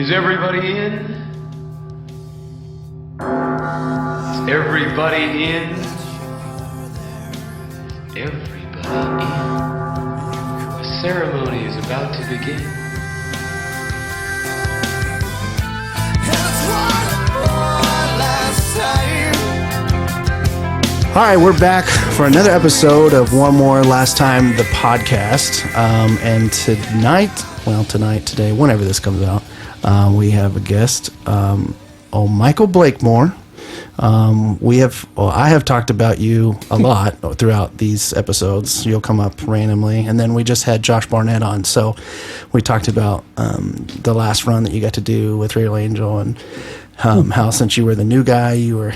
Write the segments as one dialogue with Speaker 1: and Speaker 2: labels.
Speaker 1: Is everybody in? Is everybody in? Everybody in. The ceremony is about to begin.
Speaker 2: Hi, we're back for another episode of One More Last Time, the podcast. And today, whenever this comes out, we have a guest, Michael Blakemore. I have talked about you a lot throughout these episodes. You'll come up randomly. And then we just had Josh Barnett on. So we talked about the last run that you got to do with Radio Angel and how since you were the new guy, you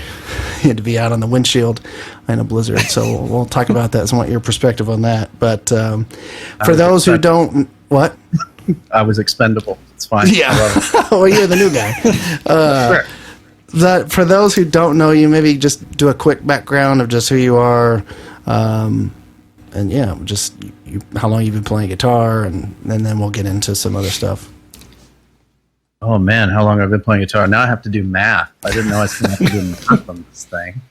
Speaker 2: had to be out on the windshield in a blizzard. So we'll talk about that and want your perspective on that. But for those who don't, what?
Speaker 3: I was expendable. It's fine.
Speaker 2: Yeah. Well, you're the new guy.
Speaker 3: Sure.
Speaker 2: For those who don't know you, maybe just do a quick background of just who you are, and yeah, just how long you've been playing guitar, and then we'll get into some other stuff.
Speaker 3: Oh man, how long I've been playing guitar? Now I have to do math. I didn't know I was going to have to do math on this thing.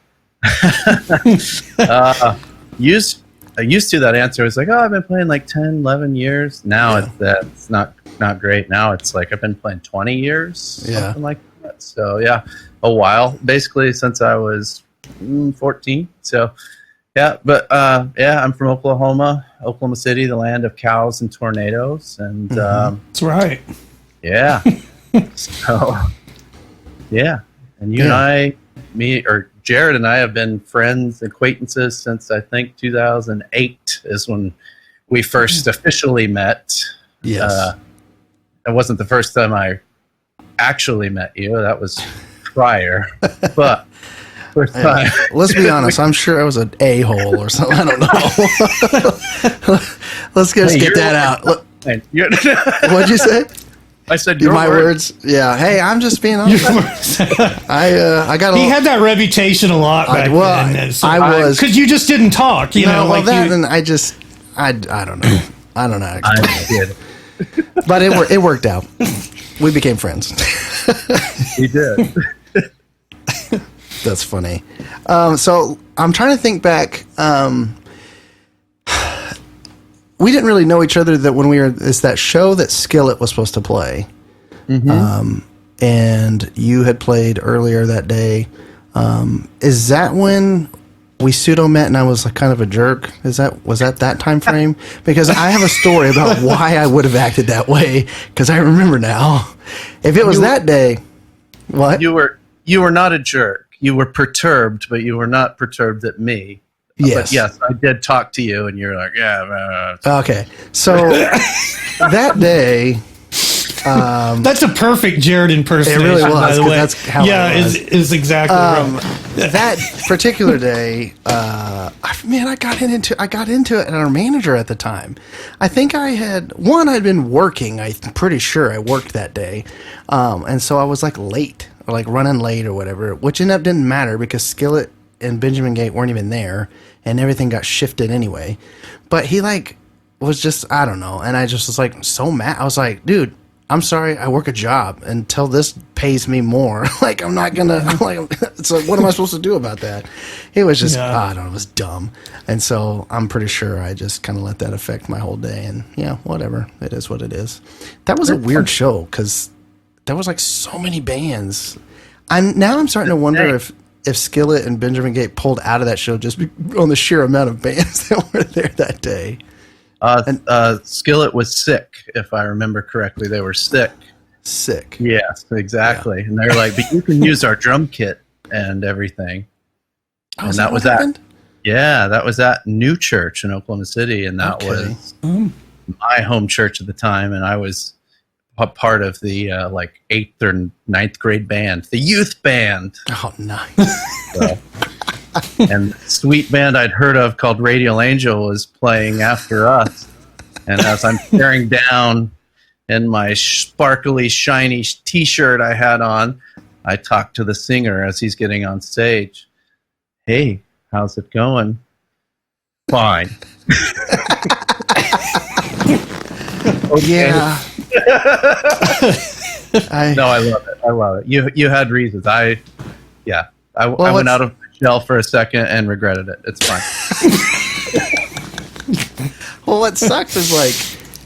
Speaker 3: Used to that answer was like, oh, I've been playing like 10, 11 years. Now it's not great. Now it's like I've been playing 20 years, something like that. So yeah, a while, basically since I was 14. So yeah, but I'm from Oklahoma City, the land of cows and tornadoes. And
Speaker 4: that's right.
Speaker 3: Yeah. So yeah, and you and I, Jared and I have been friends, acquaintances since I think 2008 is when we first officially met.
Speaker 2: Yes.
Speaker 3: That wasn't the first time I actually met you. That was prior. But first time.
Speaker 2: Let's be honest. I'm sure I was an a-hole or something. I don't know. Let's just get that out. What'd you say?
Speaker 3: I said
Speaker 2: my words. Yeah. Hey, I'm just being honest. I got.
Speaker 4: He had that reputation a lot back then.
Speaker 2: I was
Speaker 4: because you just didn't talk. You know, like
Speaker 2: that. And I don't know. I don't know how to explain it. But it worked out. We became friends.
Speaker 3: We did.
Speaker 2: That's funny. So I'm trying to think back. We didn't really know each other it's that show that Skillet was supposed to play. Mm-hmm. And you had played earlier that day. Is that when we pseudo met and I was like kind of a jerk? Was that time frame? Because I have a story about why I would have acted that way, because I remember now. If it was that day, what?
Speaker 3: You were not a jerk. You were perturbed, but you were not perturbed at me.
Speaker 2: Yes.
Speaker 3: But yes, I did talk to you, and you're like, yeah.
Speaker 2: Okay. So that day,
Speaker 4: that's a perfect Jared impersonation.
Speaker 2: It really was.
Speaker 4: By the way.
Speaker 2: That's how it was.
Speaker 4: is exactly right.
Speaker 2: That particular day, I got into it, and our manager at the time, I think I'd been working. I'm pretty sure I worked that day, and so I was like late, or like running late or whatever, which ended up didn't matter because Skillet and Benjamin Gate weren't even there, and everything got shifted anyway. But he was just, I don't know, and I just was like so mad. I was like, dude, I'm sorry, I work a job until this pays me more. I'm not gonna. It's like, what am I supposed to do about that? It was just, I don't know, it was dumb. And so I'm pretty sure I just kind of let that affect my whole day. And yeah, whatever, it is what it is. That was a weird show because there was like so many bands. I'm starting to wonder if Skillet and Benjamin Gate pulled out of that show just on the sheer amount of bands that were there that day.
Speaker 3: Skillet was sick, if I remember correctly. They were sick.
Speaker 2: Sick.
Speaker 3: Yes, exactly. Yeah. And they're like, but you can use our drum kit and everything.
Speaker 2: Oh, and that was that.
Speaker 3: Yeah, that was at New Church in Oklahoma City, and that was my home church at the time, and I was a part of the 8th or 9th grade band, the youth band.
Speaker 2: Oh, nice.
Speaker 3: So, and the sweet band I'd heard of called Radio Angel was playing after us. And as I'm staring down in my sparkly, shiny T-shirt I had on, I talked to the singer as he's getting on stage. Hey, how's it going? Fine.
Speaker 2: Yeah.
Speaker 3: No, I love it. I love it. You had reasons. I went out of my shell for a second and regretted it. It's fine.
Speaker 2: Well, what sucks is like,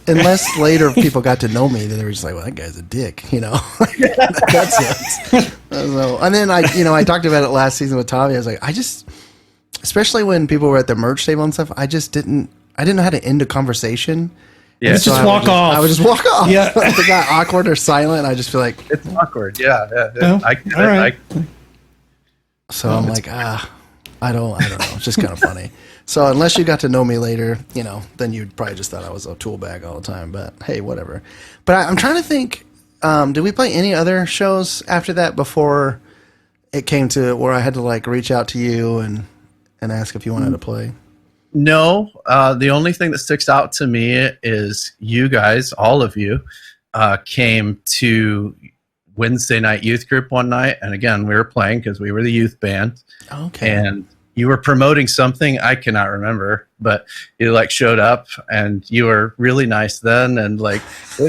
Speaker 2: unless later people got to know me, then they were just like, well, that guy's a dick, you know? That sucks. So, and then I talked about it last season with Tommy. I was like, especially when people were at the merch table and stuff, I didn't know how to end a conversation.
Speaker 4: Yeah, so just walk off.
Speaker 2: I would just walk off.
Speaker 4: Yeah.
Speaker 2: If it got awkward or silent, I just feel like
Speaker 3: it's awkward. Yeah.
Speaker 4: No? All right.
Speaker 2: So I'm like, I don't know. It's just kind of funny. So unless you got to know me later, then you'd probably just thought I was a tool bag all the time. But hey, whatever. But I'm trying to think. Did we play any other shows after that before it came to where I had to like reach out to you and ask if you wanted to play?
Speaker 3: No. The only thing that sticks out to me is you guys, all of you, came to Wednesday night youth group one night, and again we were playing because we were the youth band.
Speaker 2: Okay.
Speaker 3: And you were promoting something I cannot remember, but you like showed up and you were really nice then, and like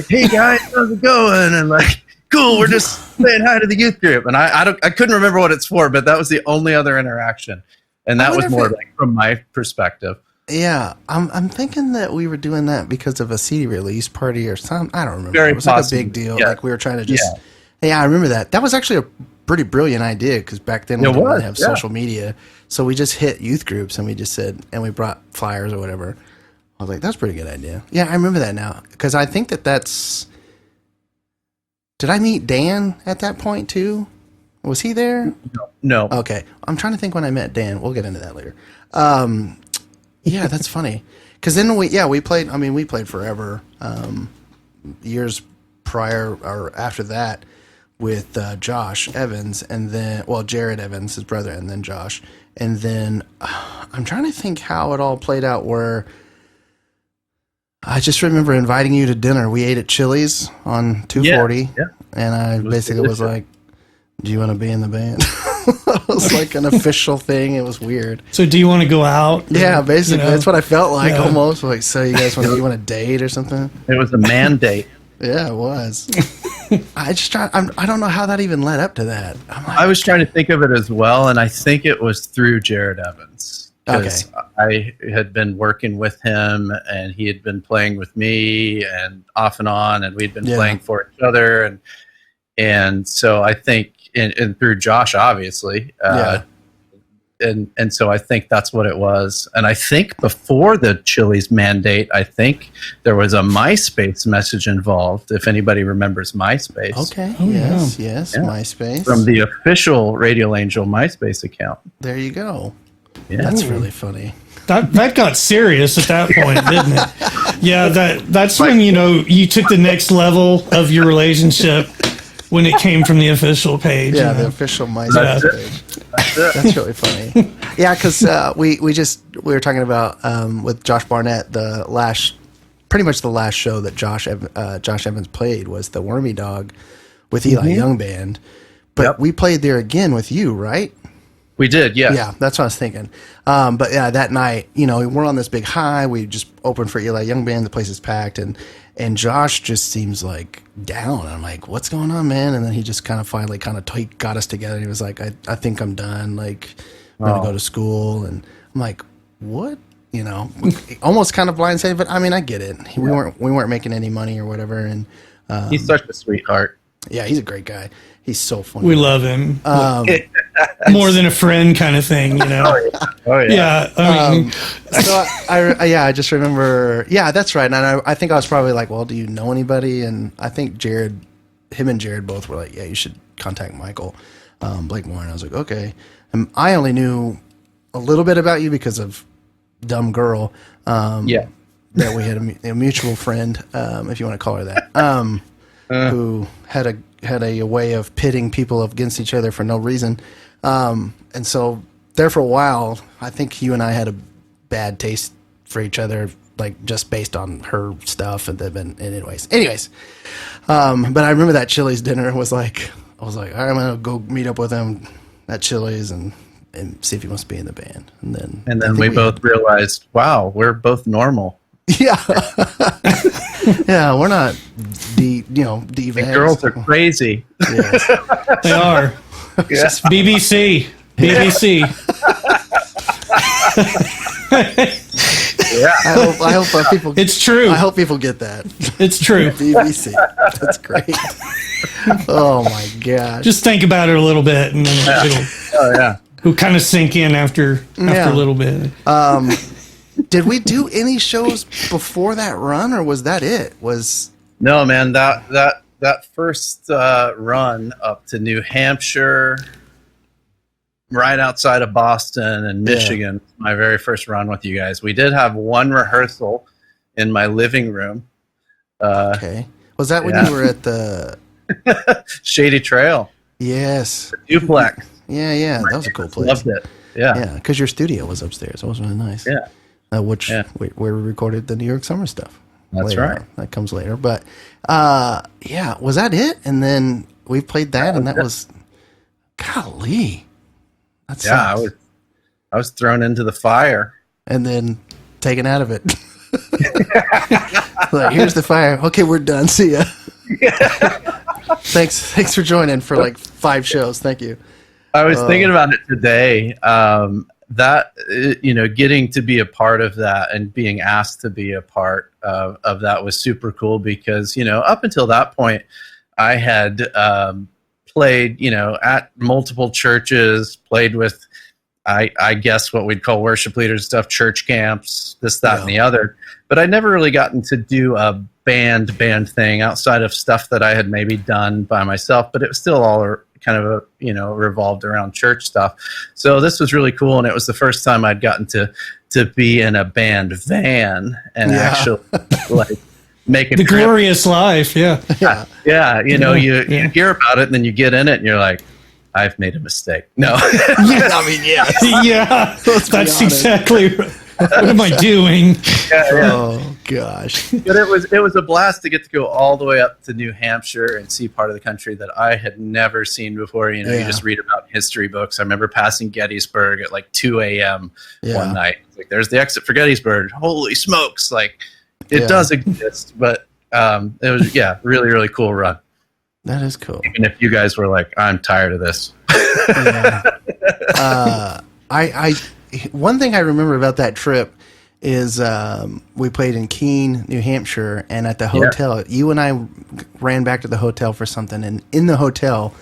Speaker 3: hey guys, how's it going? And like, cool, we're just saying hi to the youth group. And I couldn't remember what it's for, but that was the only other interaction, and that was more like from my perspective.
Speaker 2: Yeah, I'm thinking that we were doing that because of a CD release party or something. I don't remember.
Speaker 3: Very
Speaker 2: it was
Speaker 3: possible.
Speaker 2: like a big deal.
Speaker 3: Yeah.
Speaker 2: Like we were trying to just. Yeah, I remember that. That was actually a pretty brilliant idea because back then we didn't really have social media, so we just hit youth groups and we just said, and we brought flyers or whatever. I was like, that's a pretty good idea. Yeah, I remember that now because I think that's. Did I meet Dan at that point too? Was he there?
Speaker 3: No.
Speaker 2: Okay, I'm trying to think when I met Dan. We'll get into that later. Yeah, that's funny. Because then we played. I mean, we played forever. Years prior or after that, with Josh Evans, and then Jared Evans, his brother, and then Josh, and then I'm trying to think how it all played out. Where I just remember inviting you to dinner. We ate at Chili's on 240, and I basically was like, "Do you want to be in the band?" It was like an official thing. It was weird.
Speaker 4: So do you want to go out?
Speaker 2: Yeah, basically. That's what I felt like almost. Like, so you guys want to date or something?
Speaker 3: It was a mandate.
Speaker 2: Yeah, it was. I don't know how that even led up to that.
Speaker 3: I was trying to think of it as well, and I think it was through Jared Evans. Because I had been working with him, and he had been playing with me, and off and on, and we'd been playing for each other, and so I think, and through Josh, obviously, and so I think that's what it was. And I think before the Chili's mandate, I think there was a MySpace message involved, if anybody remembers MySpace.
Speaker 2: Okay. Yes, MySpace.
Speaker 3: From the official Radio Angel MySpace account.
Speaker 2: There you go.
Speaker 3: Yeah.
Speaker 2: That's really funny.
Speaker 4: That got serious at that point, didn't it? Yeah, that's when you took the next level of your relationship when it came from the official page.
Speaker 2: Yeah, the official MySpace page. That's really funny. Yeah, because we were talking about with Josh Barnett, pretty much the last show that Josh Evans played was the Wormy Dog with Eli Young Band, but we played there again with you, right?
Speaker 3: We did, yeah.
Speaker 2: Yeah, that's what I was thinking. But yeah, that night, we're on this big high. We just opened for Eli Young Band. The place is packed, and Josh just seems like down. I'm like, what's going on, man? And then he just finally he got us together. And he was like, I think I'm done. Like, I'm going to go to school. And I'm like, what? Almost kind of blindsided, but I mean, I get it. We weren't making any money or whatever. And
Speaker 3: he's such a sweetheart.
Speaker 2: Yeah, he's a great guy. He's so funny.
Speaker 4: We love him. More than a friend kind of thing,
Speaker 3: Oh, yeah.
Speaker 4: I mean,
Speaker 2: so I just remember, that's right. And I think I was probably like, well, do you know anybody? And I think him and Jared both were like, yeah, you should contact Michael Blakemore. And I was like, okay. And I only knew a little bit about you because of Dumb Girl. That we had a mutual friend, if you want to call her that, who had a way of pitting people against each other for no reason. And so there for a while, I think you and I had a bad taste for each other, like just based on her stuff. And anyways. But I remember that Chili's dinner was like, I was like, all right, I'm going to go meet up with him at Chili's and see if he wants to be in the band. And then
Speaker 3: we both realized, wow, we're both normal.
Speaker 2: Yeah. Yeah, we're not diva.
Speaker 3: Girls are crazy.
Speaker 2: Yes.
Speaker 4: They are.
Speaker 3: Yeah.
Speaker 4: BBC. BBC.
Speaker 3: Yeah.
Speaker 2: I hope people.
Speaker 4: It's true.
Speaker 2: I hope people get that.
Speaker 4: It's true.
Speaker 2: BBC. That's great. Oh my gosh.
Speaker 4: Just think about it a little bit, and then it'll kind of sink in after a little bit.
Speaker 2: Did we do any shows before that run, or was that it?
Speaker 3: No, man. That first run up to New Hampshire, right outside of Boston and Michigan, my very first run with you guys. We did have one rehearsal in my living room.
Speaker 2: Okay. Was that when you were at the
Speaker 3: Shady Trail?
Speaker 2: Yes.
Speaker 3: Duplex.
Speaker 2: Yeah. That was a cool place.
Speaker 3: Loved it. Yeah.
Speaker 2: Yeah, because your studio was upstairs. It was really nice.
Speaker 3: Yeah.
Speaker 2: Where we recorded the New York Summer stuff.
Speaker 3: That's
Speaker 2: later.
Speaker 3: right.
Speaker 2: That comes later. But was that it? And then we played that, and that was golly. That sucks.
Speaker 3: I was thrown into the fire.
Speaker 2: And then taken out of it. Like, here's the fire. Okay, we're done. See ya. Thanks for joining for like 5 shows. Thank you.
Speaker 3: I was thinking about it today. Getting to be a part of that and being asked to be a part of that was super cool because, up until that point, I had played, at multiple churches, played with, I guess what we'd call worship leaders stuff, church camps, this, that, and the other. But I never really gotten to do a band thing outside of stuff that I had maybe done by myself, but it was still all kind of revolved around church stuff. So this was really cool, and it was the first time I'd gotten to be in a band van and actually like make a
Speaker 4: the
Speaker 3: trip.
Speaker 4: glorious life. Yeah.
Speaker 3: You hear about it, and then you get in it, and you're like, I've made a mistake. No.
Speaker 2: I mean,
Speaker 4: Yeah. That's exactly right. What am I doing?
Speaker 2: Oh gosh.
Speaker 3: But it was a blast to get to go all the way up to New Hampshire and see part of the country that I had never seen before. You just read about history books. I remember passing Gettysburg at like 2 a.m. one night. Like, there's the exit for Gettysburg. Holy smokes! Like, it does exist, but it was really, really cool run.
Speaker 2: That is cool.
Speaker 3: Even if you guys were like, I'm tired of this.
Speaker 2: One thing I remember about that trip is we played in Keene, New Hampshire, and at the hotel, you and I ran back to the hotel for something, and in the hotel,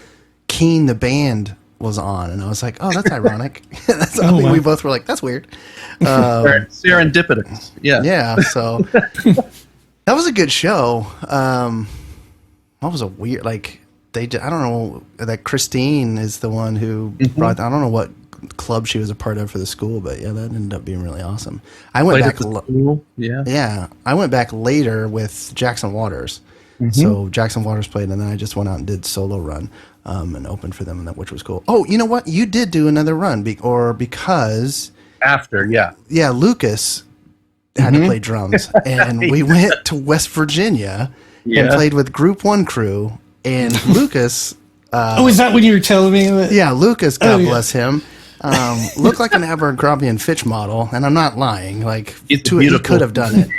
Speaker 2: Keene, the band, was on, and I was like, oh, that's ironic. That's something we both were like, that's weird.
Speaker 3: Serendipitous. Yeah.
Speaker 2: Yeah, so that was a good show. That was a weird, like, I don't know, that Christine is the one who brought, I don't know what club she was a part of for the school, but that ended up being really awesome. I went back I went back later with Jackson Waters. So Jackson Waters played, and then I just went out and did solo run and opened for them, which was cool. Oh, you know what? You did do another run because
Speaker 3: after
Speaker 2: Lucas had to play drums, and we went to West Virginia and played with Group 1 crew, and Lucas
Speaker 4: is that when you were telling me that?
Speaker 2: Yeah, Lucas, God bless him, looked like an Abercrombie and Fitch model, and I'm not lying. Like, he could have done it.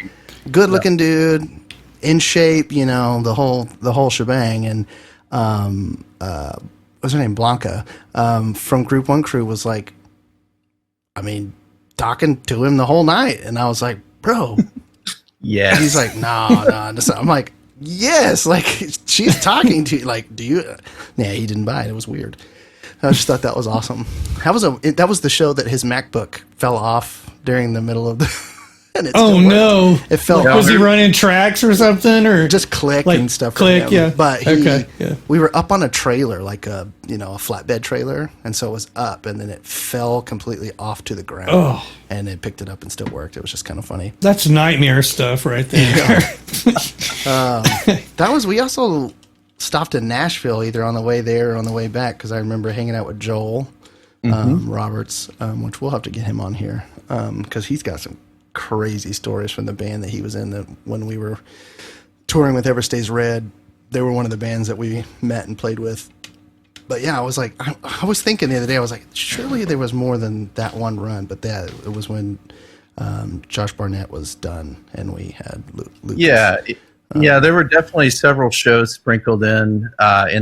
Speaker 2: Good looking dude, in shape, the whole shebang. And what's her name, Blanca, from Group 1 crew was like, talking to him the whole night, and I was like, bro,
Speaker 3: yeah.
Speaker 2: He's like, no. I'm like, yes, like, she's talking to you. Like, do you? Yeah, he didn't buy it. It was weird. I just thought that was awesome. That was the show that his MacBook fell off during the middle of the. And it It fell.
Speaker 4: Was he running tracks or something, or
Speaker 2: just click and stuff?
Speaker 4: Click, yeah.
Speaker 2: But we were up on a trailer, like a flatbed trailer, and so it was up, and then it fell completely off to the ground.
Speaker 4: Oh.
Speaker 2: And it picked it up and still worked. It was just kind of funny.
Speaker 4: That's nightmare stuff right there.
Speaker 2: We also stopped in Nashville either on the way there or on the way back, because I remember hanging out with Joel Roberts, which we'll have to get him on here because he's got some crazy stories from the band that he was in. That when we were touring with Ever Stays Red, they were one of the bands that we met and played with. But yeah, I was like, I was thinking the other day, I was like, surely there was more than that one run, but it was when Josh Barnett was done and we had Lucas.
Speaker 3: Yeah, Yeah, there were definitely several shows sprinkled in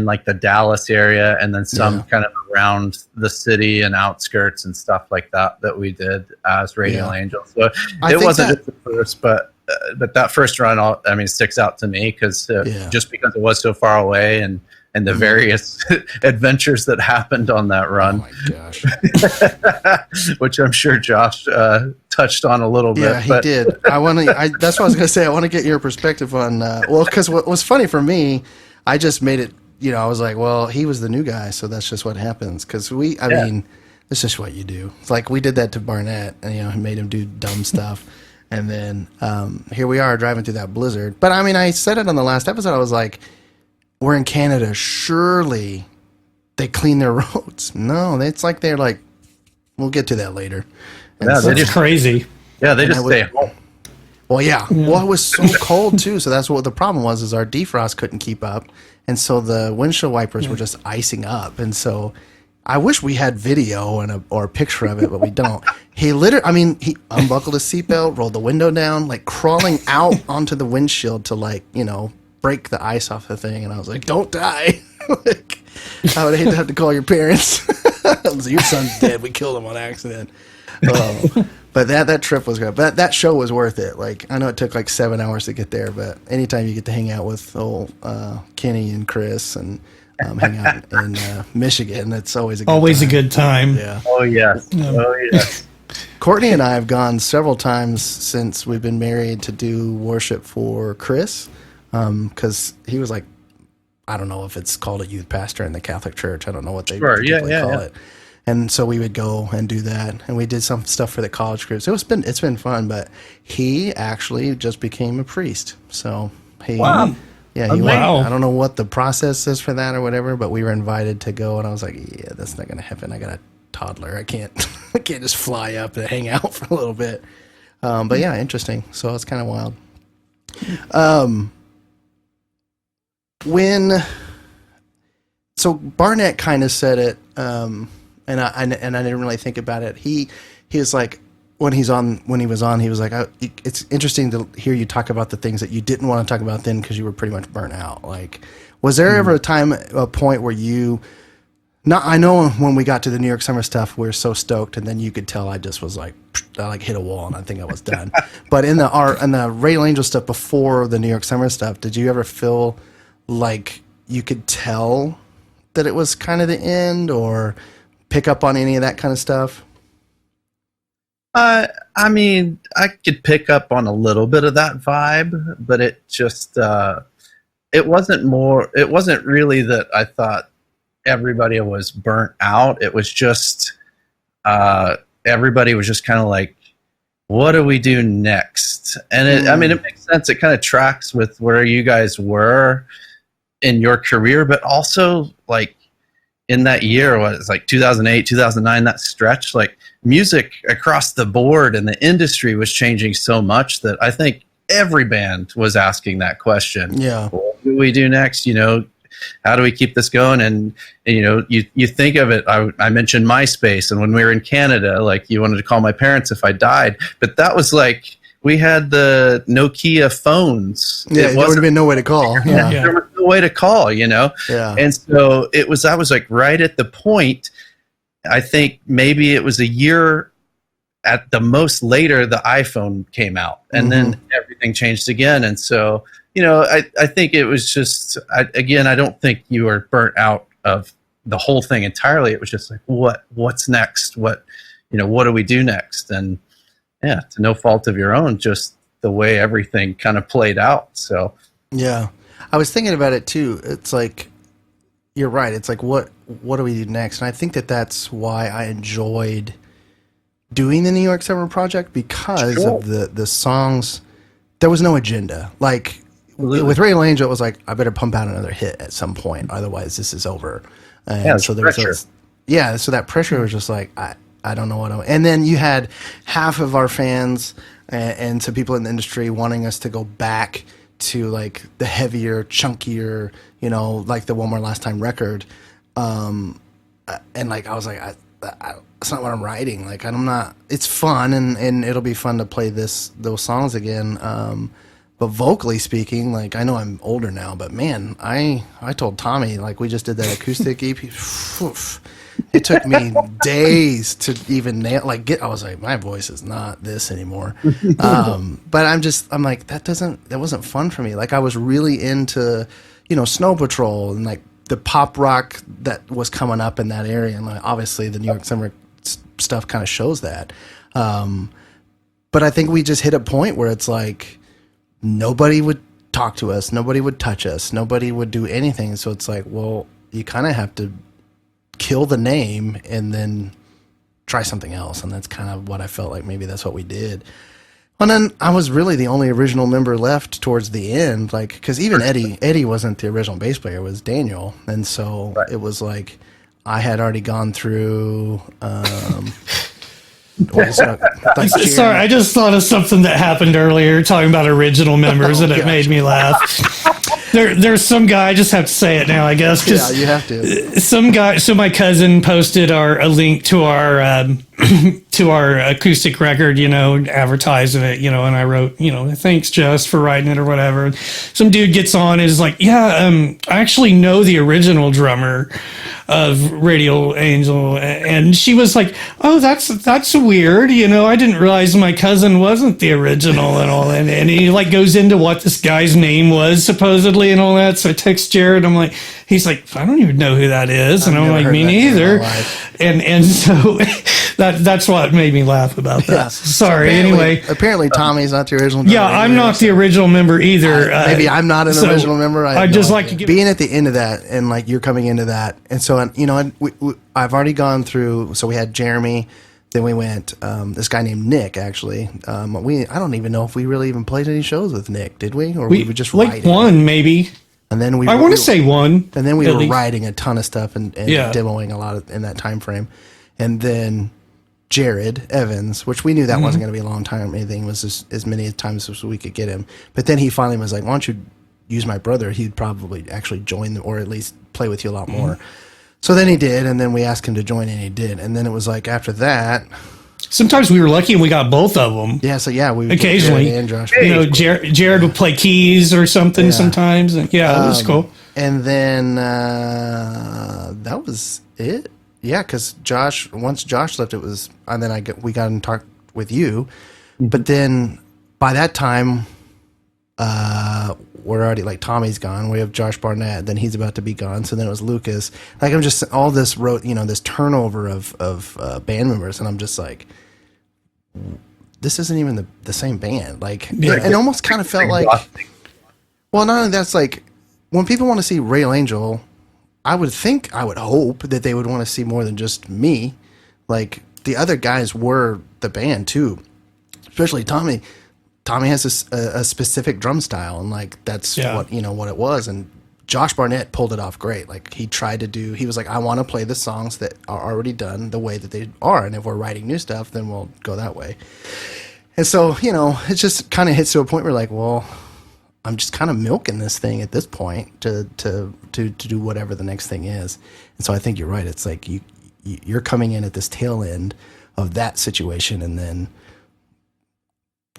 Speaker 3: like the Dallas area, and then some kind of around the city and outskirts and stuff like that we did as Radial Angel. So it wasn't just the first, but that first run, I mean, sticks out to me because just because it was so far away and the various adventures that happened on that run.
Speaker 2: Oh my gosh!
Speaker 3: Which I'm sure Josh touched on a little bit.
Speaker 2: Yeah, he did. That's what I was going to say. I want to get your perspective on. Well, because what was funny for me, I just made it. I was like, well, he was the new guy, so that's just what happens. Because I mean, it's just what you do. It's like we did that to Barnett, and made him do dumb stuff, and then here we are driving through that blizzard. But I mean, I said it on the last episode. I was like, we're in Canada. Surely they clean their roads. No, it's like they're like, we'll get to that later. And
Speaker 4: yeah, that's crazy.
Speaker 3: Yeah, they just stay home.
Speaker 2: Well, yeah. Well, it was so cold too, so that's what the problem was. Is our defrost couldn't keep up, and so the windshield wipers were just icing up. And so, I wish we had video or a picture of it, but we don't. He unbuckled his seatbelt, rolled the window down, like crawling out onto the windshield to break the ice off the thing. And I was like, "Don't die!" Like, I would hate to have to call your parents. Your son's dead. We killed him on accident. But that trip was good. But that show was worth it. Like, I know it took like 7 hours to get there, but anytime you get to hang out with old Kenny and Chris and hang out in Michigan, it's always a good time.
Speaker 4: Yeah.
Speaker 3: Oh yes. Oh yes.
Speaker 2: Courtney and I have gone several times since we've been married to do worship for Chris, because he was like, I don't know if it's called a youth pastor in the Catholic Church. I don't know what they call it. And so we would go and do that, and we did some stuff for the college groups. It's been fun, but he actually just became a priest. So he went. I don't know what the process is for that or whatever, but we were invited to go, and I was like, yeah, that's not going to happen. I got a toddler. I can't just fly up and hang out for a little bit. But yeah, interesting. So it's kind of wild. So Barnett kind of said it, and I didn't really think about it. He was like, when he was on, he was like, it's interesting to hear you talk about the things that you didn't want to talk about then because you were pretty much burnt out. Like, was there ever a point where you? I know when we got to the New York Summer stuff, we were so stoked, and then you could tell I just was like, I hit a wall, and I think I was done. But in the Radial Angel stuff before the New York Summer stuff, did you ever feel like you could tell that it was kind of the end, or pick up on any of that kind of stuff?
Speaker 3: I mean, I could pick up on a little bit of that vibe, but it just it wasn't really that I thought everybody was burnt out. It was just everybody was just kind of like, what do we do next? And it makes sense. It kind of tracks with where you guys were in your career, but also like in that year, was like 2008, 2009, that stretch, like music across the board and the industry was changing so much that I think every band was asking that question.
Speaker 2: Yeah.
Speaker 3: What do we do next? How do we keep this going? And you think of it, I mentioned MySpace, and when we were in Canada, like, you wanted to call my parents if I died, but that was like, we had the Nokia phones.
Speaker 2: Yeah, there would have been no way to call.
Speaker 3: Yeah. There was no way to call, Yeah. And so I was like right at the point, I think maybe it was a year at the most later, the iPhone came out, and then everything changed again. And so, I think it was just, I don't think you were burnt out of the whole thing entirely. It was just like, what's next? What do we do next? And yeah, to no fault of your own, just the way everything kind of played out. So
Speaker 2: yeah, I was thinking about it too. It's like, you're right. It's like, what do we do next? And I think that's why I enjoyed doing the New York Summer Project, because of the songs. There was no agenda. Like, with Radial Angel, it was like, I better pump out another hit at some point, otherwise this is over. And so there was so that pressure was just like, I don't know and then you had half of our fans and some people in the industry wanting us to go back to like the heavier, chunkier, like the One More Last Time record. And like, I was like, that's not what I'm writing. Like, it's fun and it'll be fun to play those songs again. but vocally speaking, like I know I'm older now, but man, I told Tommy, like we just did that acoustic EP. It took me days to even nail, like get. I was like, my voice is not this anymore. But I'm like that wasn't fun for me. Like I was really into, Snow Patrol and like the pop rock that was coming up in that area, and like obviously the New York Summer stuff kind of shows that. But I think we just hit a point where it's like nobody would talk to us, nobody would touch us, nobody would do anything. So it's like, well, you kind of have to kill the name and then try something else. And that's kind of what I felt like maybe that's what we did. And then I was really the only original member left towards the end, like, because even Eddie wasn't the original bass player, it was Daniel. And so it was like I had already gone through
Speaker 4: sorry, I just thought of something that happened earlier talking about original members and it made me laugh. There's some guy, I just have to say it now, I guess.
Speaker 2: Yeah, you have to.
Speaker 4: Some guy, so my cousin posted a link to our to our acoustic record, advertising it, and I wrote, thanks Jess for writing it or whatever. Some dude gets on and is like, I actually know the original drummer of Radio Angel, and she was like, oh, that's weird, I didn't realize my cousin wasn't the original and all, and he like goes into what this guy's name was supposedly and all that. So I text Jared, I'm like, he's like, I don't even know who that is, and I'm like, me neither, and so that's what made me laugh about that. Yeah. Sorry. So
Speaker 2: apparently Tommy's not the original member.
Speaker 4: Yeah, I'm not the original member either.
Speaker 2: Maybe I'm not an original member.
Speaker 4: I'd just like to give
Speaker 2: being at the end of that, and like you're coming into that, and so I've already gone through. So we had Jeremy, then we went this guy named Nick. Actually, I don't even know if we really even played any shows with Nick, did we? Or we were just
Speaker 4: like
Speaker 2: writing?
Speaker 4: One maybe.
Speaker 2: And then
Speaker 4: I want to say one.
Speaker 2: And then we were writing a ton of stuff and demoing a lot in that time frame, and then Jared Evans, which we knew that wasn't going to be a long time. Anything was just as many times as we could get him. But then he finally was like, "Why don't you use my brother? He'd probably actually join or at least play with you a lot more." So then he did, and then we asked him to join, and he did. And then it was like after that.
Speaker 4: Sometimes we were lucky and we got both of them.
Speaker 2: Yeah, so we
Speaker 4: occasionally,
Speaker 2: and Josh.
Speaker 4: Jared would play keys or something sometimes. And it was cool.
Speaker 2: And then that was it. Yeah, because once Josh left, it was, and then we got in talk with you, but then by that time, we're already like Tommy's gone. We have Josh Barnett, then he's about to be gone. So then it was Lucas. Like I'm just all this this turnover of band members, and I'm just like, this isn't even the same band. Like it almost kind of felt like, well, not only that's like when people want to see Rail Angel. I would hope that they would want to see more than just me. Like the other guys were the band too, especially Tommy. Tommy has a specific drum style, and like that's what it was. And Josh Barnett pulled it off great. Like he was like, I want to play the songs that are already done the way that they are, and if we're writing new stuff, then we'll go that way. And so it just kind of hits to a point where like, well, I'm just kind of milking this thing at this point to do whatever the next thing is. And so I think you're right. It's like you're coming in at this tail end of that situation, and then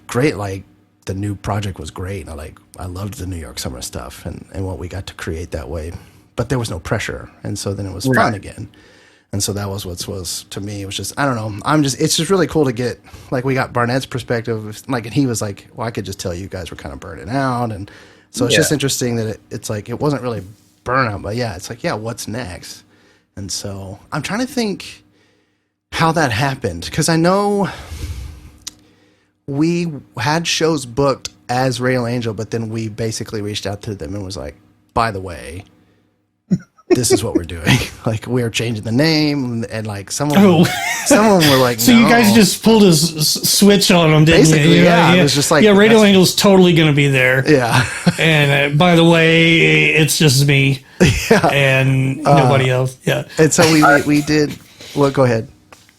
Speaker 2: great. Like the new project was great. I loved the New York Summer stuff and what we got to create that way, but there was no pressure. And so then it was fun again. And so that was what was to me. It was just, I don't know. It's just really cool to get, like, we got Barnett's perspective. Like, and he was like, well, I could just tell you guys were kind of burning out. And so it's just interesting that it's like, it wasn't really burnout, but it's like, what's next? And so I'm trying to think how that happened. Because I know we had shows booked as Rail Angel, but then we basically reached out to them and was like, by the way, this is what we're doing. Like, we're changing the name, and like some of them were like,
Speaker 4: so
Speaker 2: no.
Speaker 4: you guys just pulled a switch on them, didn't
Speaker 2: Basically,
Speaker 4: you?
Speaker 2: it was just like,
Speaker 4: Radio Angel's totally going to be there.
Speaker 2: Yeah.
Speaker 4: And by the way, it's just me and nobody else. Yeah.
Speaker 2: And so we did. Well, go ahead.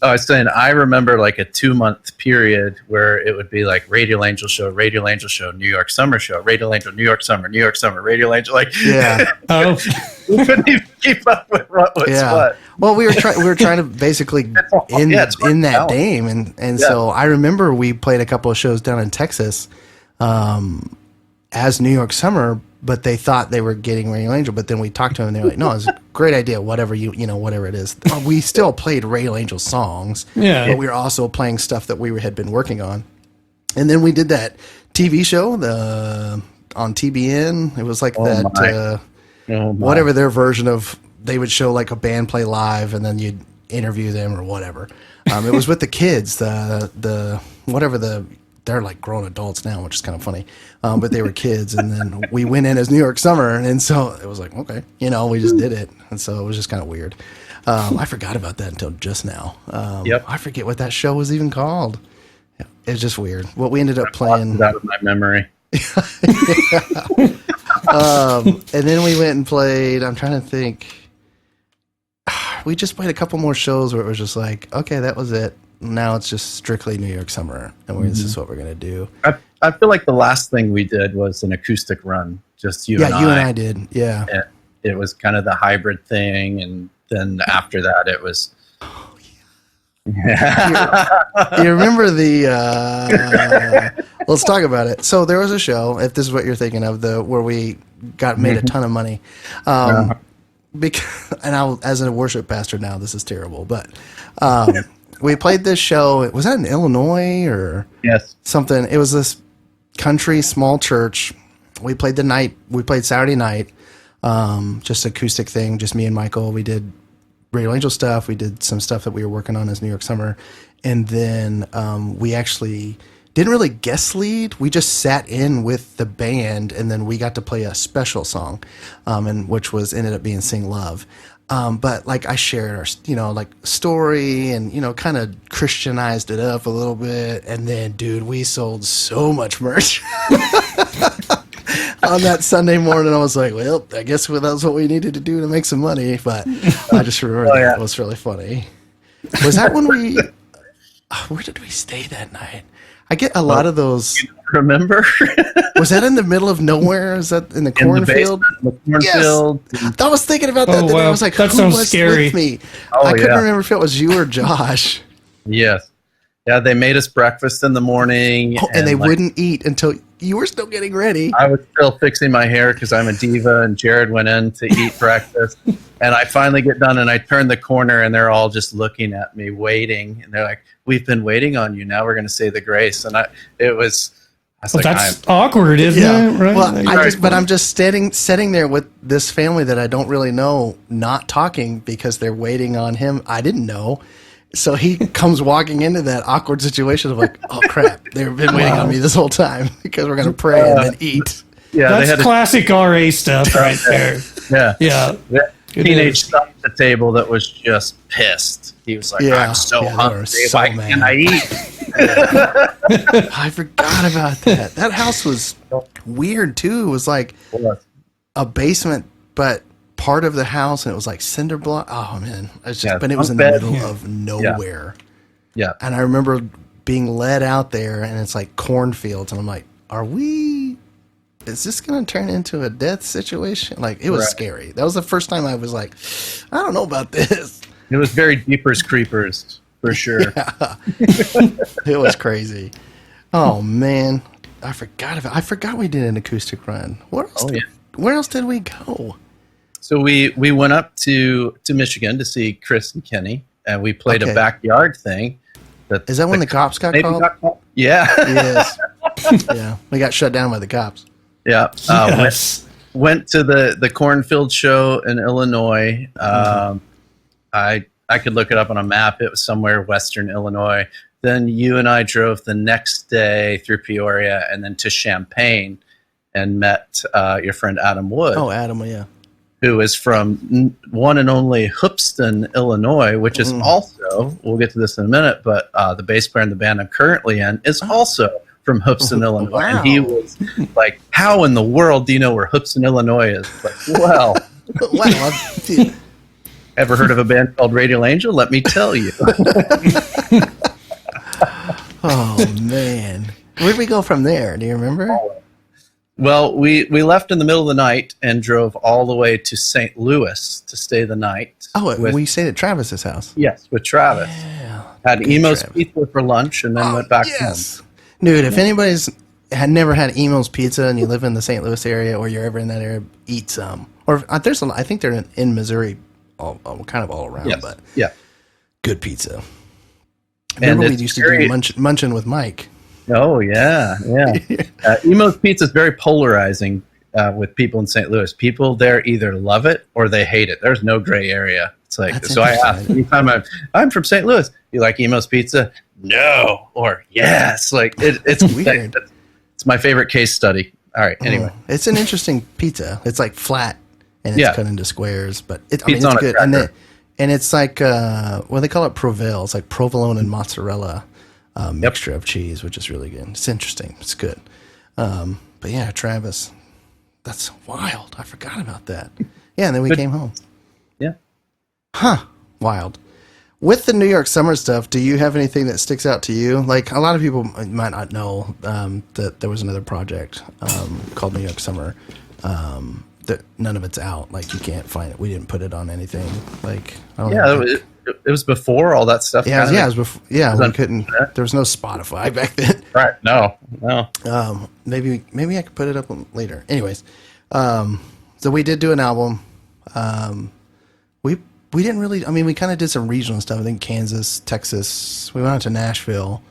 Speaker 3: I was saying, I remember like a 2-month period where it would be like Radio Angel show, New York Summer show, Radio Angel, New York Summer, Radio Angel. Like, we couldn't even keep up with what was what.
Speaker 2: Well, we were trying to basically in that game, and so I remember we played a couple of shows down in Texas, as New York Summer, but they thought they were getting Radio Angel. But then we talked to them, and they were like, "No, it's a great idea. Whatever whatever it is." We still played Radio Angel songs, but we were also playing stuff that we had been working on. And then we did that TV show on TBN. It was like whatever their version of. They would show like a band play live, and then you'd interview them or whatever. It was with the kids. They're like grown adults now, which is kind of funny. But they were kids, and then we went in as New York Summer, and so it was like, okay, we just did it, and so it was just kind of weird. I forgot about that until just now. I forget what that show was even called. It was just weird. What we ended up playing
Speaker 3: out of my memory.
Speaker 2: And then we went and played. I'm trying to think. We just played a couple more shows where it was just like, okay, that was it. Now it's just strictly New York Summer, and this is what we're gonna do.
Speaker 3: I feel like the last thing we did was an acoustic run, just you and I.
Speaker 2: Yeah, you and I did. Yeah,
Speaker 3: it was kind of the hybrid thing, and then after that, it was. Oh yeah.
Speaker 2: You remember the? Let's talk about it. So there was a show, if this is what you're thinking of, where we made a ton of money. Because, and as a worship pastor now, this is terrible, but we played this show. Was that in Illinois or something? It was this country small church. We played Saturday night, just acoustic thing, just me and Michael. We did Radio Angel stuff. We did some stuff that we were working on as New York Summer, and then we actually didn't really guest lead. We just sat in with the band, and then we got to play a special song, and which ended up being "Sing Love." But like I shared our, like story and, kind of Christianized it up a little bit. And then, dude, we sold so much merch on that Sunday morning. I was like, well, I guess that's what we needed to do to make some money. But I just remember that was really funny. Was that when where did we stay that night? I get a lot of those.
Speaker 3: You remember?
Speaker 2: Was that in the middle of nowhere? Is that in the cornfield?
Speaker 3: The cornfield.
Speaker 2: Yes. I was thinking about that.
Speaker 4: Oh, wow.
Speaker 2: I was like,
Speaker 4: that
Speaker 2: who was
Speaker 4: scary.
Speaker 2: with me? I couldn't remember if it was you or Josh.
Speaker 3: Yes. Yeah, they made us breakfast in the morning.
Speaker 2: Oh, and they wouldn't eat until you were still getting ready.
Speaker 3: I was still fixing my hair because I'm a diva, and Jared went in to eat breakfast. And I finally get done, and I turn the corner, and they're all just looking at me, waiting. And they're like, "We've been waiting on you. Now we're going to say the grace." And that's
Speaker 4: awkward, isn't it? Right?
Speaker 2: Well, I'm just sitting there with this family that I don't really know, not talking because they're waiting on him. I didn't know. So he comes walking into that awkward situation of like, oh crap, they've been waiting on me this whole time because we're going to pray and then eat.
Speaker 3: Yeah,
Speaker 4: that's classic RA stuff right there.
Speaker 3: Yeah. Teenage son at the table that was just pissed. He was like, I'm so hungry. Why can't I eat?
Speaker 2: I forgot about that. That house was weird too. It was like a basement, but part of the house, and it was like cinder block. Oh man, but it was in the middle of nowhere.
Speaker 3: Yeah.
Speaker 2: And I remember being led out there, and it's like cornfields, and I'm like, is this going to turn into a death situation? Like, it was scary. That was the first time I was like, I don't know about this.
Speaker 3: It was very Jeepers Creepers, for sure.
Speaker 2: Yeah. It was crazy. Oh, man. I forgot we did an acoustic run. Where else did we go?
Speaker 3: So we went up to Michigan to see Chris and Kenny, and we played a backyard thing.
Speaker 2: Is that when the cops got called?
Speaker 3: Yeah.
Speaker 2: Yes. Yeah. We got shut down by the cops.
Speaker 3: Yeah. Went to the cornfield show in Illinois. I could look it up on a map. It was somewhere western Illinois. Then you and I drove the next day through Peoria and then to Champaign and met your friend Adam Wood.
Speaker 2: Oh, Adam, yeah.
Speaker 3: Who is from one and only Hoopeston, Illinois, which is also, we'll get to this in a minute, but the bass player in the band I'm currently in is also from Hoopeston, Illinois. Wow. And he was like, how in the world do you know where Hoopeston, Illinois is? Like, well, ever heard of a band called Radio Angel? Let me tell you.
Speaker 2: Oh, man. Where'd we go from there? Do you remember?
Speaker 3: Well, we left in the middle of the night and drove all the way to St. Louis to stay the night.
Speaker 2: Oh, we stayed at Travis's house.
Speaker 3: Yes, with Travis. Yeah. Had Emo's Pizza for lunch and then went back home.
Speaker 2: Dude, if anybody's had never had Emo's Pizza and you live in the St. Louis area or you're ever in that area, eat some. Or I think they're in Missouri, kind of all around.
Speaker 3: Yes.
Speaker 2: But
Speaker 3: Yeah.
Speaker 2: good pizza. Remember we used to do munchin' with Mike.
Speaker 3: Oh yeah. Emo's Pizza is very polarizing with people in St. Louis. People there either love it or they hate it. There's no gray area. It's like,
Speaker 2: That's
Speaker 3: so I ask anytime I'm from St. Louis, you like Emo's Pizza? No, or yes. Like it's
Speaker 2: weird.
Speaker 3: It's my favorite case study. All right. Anyway,
Speaker 2: it's an interesting pizza. It's like flat and it's cut into squares, but it's good. And it's like what they call it, Provel. It's like provolone and mozzarella mixture of cheese, which is really good. It's interesting. It's good. But yeah, Travis, that's wild. I forgot about that. Yeah, and then we came home.
Speaker 3: Yeah.
Speaker 2: Huh. Wild. With the New York summer stuff, do you have anything that sticks out to you? Like, a lot of people might not know that there was another project called New York Summer. That none of it's out. Like, you can't find it. We didn't put it on anything. Like, I don't know.
Speaker 3: It was before all that stuff.
Speaker 2: Yeah, it was before. Yeah, we couldn't. There was no Spotify back then.
Speaker 3: Right. No.
Speaker 2: Maybe I could put it up later. Anyways, so we did do an album. We didn't really. I mean, we kind of did some regional stuff. I think Kansas, Texas. We went out to Nashville.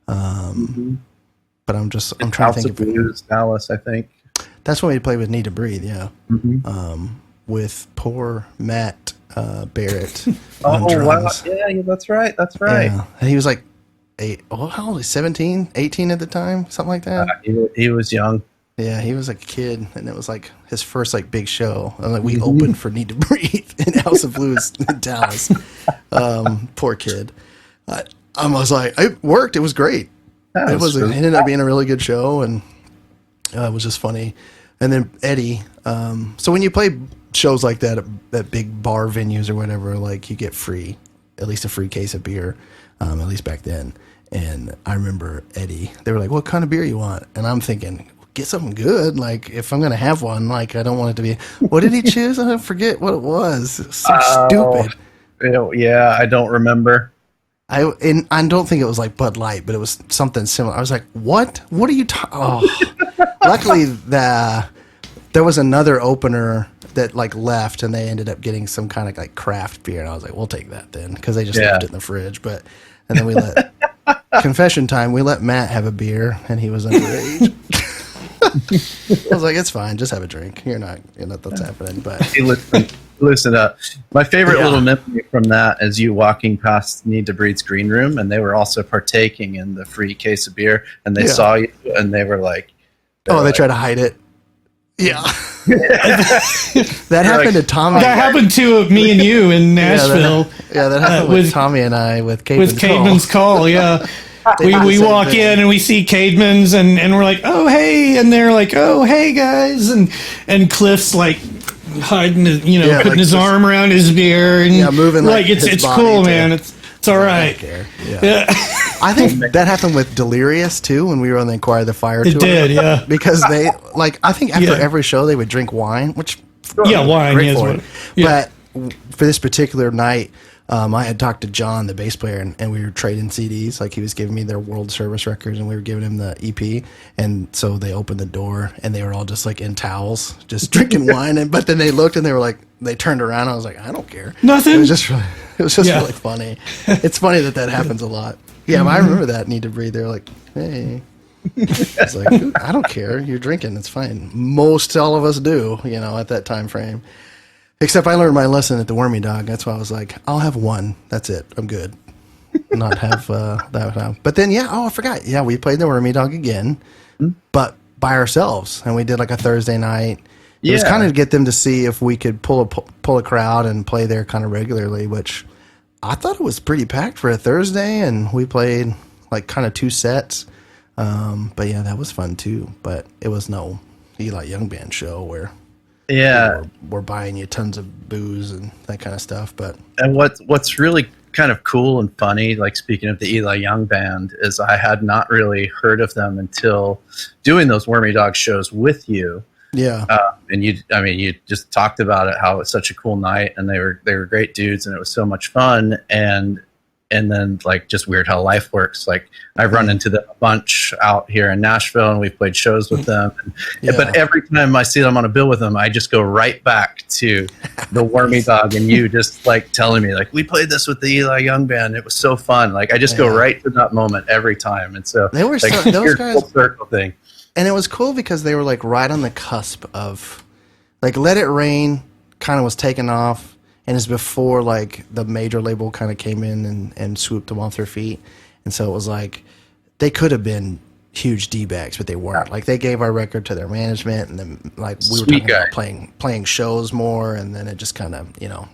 Speaker 2: But I'm trying to think of
Speaker 3: Blues, Dallas. I think
Speaker 2: that's when we played with Need to Breathe. Yeah.
Speaker 3: Mm-hmm.
Speaker 2: With poor Matt Barrett.
Speaker 3: Oh wow! Yeah, that's right. That's right.
Speaker 2: Yeah. And he was like how old? 17, 18 at the time, something like that.
Speaker 3: He was young.
Speaker 2: Yeah, he was like a kid, and it was like his first like big show. And like we opened for Need to Breathe in House of Blues in Dallas. Poor kid. I was like, it worked. It was great. It ended up being a really good show, and it was just funny. And then Eddie. So when you play shows like that at big bar venues or whatever, like you get at least a free case of beer, at least back then. And I remember Eddie. They were like, "What kind of beer you want?" And I'm thinking, get something good. Like, if I'm going to have one, like, I don't want it to be, what did he choose? I forget what it was. It was so stupid.
Speaker 3: Yeah, I don't remember.
Speaker 2: I don't think it was like Bud Light, but it was something similar. I was like, what are you Luckily there was another opener that like left, and they ended up getting some kind of like craft beer, and I was like, we'll take that then, because they just left it in the fridge. And then we let confession time, we let Matt have a beer, and he was underage. I was like, it's fine, just have a drink. You're not that's happening. But
Speaker 3: hey, listen up. My favorite little memory from that is you walking past Need to Breathe's green room, and they were also partaking in the free case of beer, and they saw you, and they were like,
Speaker 2: they try to hide it. Yeah. That happened to Tommy.
Speaker 4: That happened to me and you in Nashville.
Speaker 2: That happened with Tommy and I with
Speaker 4: Cademan's Call. Yeah. We walk in and we see Cademan's and we're like, oh hey, and they're like, oh hey guys, and Cliff's like hiding, putting his arm around his beer and
Speaker 2: moving
Speaker 4: like it's cool, man. It's all right.
Speaker 2: Yeah. I think that happened with Delirious too when we were on the Inquire the Fire tour.
Speaker 4: It did, yeah.
Speaker 2: Because they I think after every show they would drink wine, which
Speaker 4: wine
Speaker 2: great
Speaker 4: is
Speaker 2: for
Speaker 4: what.
Speaker 2: it. But for this particular night, I had talked to John, the bass player, and we were trading CDs. Like, he was giving me their World Service records, and we were giving him the EP. And so they opened the door, and they were all just like in towels, just drinking wine. But then they looked, and they were like, they turned around. And I was like, I don't care.
Speaker 4: Nothing.
Speaker 2: It was just really funny. It's funny that happens a lot. Yeah, but I remember that Need to Breathe. They're like, hey. It's like, I don't care. You're drinking. It's fine. All of us do, at that time frame. Except I learned my lesson at the Wormy Dog. That's why I was like, I'll have one. That's it. I'm good. Not have that. But then, I forgot. Yeah, we played the Wormy Dog again, but by ourselves. And we did like a Thursday night. It was kind of to get them to see if we could pull a crowd and play there kind of regularly, which I thought it was pretty packed for a Thursday. And we played like kind of 2 sets. But yeah, that was fun too. But it was no Eli Young Band show where... we're buying you tons of booze and that kind of stuff.
Speaker 3: And what's really kind of cool and funny, like speaking of the Eli Young Band, is I had not really heard of them until doing those Wormy Dog shows with you.
Speaker 2: Yeah.
Speaker 3: And you just talked about it, how it was such a cool night, and they were great dudes, and it was so much fun. And and then like just weird how life works. Like I've run into them a bunch out here in Nashville, and we've played shows with them. But every time I see them on a bill with them, I just go right back to the Wormy Dog and you just like telling me like, we played this with the Eli Young band. It was so fun. Like I just go right to that moment every time. And so
Speaker 2: they were
Speaker 3: like,
Speaker 2: those guys,
Speaker 3: full circle thing.
Speaker 2: And it was cool because they were like right on the cusp of like Let It Rain kind of was taken off. And it's before like the major label kind of came in and swooped them off their feet. And so it was like they could have been huge D-bags, but they weren't. Like they gave our record to their management, and then like we were talking about playing shows more, and then it just kind of, you know,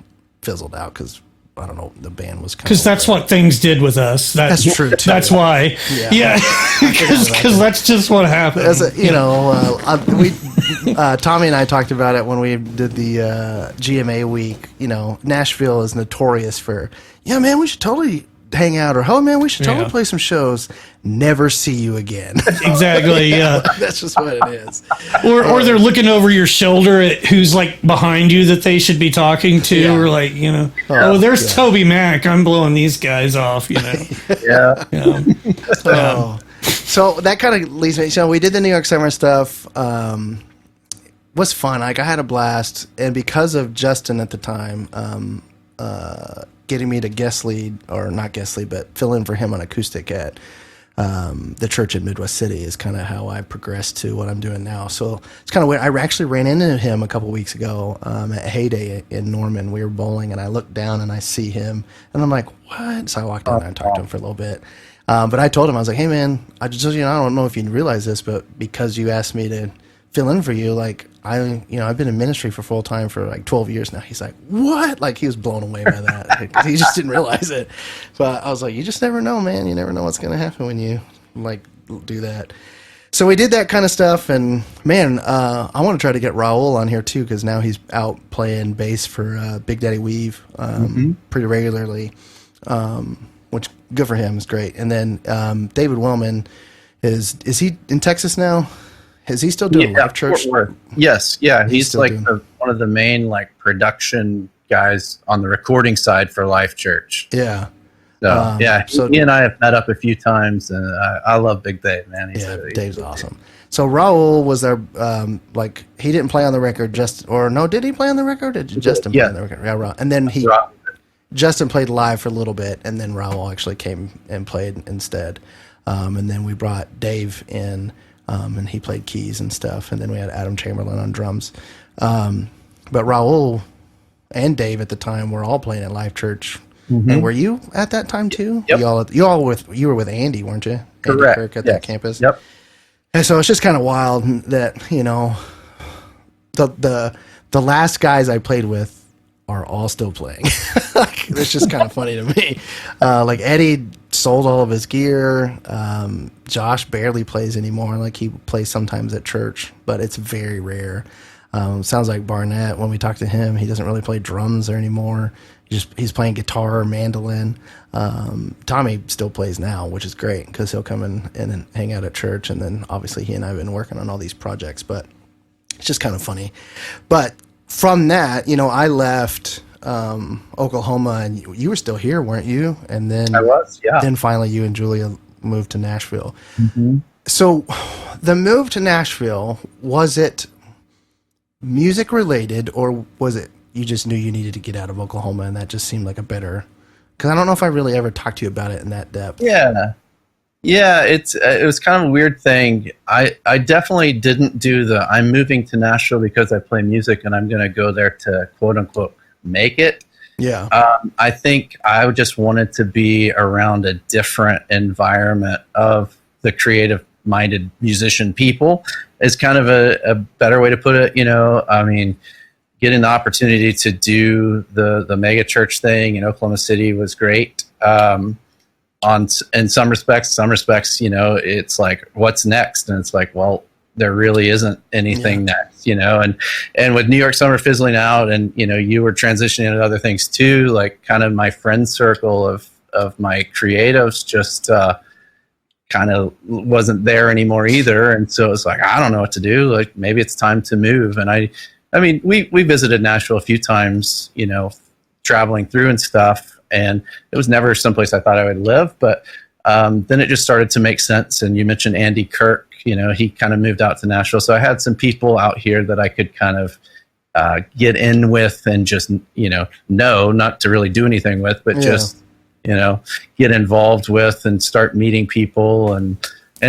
Speaker 2: fizzled out because I don't know, the band was kind of,
Speaker 4: because that's what things did with us.
Speaker 2: That's true too.
Speaker 4: That's why. Yeah, because that's just what happened.
Speaker 2: As a, you know, Tommy and I talked about it when we did the GMA week. You know, Nashville is notorious for, yeah, man, we should totally hang out, or, oh man, we should totally play some shows. Never see you again.
Speaker 4: Exactly. Yeah,
Speaker 2: that's just what it is.
Speaker 4: Or they're looking over your shoulder at who's like behind you that they should be talking to, or like, you know, there's Toby Mac. I'm blowing these guys off. You know.
Speaker 2: So that kind of leads me. So we did the New York Summer stuff. Was fun. Like I had a blast, and because of Justin at the time, getting me to guest lead, or not guest lead, but fill in for him on acoustic at the church in Midwest City is kind of how I progressed to what I'm doing now. So it's kind of weird. I actually ran into him a couple weeks ago at Heyday in Norman. We were bowling, and I looked down and I see him, and I'm like, what? So I walked down there and talked to him for a little bit. But I told him, I was like, hey man, I just, you know, I don't know if you realize this, but because you asked me to fill in for you, like I've been in ministry for full time for like 12 years now. He's like, what? Like he was blown away by that. Like, he just didn't realize it. But I was like, you just never know, man. You never know what's going to happen when you like do that. So we did that kind of stuff, and man, I want to try to get Raul on here too, because now he's out playing bass for Big Daddy Weave pretty regularly, which good for him. Is great. And then David Wellman is he in Texas now? Is he still doing Life Church?
Speaker 3: Fort Worth. Yes, yeah, he's like one of the main like production guys on the recording side for Life Church.
Speaker 2: Yeah.
Speaker 3: So he and I have met up a few times, and I love Big Dave, man.
Speaker 2: Dave's awesome. So Raul was there, like he didn't play on the record, did he play on the record? Or did Justin play on the record? Yeah, and then Justin played live for a little bit, and then Raul actually came and played instead. And then we brought Dave in. And he played keys and stuff. And then we had Adam Chamberlain on drums. But Raul and Dave at the time were all playing at Life Church. And were you at that time too?
Speaker 3: Yep.
Speaker 2: You were with Andy, weren't you?
Speaker 3: Correct.
Speaker 2: Andy Kirk at that campus.
Speaker 3: Yep.
Speaker 2: And so it's just kind of wild that, you know, the last guys I played with are all still playing. Like, it's just kind of funny to me. Like Eddie sold all of his gear. Josh barely plays anymore. Like he plays sometimes at church, but it's very rare. Sounds like Barnett, when we talk to him, he doesn't really play drums there anymore. He's playing guitar or mandolin. Tommy still plays now, which is great because he'll come in and hang out at church. And then obviously he and I have been working on all these projects, but it's just kind of funny. But from that, you know, I left Oklahoma, and you were still here, weren't you? And then
Speaker 3: I was, yeah.
Speaker 2: Then finally you and Julia moved to Nashville. So the move to Nashville, was it music related, or was it you just knew you needed to get out of Oklahoma and that just seemed like a better, because I don't know if I really ever talked to you about it in that depth.
Speaker 3: Yeah, it was kind of a weird thing. I definitely didn't do I'm moving to Nashville because I play music and I'm going to go there to quote unquote make it.
Speaker 2: Yeah.
Speaker 3: I think I just wanted to be around a different environment of the creative minded musician people is kind of a better way to put it. You know, I mean, getting the opportunity to do the mega church thing in Oklahoma City was great. In some respects, you know, it's like, what's next? And it's like, well, there really isn't anything next, you know, and with New York Summer fizzling out, and, you know, you were transitioning into other things too, like kind of my friend circle of my creatives just kind of wasn't there anymore either. And so it's like, I don't know what to do. Like, maybe it's time to move. And I mean, we visited Nashville a few times, you know, traveling through and stuff. and it was never someplace I thought I would live. But then it just started to make sense. And you mentioned Andy Kirk. He kind of moved out to Nashville, so I had some people out here that I could kind of get in with and just know, not to really do anything with, but just get involved with and start meeting people. And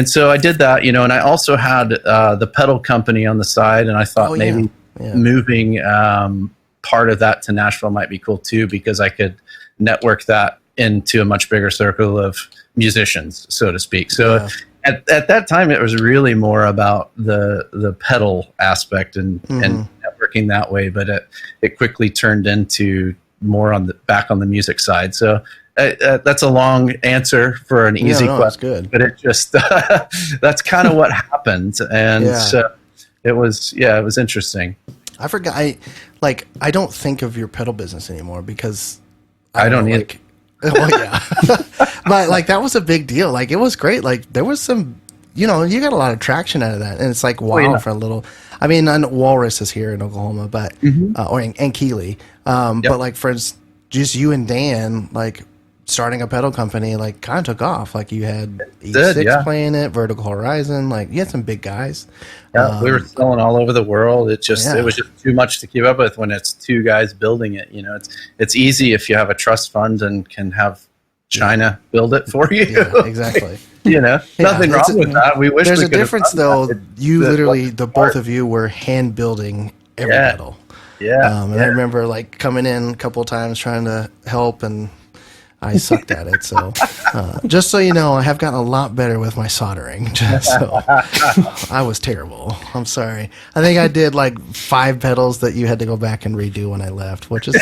Speaker 3: so I did that, and I also had the pedal company on the side, and I thought maybe moving part of that to Nashville might be cool too, because I could network that into a much bigger circle of musicians, so to speak. So at that time, it was really more about the pedal aspect and networking that way, but it quickly turned into more back on the music side. So that's a long answer for an easy question.
Speaker 2: That's good.
Speaker 3: But it just that's kind of what happened, and so it was interesting.
Speaker 2: I forgot. I don't think of your pedal business anymore because
Speaker 3: I don't either.
Speaker 2: Well, yeah, but that was a big deal. It was great. There was some, you got a lot of traction out of that, and it's for a little. I mean, Walrus is here in Oklahoma, but and Keeley, but for instance, just you and Dan, starting a pedal company, kind of took off. You had E6 playing it, Vertical Horizon. You had some big guys.
Speaker 3: Yeah, we were selling all over the world. It was just too much to keep up with when it's two guys building it. It's easy if you have a trust fund and can have China build it for you.
Speaker 2: Yeah, exactly.
Speaker 3: Nothing wrong with that. We wish
Speaker 2: there's
Speaker 3: we
Speaker 2: a difference though. You literally, the both of you were hand building every pedal.
Speaker 3: Yeah.
Speaker 2: And I remember coming in a couple of times trying to help, and I sucked at it. So just so you know, I have gotten a lot better with my soldering. So I was terrible. I'm sorry. I think I did 5 pedals that you had to go back and redo when I left, which is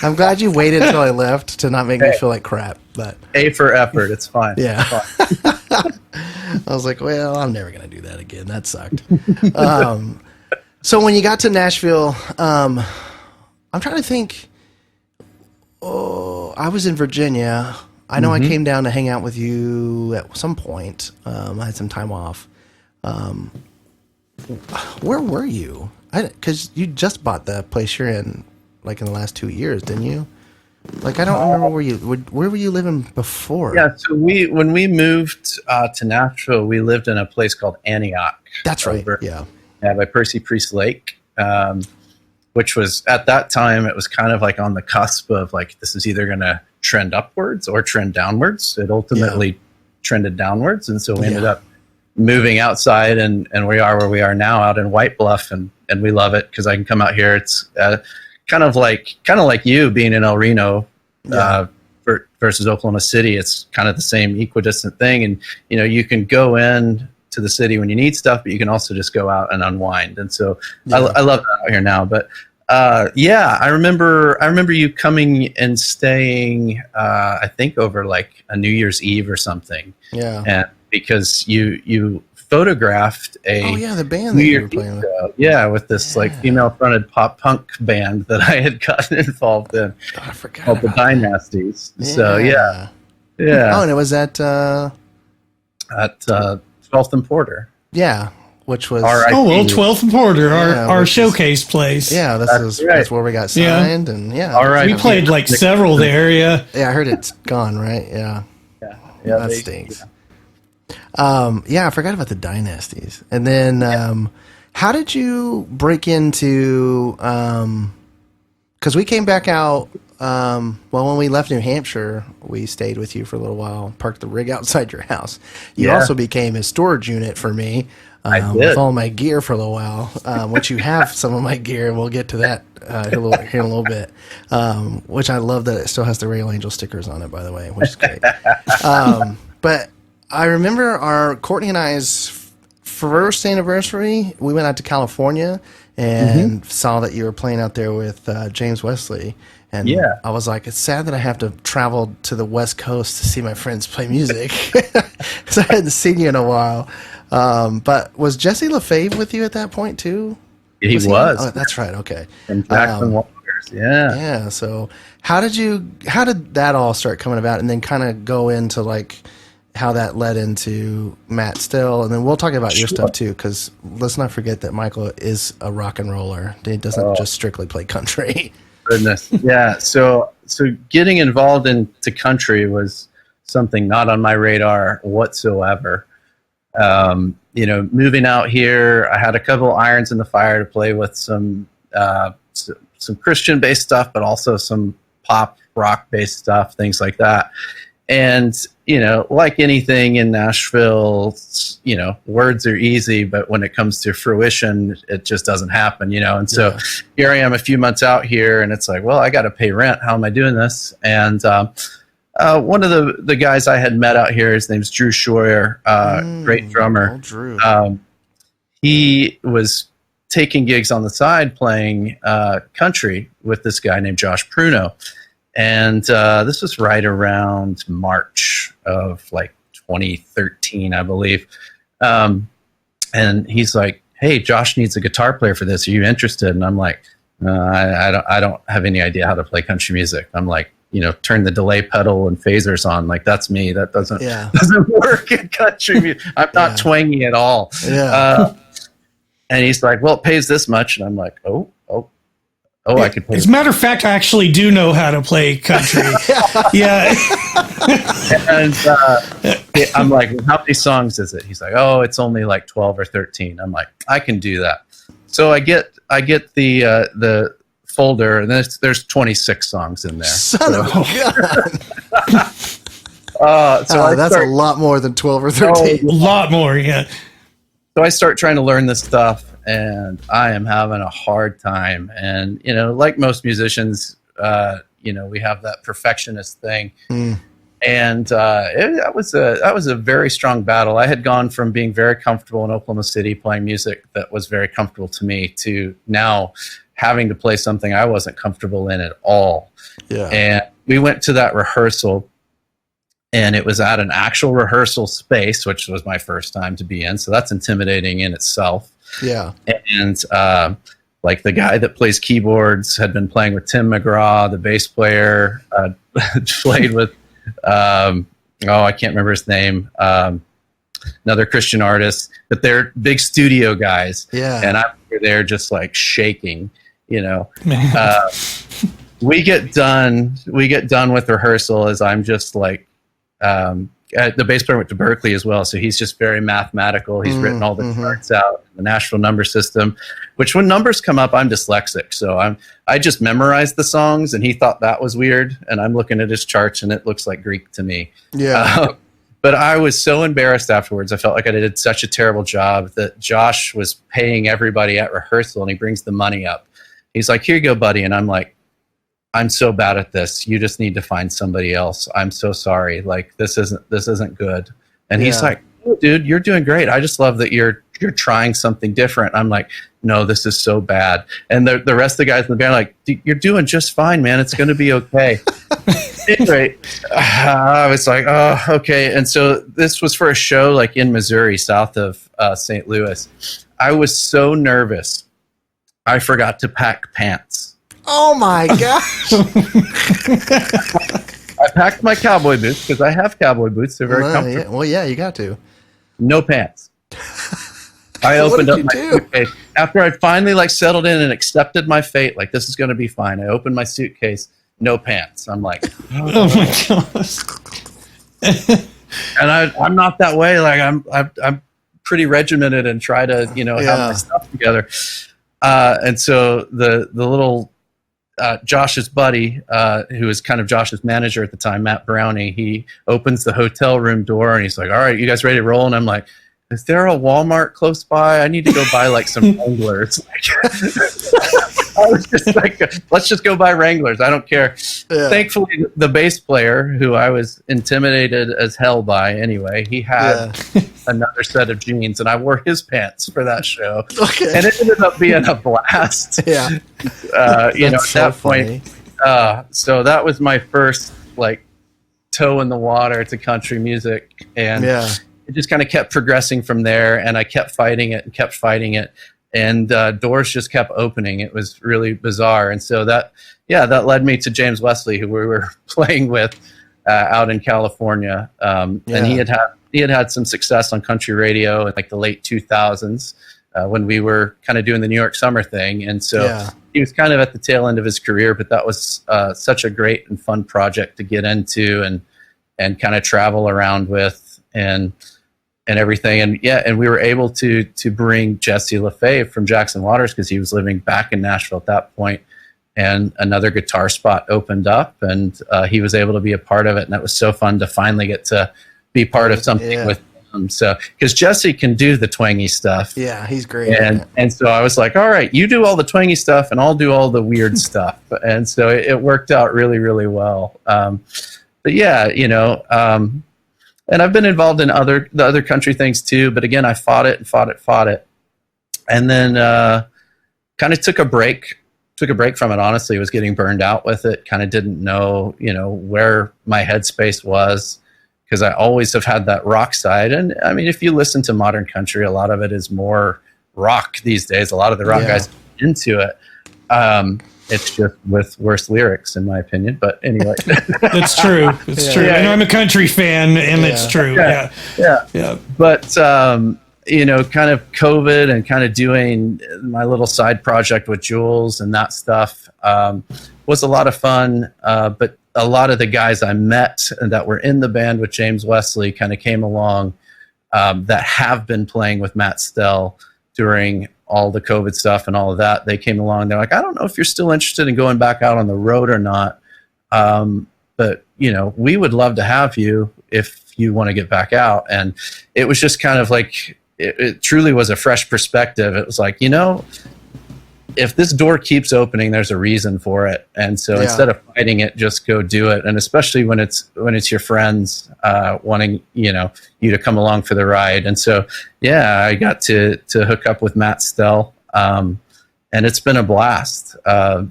Speaker 2: I'm glad you waited until I left to not make me feel like crap. But
Speaker 3: A for effort. It's fine.
Speaker 2: Yeah.
Speaker 3: It's fine.
Speaker 2: I was well, I'm never going to do that again. That sucked. So when you got to Nashville, I'm trying to think. Oh, I was in Virginia. I know I came down to hang out with you at some point. I had some time off. Where were you? Because you just bought the place you're in, in the last 2 years, didn't you? I don't remember where were you living before?
Speaker 3: Yeah, so when we moved to Nashville, we lived in a place called Antioch.
Speaker 2: That's right. Yeah,
Speaker 3: by Percy Priest Lake. Which was, at that time, it was kind of on the cusp of this is either going to trend upwards or trend downwards. It ultimately trended downwards. And so we ended up moving outside, and we are where we are now out in White Bluff. And we love it because I can come out here. It's kind of like you being in El Reno versus Oklahoma City. It's kind of the same equidistant thing. And, you can go in to the city when you need stuff, but you can also just go out and unwind. And so I love that out here now. But I remember you coming and staying, I think over a New Year's Eve or something.
Speaker 2: Yeah.
Speaker 3: And because you photographed
Speaker 2: the band that you were playing with.
Speaker 3: With this female fronted pop punk band that I had gotten involved in.
Speaker 2: I forgot
Speaker 3: called the Dynasties. Yeah. So yeah.
Speaker 2: Oh, and it was at
Speaker 3: 12th and Porter.
Speaker 2: Yeah, which was
Speaker 4: 12th and Porter, our showcase place.
Speaker 2: Yeah, that's where we got signed, and
Speaker 3: we
Speaker 4: played several there. Yeah,
Speaker 2: I heard it's gone, right? Yeah, that stinks. I forgot about the Dynasties, and then how did you break into? Because we came back out. When we left New Hampshire, we stayed with you for a little while, parked the rig outside your house. You also became a storage unit for me with all my gear for a little while, which you have some of my gear, and we'll get to that here in a little bit, which I love that it still has the Rail Angel stickers on it, by the way, which is great. But I remember Courtney and I's first anniversary, we went out to California and saw that you were playing out there with James Wesley. And I was it's sad that I have to travel to the West Coast to see my friends play music because I hadn't seen you in a while. But was Jesse LaFave with you at that point too?
Speaker 3: He was.
Speaker 2: Oh, that's right. Okay.
Speaker 3: And Jackson Waters. Yeah.
Speaker 2: Yeah. So how did that all start coming about, and then kind of go into how that led into Matt Stell, and then we'll talk about your stuff too, because let's not forget that Michael is a rock and roller. He doesn't just strictly play country.
Speaker 3: Goodness. Yeah. So so getting involved into country was something not on my radar whatsoever. Moving out here, I had a couple irons in the fire to play with some Christian based stuff, but also some pop rock based stuff, things like that. And, like anything in Nashville, words are easy, but when it comes to fruition, it just doesn't happen, And so here I am a few months out here, and it's like, well, I got to pay rent. How am I doing this? And one of the guys I had met out here, his name's Drew Schroyer, great drummer.
Speaker 2: Drew.
Speaker 3: He was taking gigs on the side playing country with this guy named Josh Pruno. And this was right around March of 2013, I believe. And he's like, hey, Josh needs a guitar player for this. Are you interested? And I'm like, I don't have any idea how to play country music. I'm like, turn the delay pedal and phasers on. Like, that's me. That doesn't work in country music. I'm not twangy at all.
Speaker 2: Yeah.
Speaker 3: And he's like, well, it pays this much. And I'm like, oh, I could play.
Speaker 4: As a matter of fact, I actually do know how to play country. Yeah.
Speaker 3: And I'm like, how many songs is it? He's like, oh, it's only like 12 or 13. I'm like, I can do that. So I get the folder, and there's 26 songs in there.
Speaker 2: Son of a gun. That's a lot more than 12 or 13.
Speaker 4: A lot more, yeah.
Speaker 3: So I start trying to learn this stuff, and I am having a hard time. And, like most musicians, we have that perfectionist thing. And that was a very strong battle. I had gone from being very comfortable in Oklahoma City playing music that was very comfortable to me to now having to play something I wasn't comfortable in at all.
Speaker 2: Yeah.
Speaker 3: And we went to that rehearsal, and it was at an actual rehearsal space, which was my first time to be in. So that's intimidating in itself.
Speaker 2: Yeah.
Speaker 3: And the guy that plays keyboards had been playing with Tim McGraw, the bass player, played with, I can't remember his name, another Christian artist, but they're big studio guys.
Speaker 2: Yeah.
Speaker 3: And I'm there just shaking, we get done with rehearsal as I'm just the bass player went to Berkeley as well, so he's just very mathematical. He's written all the charts out, the Nashville number system, which when numbers come up, I'm dyslexic, so I just memorized the songs, and he thought that was weird, and I'm looking at his charts, and it looks like Greek to me.
Speaker 2: Yeah.
Speaker 3: But I was so embarrassed afterwards. I felt like I did such a terrible job that Josh was paying everybody at rehearsal, and he brings the money up. He's like, here you go, buddy. And I'm like, I'm so bad at this. You just need to find somebody else. I'm so sorry. This isn't good. And he's like, oh, dude, you're doing great. I just love that you're trying something different. I'm like, no, this is so bad. And the rest of the guys in the band are like, you're doing just fine, man. It's going to be okay. Anyway, I was like, oh, okay. And so this was for a show in Missouri, south of St. Louis. I was so nervous. I forgot to pack pants.
Speaker 2: Oh my gosh.
Speaker 3: I packed my cowboy boots because I have cowboy boots. They're very comfortable.
Speaker 2: Yeah. Well, yeah, you got to.
Speaker 3: No pants. I opened up my suitcase. After I finally settled in and accepted my fate, this is going to be fine. I opened my suitcase, no pants. I'm like,
Speaker 4: oh my gosh.
Speaker 3: And I'm not that way. I'm pretty regimented and try to, have my stuff together. And so the little Josh's buddy, who was kind of Josh's manager at the time, Matt Brownie, he opens the hotel room door and he's like, all right, you guys ready to roll? And I'm like, is there a Walmart close by? I need to go buy some Wranglers. I was just like, let's just go buy Wranglers. I don't care. Yeah. Thankfully, the bass player, who I was intimidated as hell by anyway, he had another set of jeans, and I wore his pants for that show. Okay. And it ended up being a blast.
Speaker 2: Yeah.
Speaker 3: At that point. So that was my first toe in the water to country music. And it just kind of kept progressing from there, and I kept fighting it. And doors just kept opening. It was really bizarre. And so that led me to James Wesley, who we were playing with out in California. And he had had some success on country radio in the late 2000s when we were kind of doing the New York summer thing. And so he was kind of at the tail end of his career, but that was such a great and fun project to get into and kind of travel around with and everything. And and we were able to bring Jesse LaFave from Jackson Waters, because he was living back in Nashville at that point, and another guitar spot opened up, and he was able to be a part of it. And that was so fun to finally get to be part of something with him. So, because Jesse can do the twangy stuff.
Speaker 2: Yeah, he's great.
Speaker 3: And so I was like, all right, you do all the twangy stuff and I'll do all the weird stuff. And so it worked out really, really well. But yeah, and I've been involved in the other country things too. But again, I fought it. And then kind of took a break from it. Honestly, was getting burned out with it. Kind of didn't know, where my headspace was, because I always have had that rock side. And I mean, if you listen to modern country, a lot of it is more rock these days. A lot of the rock guys are into it. It's just with worse lyrics, in my opinion. But anyway,
Speaker 4: it's true. It's true. And I'm a country fan, and it's true. Yeah.
Speaker 3: But kind of COVID and kind of doing my little side project with Jules and that stuff was a lot of fun. But a lot of the guys I met and that were in the band with James Wesley kind of came along that have been playing with Matt Stell during all the COVID stuff and all of that. They came along. They're like, I don't know if you're still interested in going back out on the road or not. But, we would love to have you if you want to get back out. And it was just kind of like, it truly was a fresh perspective. It was like, if this door keeps opening, there's a reason for it. And so instead of fighting it, just go do it. And especially when it's your friends wanting, you to come along for the ride. And so, I got to hook up with Matt Stell. And it's been a blast. I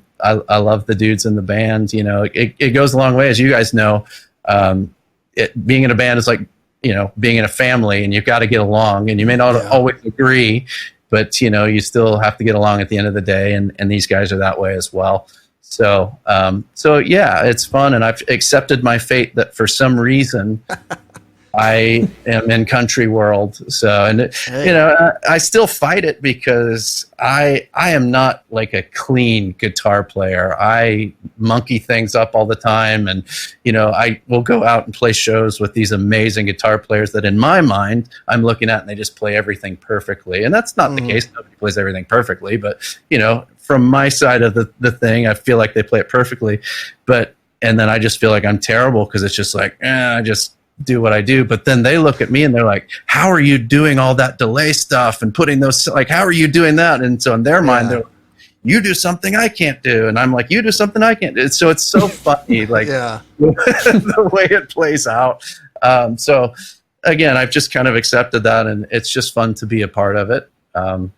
Speaker 3: love the dudes in the band. It goes a long way, as you guys know. Being in a band is like, being in a family, and you've got to get along, and you may not always agree, but you still have to get along at the end of the day, and these guys are that way as well. So it's fun, and I've accepted my fate that for some reason I am in country world. So, and I still fight it because I am not like a clean guitar player. I monkey things up all the time, and I will go out and play shows with these amazing guitar players that in my mind I'm looking at, and they just play everything perfectly. And that's not the case. Nobody plays everything perfectly, but from my side of the thing, I feel like they play it perfectly. And then I just feel like I'm terrible because it's just like, I just do what I do. But then they look at me and they're like, how are you doing all that delay stuff and putting those, like, how are you doing that? And so in their mind, they're like, you do something I can't do. And I'm like, you do something I can't do. So it's so funny, like the way it plays out. So again, I've just kind of accepted that, and it's just fun to be a part of it. And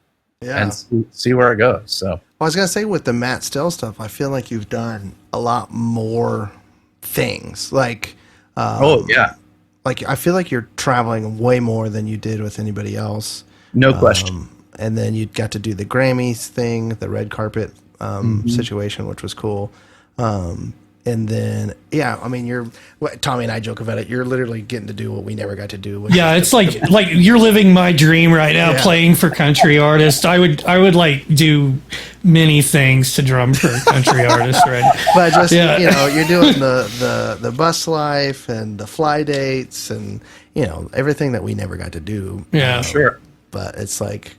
Speaker 3: see where it goes. So
Speaker 2: I was going to say, with the Matt Stell stuff, I feel like you've done a lot more things. Like, like, I feel like you're traveling way more than you did with anybody else.
Speaker 3: No question.
Speaker 2: And then you got to do the Grammys thing, the red carpet situation, which was cool. And then, I mean, Tommy and I joke about it. You're literally getting to do what we never got to do.
Speaker 4: It's like you're living my dream right now, playing for country artists. I would like do many things to drum for a country artist, right?
Speaker 2: But just, you're doing the bus life and the fly dates and, everything that we never got to do.
Speaker 4: Yeah,
Speaker 3: sure.
Speaker 2: But it's like,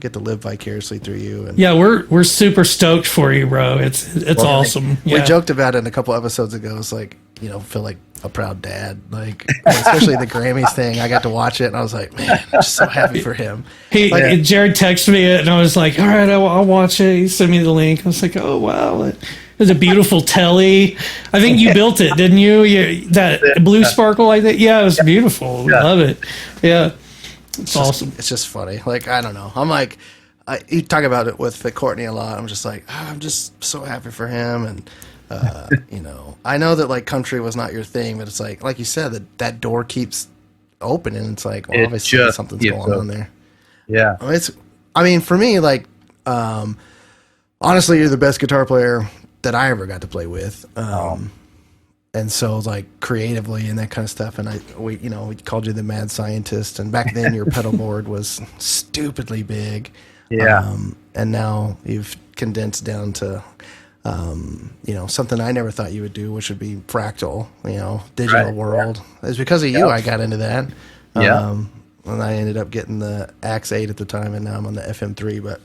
Speaker 2: get to live vicariously through you. And
Speaker 4: we're super stoked for you, bro. It's awesome.
Speaker 2: We joked about it a couple episodes ago. It's like, feel like a proud dad. Like, especially the Grammys thing. I got to watch it, and I was like, man, I'm just so happy for him.
Speaker 4: Jared texted me it, and I was like, all right, I'll watch it. He sent me the link. I was like, oh, wow. It was a beautiful telly. I think you built it, didn't you? That blue sparkle, I think. Yeah, it was beautiful. Love it. Yeah. It's awesome.
Speaker 2: It's just funny. Like, I don't know. I'm like, you talk about it with Courtney a lot. I'm just like, I'm just so happy for him. And, I know that like country was not your thing, but it's like you said, that door keeps opening. It's like, well, obviously something's going on there.
Speaker 3: Yeah.
Speaker 2: I mean, for me, like, honestly, you're the best guitar player that I ever got to play with. And so, like, creatively and that kind of stuff. And we called you the mad scientist. And back then, your pedal board was stupidly big.
Speaker 3: Yeah.
Speaker 2: And now you've condensed down to, something I never thought you would do, which would be fractal, digital world. Yeah. It's because of you I got into that.
Speaker 3: Yeah.
Speaker 2: And I ended up getting the Axe 8 at the time, and now I'm on the FM3, but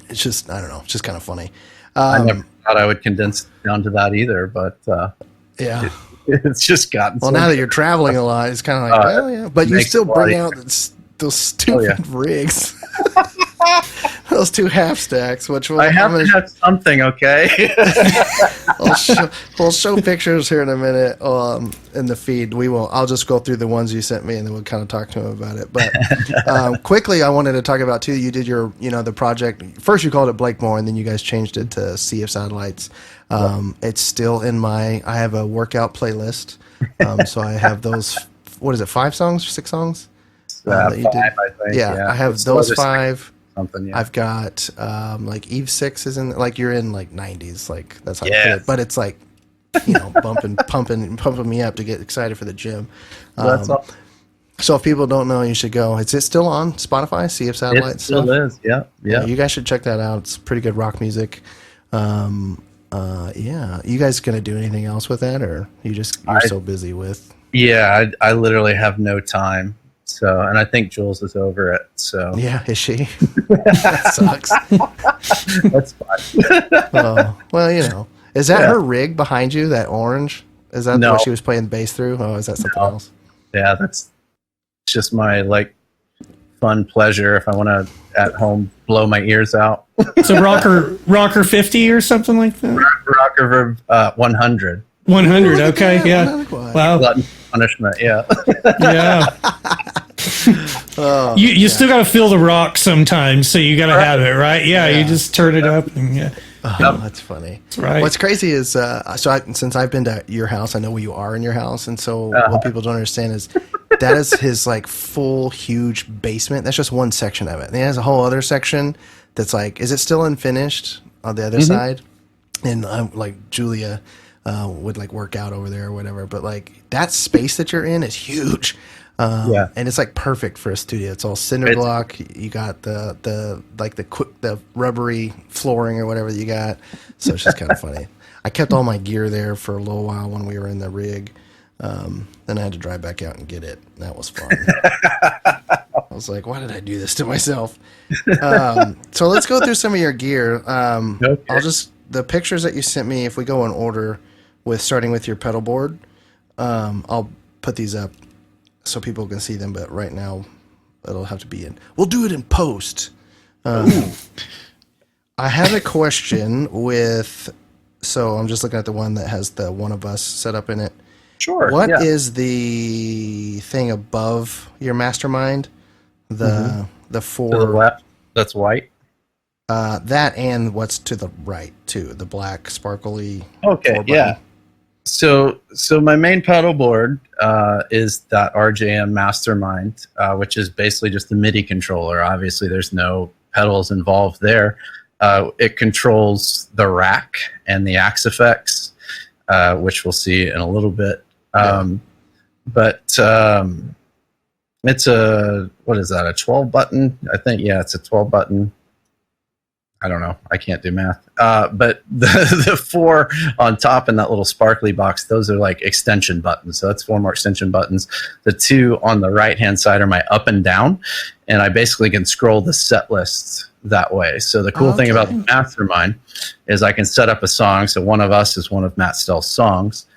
Speaker 2: it's just, I don't know, it's just kind of funny.
Speaker 3: I never thought I would condense down to that either, but
Speaker 2: yeah.
Speaker 3: It's just gotten
Speaker 2: well, now that you're traveling a lot, it's kind of like, oh, yeah. But you still bring out those stupid rigs. Those 2 half stacks, which
Speaker 3: I have to have something, okay?
Speaker 2: we'll show pictures here in a minute in the feed. I'll just go through the ones you sent me, and then we'll kind of talk to him about it. But quickly, I wanted to talk about too. You did your, the project. First, you called it Blakemore, and then you guys changed it to Sea of Satellites. It's still in I have a workout playlist. So I have those. What is it? 5 songs, 6 songs?
Speaker 3: That you 5, did. I think.
Speaker 2: Yeah, I have those 5.
Speaker 3: Something, yeah.
Speaker 2: I've got like Eve 6 is in, like, you're in like 90s, like that's how I put it. But it's like, pumping me up to get excited for the gym.
Speaker 3: That's awesome.
Speaker 2: So if people don't know, you should go. Is it still on Spotify? Sea of Satellites?
Speaker 3: It still is. Yeah.
Speaker 2: You guys should check that out. It's pretty good rock music. Yeah. You guys gonna do anything else with that, or you're so busy with? Yeah,
Speaker 3: I literally have no time. So, and I think Jules is over it. So
Speaker 2: yeah, is she? That sucks.
Speaker 3: That's fine.
Speaker 2: Oh, well, is that her rig behind you? That orange? Is that what she was playing bass through? Oh, is that something else?
Speaker 3: Yeah, that's just my fun pleasure. If I want to at home blow my ears out.
Speaker 4: So rocker 50 or something like that.
Speaker 3: Rocker 100.
Speaker 4: 100. Okay, yeah. Wow.
Speaker 3: Glutton punishment. Yeah.
Speaker 4: Yeah. You still got to feel the rock sometimes, so you got to have it, right? Yeah, you just turn it up. And,
Speaker 2: Oh, that's funny.
Speaker 4: That's right.
Speaker 2: What's crazy is, since I've been to your house, I know where you are in your house, and so what people don't understand is that is his full huge basement. That's just one section of it. And he has a whole other section that's is it still unfinished on the other side? And Julia would work out over there or whatever, but that space that you're in is huge. And it's perfect for a studio. It's all cinder block. You got the rubbery flooring or whatever that you got. So it's just kind of funny. I kept all my gear there for a little while when we were in the rig. Then I had to drive back out and get it. That was fun. I was like, why did I do this to myself? So let's go through some of your gear. Okay. The pictures that you sent me, if we go in order starting with your pedal board, I'll put these up so people can see them, but right now it'll have to be we'll do it in post. I have a question so I'm just looking at the one that has the One of Us set up in it.
Speaker 3: Sure.
Speaker 2: What is the thing above your Mastermind? The 4
Speaker 3: to the left. That's white.
Speaker 2: That and what's to the right too, the black sparkly.
Speaker 3: Okay. Yeah. So my main pedal board is that RJM Mastermind, which is basically just a MIDI controller. Obviously, there's no pedals involved there. It controls the rack and the axe effects, which we'll see in a little bit. But it's what is that? A 12 button? I think, it's a 12 button. I don't know. I can't do math. But the 4 on top in that little sparkly box, those are extension buttons. So that's 4 more extension buttons. The 2 on the right-hand side are my up and down. And I basically can scroll the set lists that way. So the cool thing about the Mastermind is I can set up a song. So One of Us is one of Matt Stell's songs.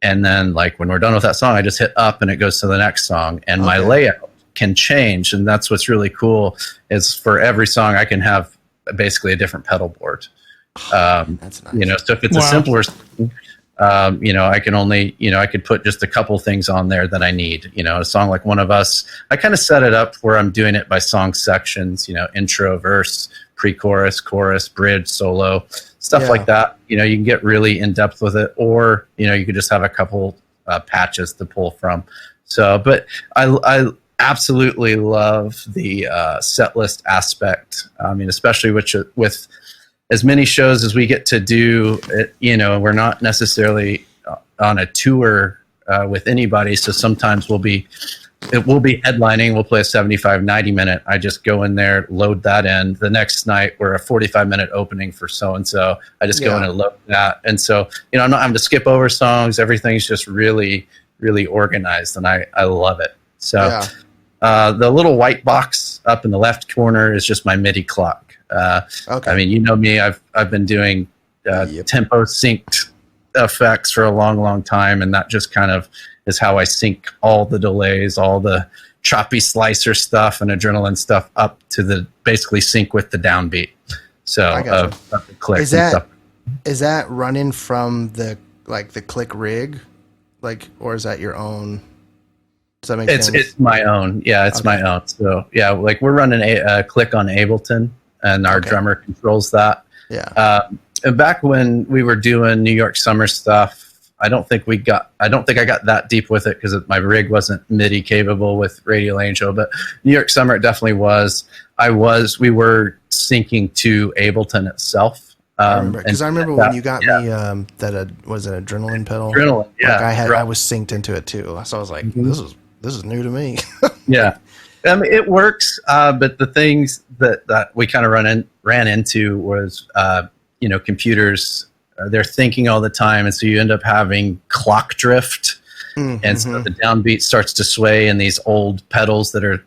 Speaker 3: And then when we're done with that song, I just hit up and it goes to the next song. And my layout can change. And that's what's really cool is for every song I can have basically a different pedal board.
Speaker 2: That's nice.
Speaker 3: So if it's a simpler, I can only, I could put just a couple things on there that I need. A song like One of Us, I kind of set it up where I'm doing it by song sections. Intro, verse, pre-chorus, chorus, bridge, solo, stuff like that. You can get really in depth with it, or you could just have a couple patches to pull from. So, but I absolutely love the set list aspect. I mean, especially with as many shows as we get to do, we're not necessarily on a tour with anybody. So sometimes we'll be it will be headlining. We'll play a 75, 90 minute. I just go in there, load that in. The next night, we're a 45-minute opening for so-and-so. I just go in and load that. And so, I'm not having to skip over songs. Everything's just really, really organized, and I love it. So the little white box up in the left corner is just my MIDI clock. Okay. I mean, you know me. I've been doing tempo synced effects for a long, long time, and that just kind of is how I sync all the delays, all the choppy slicer stuff and adrenaline stuff up to the basically sync with the downbeat. So the clicks and stuff.
Speaker 2: Is that running from the click rig, or is that your own? Does that make sense?
Speaker 3: It's my own. Yeah, it's my own. So yeah, we're running a click on Ableton, and our drummer controls that.
Speaker 2: Yeah.
Speaker 3: And back when we were doing New York summer stuff, I don't think I got that deep with it because my rig wasn't MIDI capable with Radial Angel, but New York summer it definitely was. We were syncing to Ableton itself.
Speaker 2: I remember when you got me that was an adrenaline pedal.
Speaker 3: Adrenaline, yeah.
Speaker 2: I was synced into it too, so I was like, this is new to me.
Speaker 3: Yeah, I mean, it works, but the things that we kind of ran into was computers. They're thinking all the time, and so you end up having clock drift, and so the downbeat starts to sway in these old pedals that are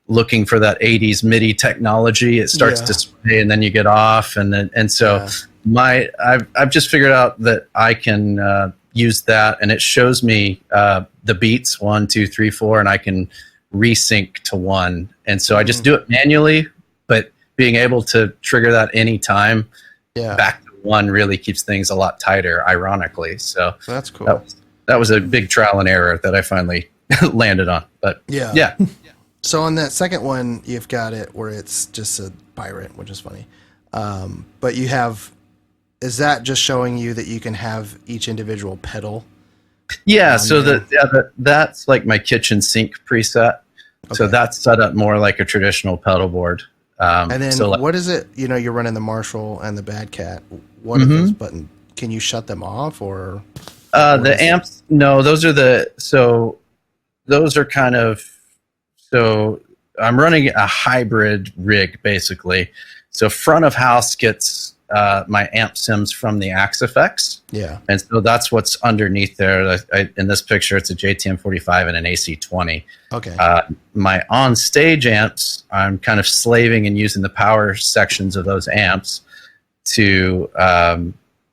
Speaker 3: looking for that 80s MIDI technology. It starts to sway, and then you get off, and so I've just figured out that I can use that, and it shows me the beats 1, 2, 3, 4, and I can resync to 1, and so I just do it manually, but being able to trigger that anytime back to 1 really keeps things a lot tighter, ironically. So
Speaker 2: that's cool.
Speaker 3: That was a big trial and error that I finally landed on. But yeah.
Speaker 2: So on that second one, you've got it where it's just a pirate, which is funny. But you have, is that just showing you that you can have each individual pedal?
Speaker 3: Yeah. So that's like my kitchen sink preset. Okay. So that's set up more like a traditional pedal board.
Speaker 2: And then what is it? You're running the Marshall and the Bad Cat. What are those buttons? Can you shut them off or?
Speaker 3: The amps? No, those are kind of. So I'm running a hybrid rig basically. So front of house gets my amp sims from the Axe Effects.
Speaker 2: Yeah.
Speaker 3: And so that's what's underneath there. In this picture, it's a JTM 45 and an AC20.
Speaker 2: Okay.
Speaker 3: My on-stage amps, I'm kind of slaving and using the power sections of those amps to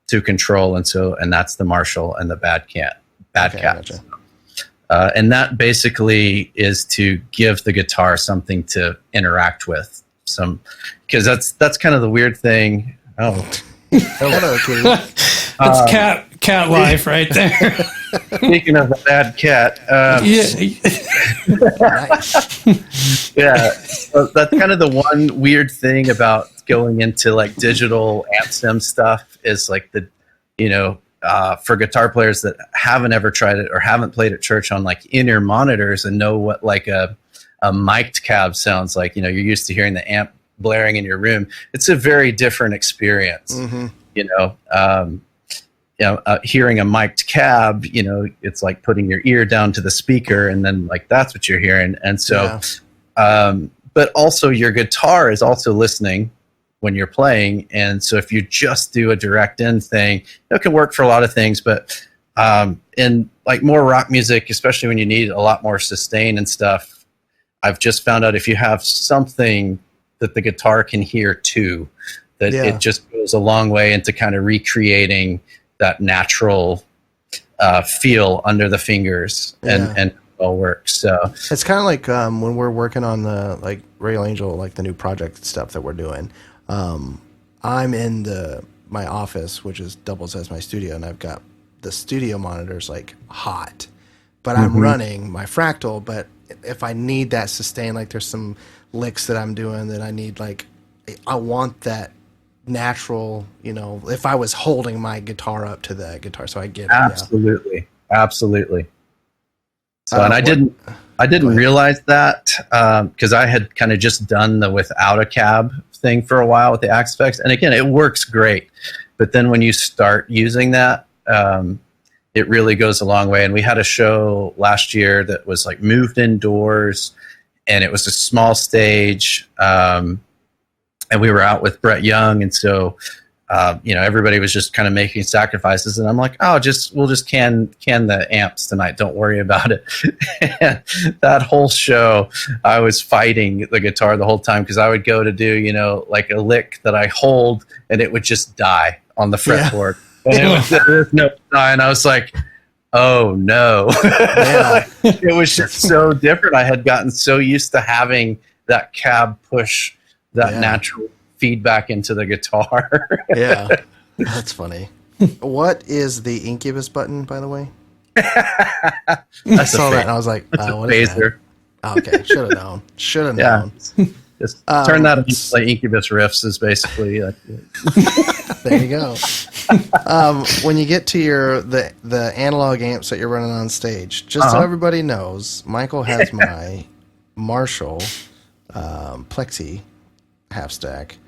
Speaker 3: control, and that's the Marshall and the Bad Cat.
Speaker 2: Gotcha.
Speaker 3: And that basically is to give the guitar something to interact with. Because that's kind of the weird thing. Oh,
Speaker 2: hello, Kitty.
Speaker 4: That's cat life right there.
Speaker 3: Speaking of the Bad Cat, yeah, so that's kind of the one weird thing about going into like digital amp sim stuff is like for guitar players that haven't ever tried it or haven't played at church on like in-ear monitors and know what like a mic'd cab sounds like. You're used to hearing the amp blaring in your room. It's a very different experience. Hearing a mic'd cab, it's like putting your ear down to the speaker and then like that's what you're hearing. And so, but also your guitar is also listening when you're playing. And so if you just do a direct in thing, it can work for a lot of things, but in like more rock music, especially when you need a lot more sustain and stuff, I've just found out if you have something that the guitar can hear too, that it just goes a long way into kind of recreating that natural feel under the fingers and it all works. So
Speaker 2: it's kind of like when we're working on the like Radial Angel, like the new project stuff that we're doing. I'm in my office, which doubles as my studio, and I've got the studio monitors like hot, but I'm running my Fractal. But if I need that sustain, like there's some licks that I'm doing that I need, like I want that natural, if I was holding my guitar up to the guitar, so I get it. Absolutely. So, and I didn't realize that because I had kind of just done the without a cab thing for a while with the Axe Effects, and again, it works great. But then when you start using that,
Speaker 3: it really goes a long way. And we had a show last year that was like moved indoors, and it was a small stage. And we were out with Brett Young, and so everybody was just kind of making sacrifices, and I'm like, we'll just can the amps tonight. Don't worry about it. And that whole show, I was fighting the guitar the whole time, because I would go to do, like a lick that I hold, and it would just die on the fretboard. And it was no die, and I was like, oh no. It was just so different. I had gotten so used to having that cab push that natural feedback into the guitar.
Speaker 2: Yeah, that's funny. What is the Incubus button, by the way? I saw that and I was like, what is that? Oh, okay, should have known. Should have known.
Speaker 3: Just turn that on, play Incubus riffs is basically like
Speaker 2: there you go. When you get to the analog amps that you're running on stage, just so everybody knows, Michael has my Marshall Plexi half stack,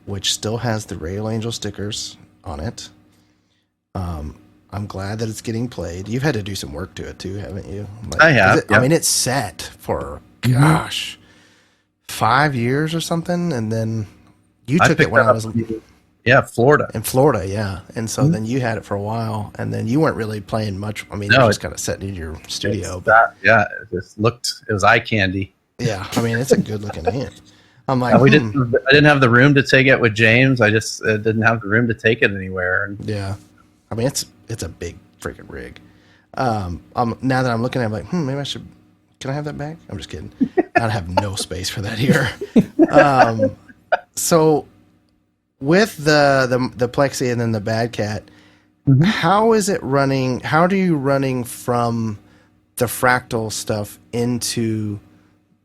Speaker 2: which still has the Rail Angel stickers on it. I'm glad that it's getting played. You've had to do some work to it too, haven't you? Like,
Speaker 3: I have.
Speaker 2: I mean, it's set for 5 years or something, and then you took it when I was
Speaker 3: Florida.
Speaker 2: In Florida, yeah. And so then you had it for a while, and then you weren't really playing much. I mean, you were just kind of sitting in your studio.
Speaker 3: It was eye candy.
Speaker 2: Yeah, I mean, it's a good looking amp. I'm like,
Speaker 3: I didn't have the room to take it with James. I just didn't have the room to take it anywhere.
Speaker 2: Yeah, I mean, it's a big freaking rig. Now that I'm looking at it, I'm like, maybe I should. Can I have that back? I'm just kidding. I have no space for that here. So with the Plexi and then the Bad Cat, how is it running? How do you running from the fractal stuff into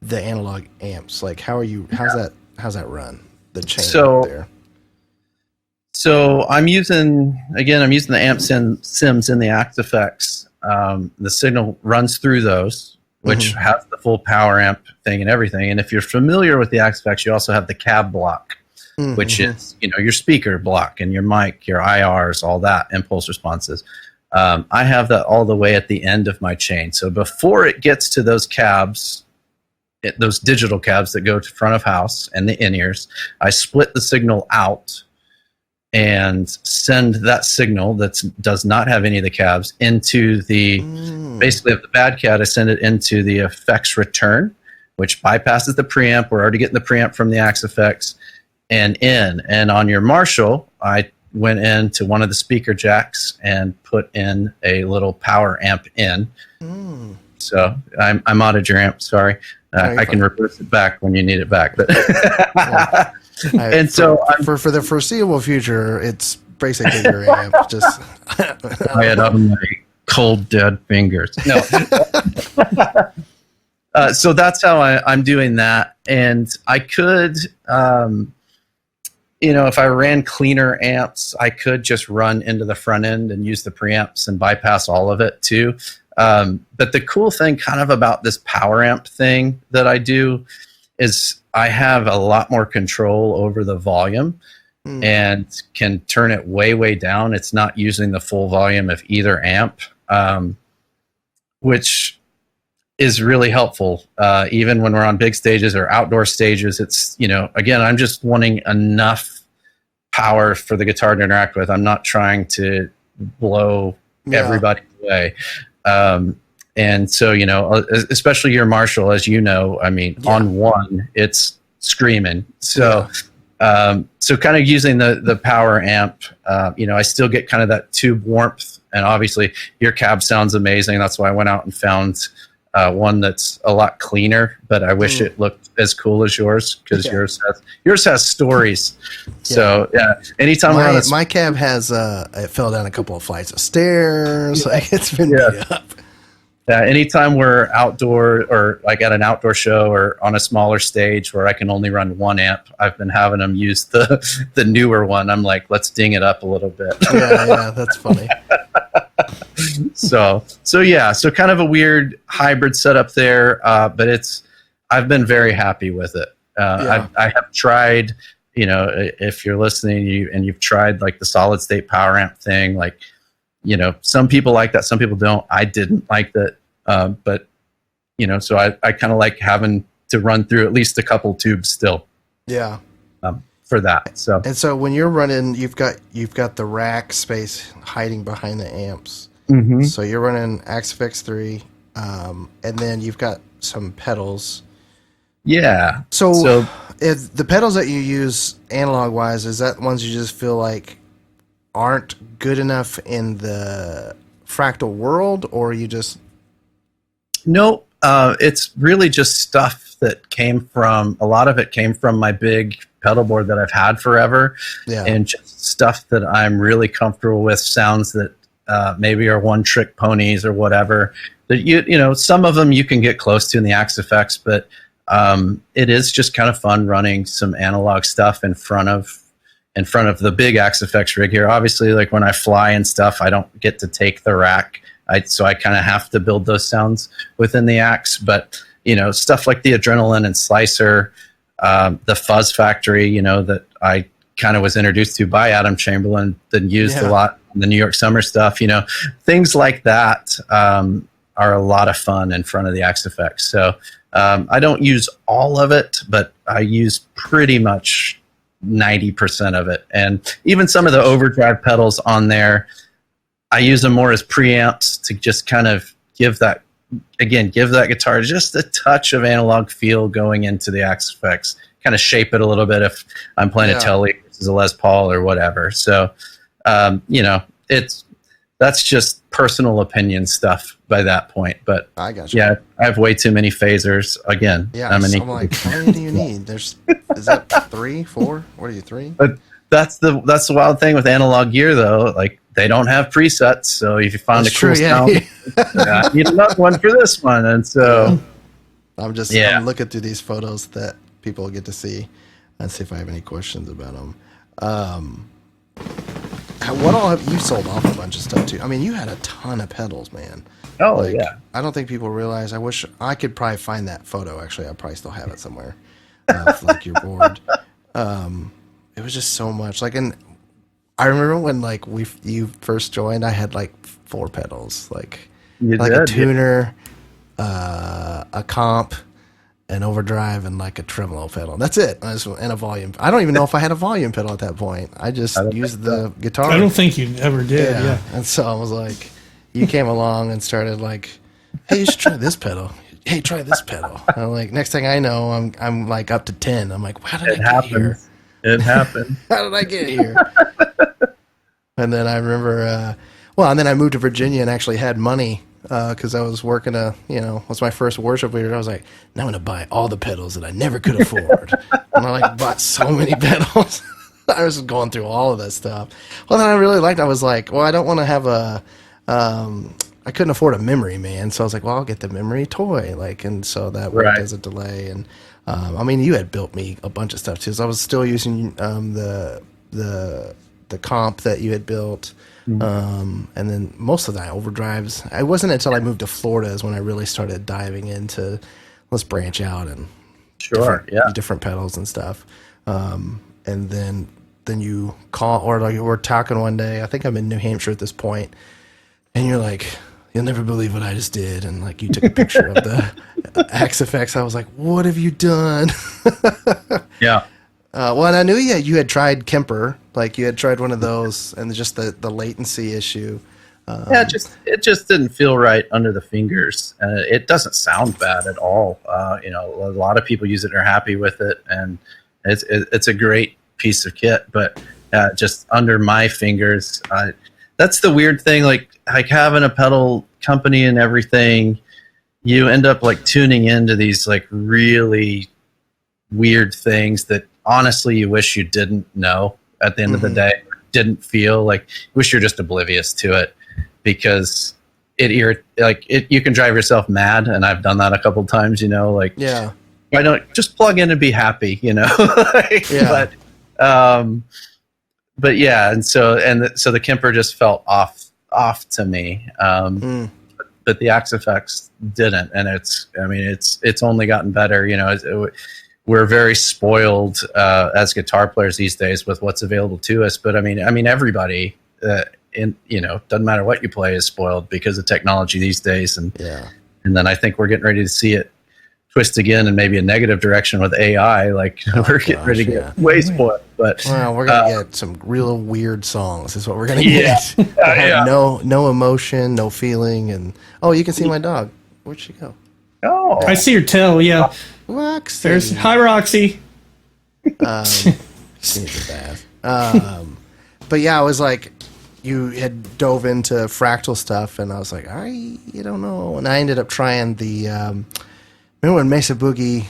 Speaker 2: the analog amps? Like, how's that run? The chain there.
Speaker 3: So I'm using the amp sims in the Act Effects. The signal runs through those, which has the full power amp thing and everything. And if you're familiar with the Act Effects, you also have the cab block, which is your speaker block and your mic, your IRs, all that, impulse responses. I have that all the way at the end of my chain. So before it gets to those cabs, those digital cabs that go to front of house and the in-ears, I split the signal out and send that signal that does not have any of the cabs into the basically of the Bad Cat. I send it into the effects return, which bypasses the preamp. We're already getting the preamp from the Axe Effects and on your Marshall, I went into one of the speaker jacks and put in a little power amp in. So I modded your amp. Sorry. I can reverse it back when you need it back. But
Speaker 2: for the foreseeable future, it's basically your amp. Just
Speaker 3: I had on my cold dead fingers. No. So that's how I'm doing that, and I could, if I ran cleaner amps, I could just run into the front end and use the preamps and bypass all of it too. But the cool thing kind of about this power amp thing that I do is I have a lot more control over the volume and can turn it way, way down. It's not using the full volume of either amp, which is really helpful. Even when we're on big stages or outdoor stages, it's, again, I'm just wanting enough power for the guitar to interact with. I'm not trying to blow everybody away. And so, especially your Marshall, as you know, I mean, on one, it's screaming. So, so kind of using the power amp, I still get kind of that tube warmth, and obviously your cab sounds amazing. That's why I went out and found one that's a lot cleaner, but I wish it looked as cool as yours, because yours has stories. So anytime
Speaker 2: my cab has it fell down a couple of flights of stairs. Like, it's been beat up.
Speaker 3: Yeah, anytime we're outdoor or like at an outdoor show or on a smaller stage where I can only run one amp, I've been having them use the newer one. I'm like, let's ding it up a little bit.
Speaker 2: Yeah, that's funny.
Speaker 3: So kind of a weird hybrid setup there, but I've been very happy with it. I have tried, if you're listening and you've tried like the solid state power amp thing, like some people like that, some people don't. I didn't like that, but so I kind of like having to run through at least a couple tubes still.
Speaker 2: Yeah.
Speaker 3: For that.
Speaker 2: So when you're running, you've got the rack space hiding behind the amps.
Speaker 3: Mm-hmm.
Speaker 2: So you're running Axe-Fx 3, and then you've got some pedals.
Speaker 3: Yeah.
Speaker 2: So if the pedals that you use analog wise, is that ones you just feel like aren't good enough in the fractal world, or you just?
Speaker 3: No, it's really just stuff that a lot of it came from my big pedal board that I've had forever.
Speaker 2: Yeah.
Speaker 3: And just stuff that I'm really comfortable with, sounds that maybe are one trick ponies or whatever. That some of them you can get close to in the Axe-Fx, but it is just kind of fun running some analog stuff in front of the big Axe-Fx rig here. Obviously, like when I fly and stuff, I don't get to take the rack. So I kind of have to build those sounds within the Axe. But, stuff like the Adrenaline and Slicer, the Fuzz Factory, that I kind of was introduced to by Adam Chamberlain, then used a lot in the New York Summer stuff, things like that are a lot of fun in front of the Axe-Fx. So I don't use all of it, but I use pretty much 90% of it. And even some of the overdrive pedals on there, I use them more as preamps to just kind of give that guitar just a touch of analog feel going into the Axe-Fx, kind of shape it a little bit if I'm playing a Telly versus a Les Paul or whatever. So, that's just personal opinion stuff by that point. But
Speaker 2: I got you.
Speaker 3: Yeah, I have way too many phasers. Again,
Speaker 2: yeah, I'm like, how many do you need? Is that 3, 4? What are you, 3?
Speaker 3: But that's the wild thing with analog gear, though. Like, they don't have presets, so if you find a cool sound, I need another one for this one. And so
Speaker 2: I'm looking through these photos that people get to see and see if I have any questions about them. What all have you sold off a bunch of stuff too? I mean, you had a ton of pedals, man.
Speaker 3: Oh, yeah.
Speaker 2: I don't think people realize. I wish I could probably find that photo. Actually, I probably still have it somewhere. Like your board. It was just so much. And I remember when you first joined, I had 4 pedals, a tuner, a comp, an overdrive, and a tremolo pedal. That's it. And a volume. I don't even know if I had a volume pedal at that point. I just used the guitar.
Speaker 4: I don't think you ever did. Yeah.
Speaker 2: And so I was like, you came along and started hey, you should try this pedal. Hey, try this pedal. And I'm next thing I know, I'm up to 10. I'm like, how did I get here?
Speaker 3: It happened.
Speaker 2: How did I get here? And then I remember, and then I moved to Virginia and actually had money because I was working was my first worship leader. I was like, now I'm going to buy all the pedals that I never could afford. And I bought so many pedals. I was going through all of that stuff. Well, then I really I was like, well, I don't want to have I couldn't afford a memory, man. So I was like, well, I'll get the memory toy. And so that worked as a delay. And you had built me a bunch of stuff too. So I was still using the comp that you had built. And then most of that overdrives. It wasn't until I moved to Florida is when I really started diving into let's branch out and different pedals and stuff. And then you call or we're talking one day. I think I'm in New Hampshire at this point, and you're like, you'll never believe what I just did. And you took a picture of the Axe-Fx. I was like, what have you done?
Speaker 3: Yeah.
Speaker 2: And I knew you had tried Kemper, you had tried one of those, and just the latency issue.
Speaker 3: It just didn't feel right under the fingers. It doesn't sound bad at all. A lot of people use it and are happy with it, and it's a great piece of kit. But just under my fingers, that's the weird thing. Like having a pedal company and everything, you end up tuning into these really weird things that honestly you wish you didn't know at the end of the day, didn't feel wish you're just oblivious to it, because you can drive yourself mad, and I've done that a couple times, why don't just plug in and be happy, but yeah, and so the Kemper just felt off to me, but the Axe-Fx didn't, and it's only gotten better, we're very spoiled as guitar players these days with what's available to us. But I mean, everybody doesn't matter what you play is spoiled because of technology these days. And then I think we're getting ready to see it twist again in maybe a negative direction with AI. Like we're getting ready to get way spoiled. But
Speaker 2: we're gonna get some real weird songs. Is what we're gonna get. No emotion, no feeling, and you can see my dog. Where'd she go?
Speaker 3: Oh,
Speaker 4: I see her tail. Yeah,
Speaker 2: Roxy.
Speaker 4: Hi, Roxy.
Speaker 2: She needs a bath. But yeah, I was like, you had dove into fractal stuff, and I was like, I don't know. And I ended up trying the, remember when Mesa Boogie,